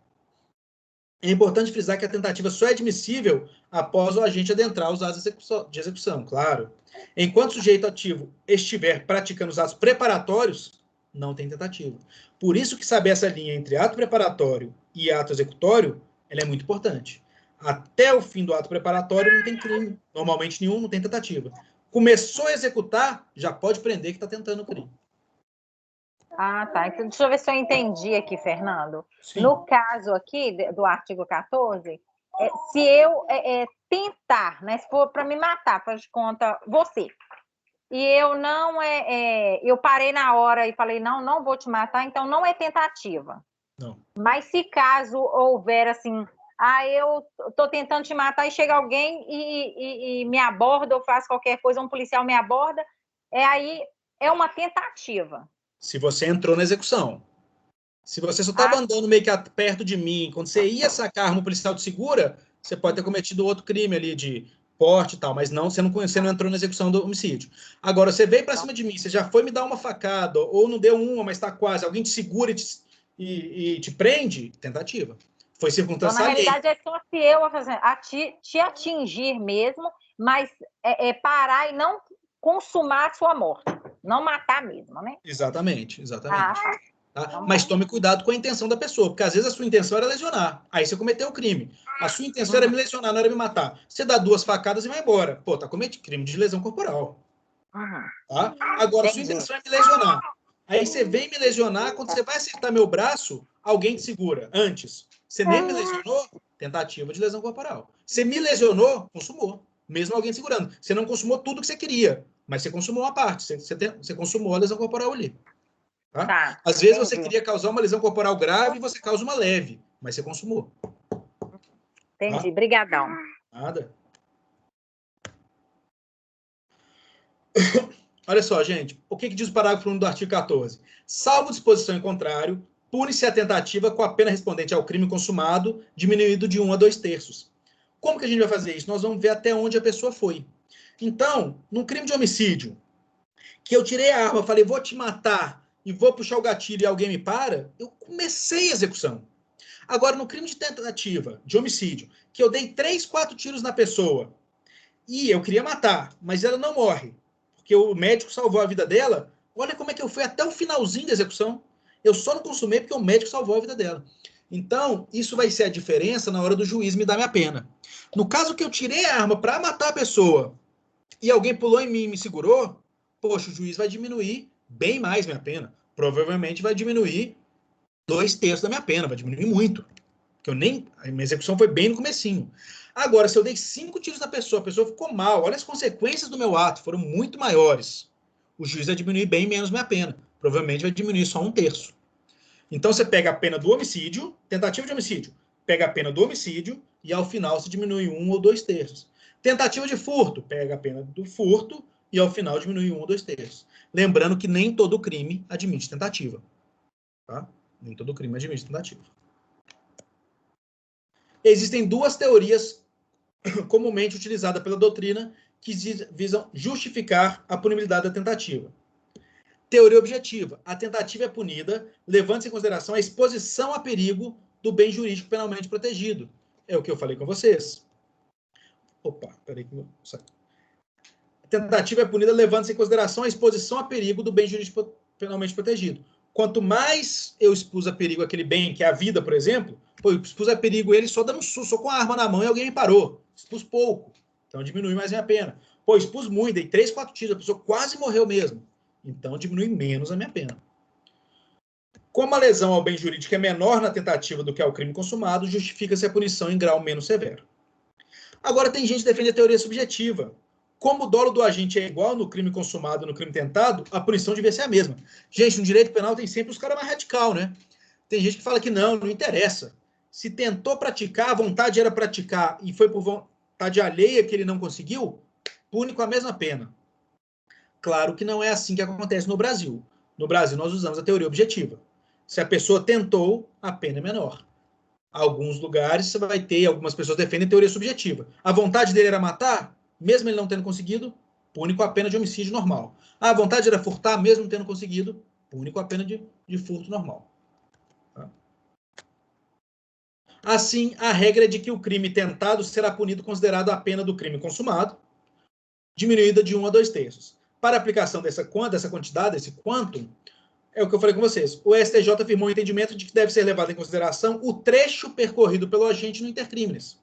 É importante frisar que a tentativa só é admissível após o agente adentrar os atos de execução, claro. Enquanto o sujeito ativo estiver praticando os atos preparatórios, não tem tentativa. Por isso que saber essa linha entre ato preparatório e ato executório, ela é muito importante. Até o fim do ato preparatório não tem crime. Normalmente nenhum, não tem tentativa. Começou a executar, já pode prender que está tentando o crime. Ah, tá. Então, deixa eu ver se eu entendi aqui, Fernando. Sim. No caso aqui do artigo 14, se eu tentar, né, se for para me matar, faz de conta você, e eu não eu parei na hora e falei, não vou te matar, então não é tentativa. Não. Mas se caso houver assim, eu estou tentando te matar e chega alguém e me aborda ou faz qualquer coisa, um policial me aborda, aí é uma tentativa. Se você entrou na execução. Se você só estava andando meio que perto de mim, quando você ia sacar a arma, o policial te segura, você pode ter cometido outro crime ali de porte e tal, mas não, você não entrou na execução do homicídio. Agora, você veio para cima de mim, você já foi me dar uma facada, ou não deu uma, mas está quase, alguém te segura e te prende, tentativa. Foi circunstância então, na alheia. realidade, é só se eu te atingir mesmo, mas parar e não consumar a sua morte. Não matar mesmo, né? Exatamente. Tá? Então, mas tome cuidado com a intenção da pessoa, porque às vezes a sua intenção era lesionar. Aí você cometeu o crime. A sua intenção era me lesionar, não era me matar. Você dá 2 facadas e vai embora. Tá cometido crime de lesão corporal. Tá? Agora, a sua intenção é me lesionar. Aí você vem me lesionar, quando você vai acertar meu braço, alguém te segura. Antes, você nem me lesionou, tentativa de lesão corporal. Você me lesionou, consumou. Mesmo alguém segurando. Você não consumou tudo que você queria, mas você consumou uma parte. Você consumou a lesão corporal ali. Tá? Às vezes você queria causar uma lesão corporal grave e você causa uma leve, mas você consumou. Entendi. Brigadão. Nada. Olha só, gente. O que diz o parágrafo 1 do artigo 14? Salvo disposição em contrário, pune-se a tentativa com a pena respondente ao crime consumado, diminuído de 1 a 2/3. Como que a gente vai fazer isso? Nós vamos ver até onde a pessoa foi. Então, num crime de homicídio, que eu tirei a arma, falei, vou te matar, e vou puxar o gatilho e alguém me para, eu comecei a execução. Agora, no crime de tentativa, de homicídio, que eu dei 3, 4 tiros na pessoa, e eu queria matar, mas ela não morre, porque o médico salvou a vida dela, olha como é que eu fui até o finalzinho da execução. Eu só não consumei porque o médico salvou a vida dela. Então, isso vai ser a diferença na hora do juiz me dar minha pena. No caso que eu tirei a arma para matar a pessoa e alguém pulou em mim e me segurou, poxa, o juiz vai diminuir bem mais minha pena. Provavelmente vai diminuir 2/3 da minha pena, vai diminuir muito. Porque a minha execução foi bem no comecinho. Agora, se eu dei 5 tiros na pessoa, a pessoa ficou mal, olha as consequências do meu ato, foram muito maiores. O juiz vai diminuir bem menos minha pena. Provavelmente vai diminuir só 1/3. Então, você pega a pena do homicídio, tentativa de homicídio, pega a pena do homicídio e, ao final, se diminui 1 ou 2/3. Tentativa de furto, pega a pena do furto e, ao final, diminui 1 ou 2/3. Lembrando que nem todo crime admite tentativa. Tá? Nem todo crime admite tentativa. Existem 2 teorias comumente utilizadas pela doutrina que visam justificar a punibilidade da tentativa. Teoria objetiva. A tentativa é punida, levando-se em consideração a exposição a perigo do bem jurídico penalmente protegido. É o que eu falei com vocês. Opa, peraí que eu saí. A tentativa é punida, levando-se em consideração a exposição a perigo do bem jurídico penalmente protegido. Quanto mais eu expus a perigo aquele bem, que é a vida, por exemplo, eu expus a perigo ele só dando um susto, só com a arma na mão e alguém me parou. Expus pouco. Então diminui mais minha pena. Expus muito, dei 3, 4 tiros, a pessoa quase morreu mesmo. Então, diminui menos a minha pena. Como a lesão ao bem jurídico é menor na tentativa do que ao crime consumado, justifica-se a punição em grau menos severo. Agora, tem gente que defende a teoria subjetiva. Como o dolo do agente é igual no crime consumado e no crime tentado, a punição devia ser a mesma. Gente, no direito penal tem sempre os caras mais radical, né? Tem gente que fala que não interessa. Se tentou praticar, a vontade era praticar e foi por vontade alheia que ele não conseguiu, pune com a mesma pena. Claro que não é assim que acontece no Brasil. No Brasil, nós usamos a teoria objetiva. Se a pessoa tentou, a pena é menor. Alguns lugares você vai ter, algumas pessoas defendem a teoria subjetiva. A vontade dele era matar, mesmo ele não tendo conseguido, pune com a pena de homicídio normal. A vontade era furtar, mesmo não tendo conseguido, pune com a pena de furto normal. Tá? Assim, a regra é de que o crime tentado será punido considerado a pena do crime consumado, diminuída de 1 a 2/3. Para a aplicação dessa quantidade, desse quantum, é o que eu falei com vocês. O STJ afirmou o entendimento de que deve ser levado em consideração o trecho percorrido pelo agente no intercrimes.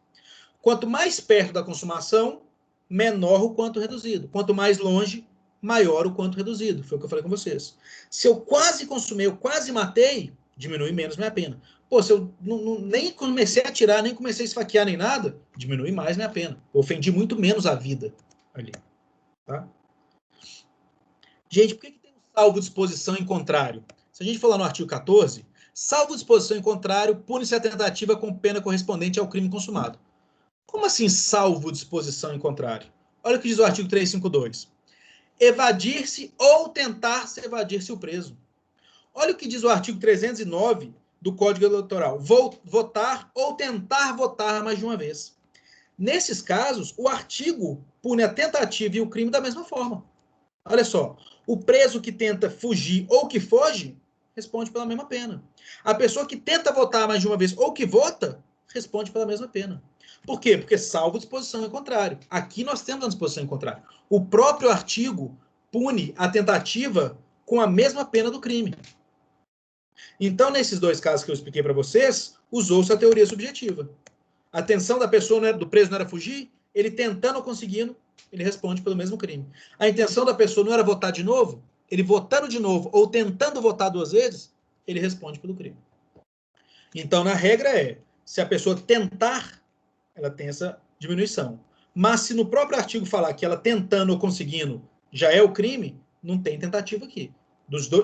Quanto mais perto da consumação, menor o quanto reduzido. Quanto mais longe, maior o quanto reduzido. Foi o que eu falei com vocês. Se eu quase consumei, eu quase matei, diminui menos minha pena. Se eu nem comecei a atirar, nem comecei a esfaquear, nem nada, diminui mais minha pena. Eu ofendi muito menos a vida ali. Tá? Gente, por que tem um salvo disposição em contrário? Se a gente for lá no artigo 14, salvo disposição em contrário, pune-se a tentativa com pena correspondente ao crime consumado. Como assim salvo disposição em contrário? Olha o que diz o artigo 352. Evadir-se ou tentar-se evadir-se o preso. Olha o que diz o artigo 309 do Código Eleitoral. Votar ou tentar votar mais de uma vez. Nesses casos, o artigo pune a tentativa e o crime da mesma forma. Olha só, o preso que tenta fugir ou que foge, responde pela mesma pena. A pessoa que tenta votar mais de uma vez ou que vota, responde pela mesma pena. Por quê? Porque salvo disposição em contrário. Aqui nós temos a disposição em contrário. O próprio artigo pune a tentativa com a mesma pena do crime. Então, nesses 2 casos que eu expliquei para vocês, usou-se a teoria subjetiva. A intenção da pessoa, do preso não era fugir, ele tentando ou conseguindo, ele responde pelo mesmo crime. A intenção da pessoa não era votar de novo, ele votando de novo ou tentando votar 2 vezes, ele responde pelo crime. Então, na regra se a pessoa tentar, ela tem essa diminuição. Mas se no próprio artigo falar que ela tentando ou conseguindo já é o crime, não tem tentativa aqui.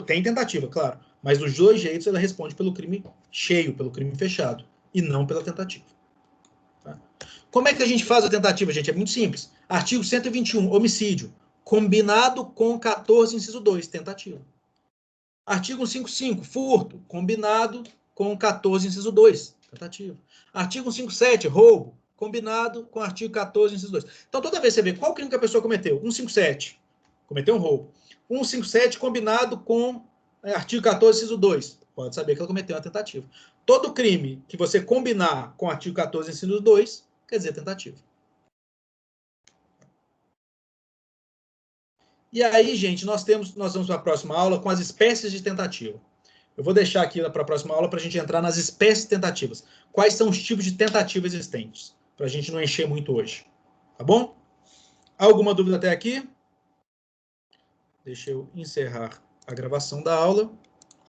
Tem tentativa, claro, mas dos 2 jeitos ela responde pelo crime cheio, pelo crime fechado, e não pela tentativa. Tá? Como é que a gente faz a tentativa, gente? É muito simples. Artigo 121, homicídio. Combinado com 14, inciso 2, tentativa. Artigo 155, furto, combinado com 14, inciso 2, tentativa. Artigo 157, roubo, combinado com artigo 14, inciso 2. Então, toda vez que você vê qual crime que a pessoa cometeu, 157, cometeu um roubo. 157, combinado com artigo 14, inciso 2, pode saber que ela cometeu uma tentativa. Todo crime que você combinar com artigo 14, inciso 2, quer dizer tentativa. E aí, gente, nós vamos para a próxima aula com as espécies de tentativa. Eu vou deixar aqui para a próxima aula para a gente entrar nas espécies de tentativas. Quais são os tipos de tentativa existentes? Para a gente não encher muito hoje. Tá bom? Alguma dúvida até aqui? Deixa eu encerrar a gravação da aula.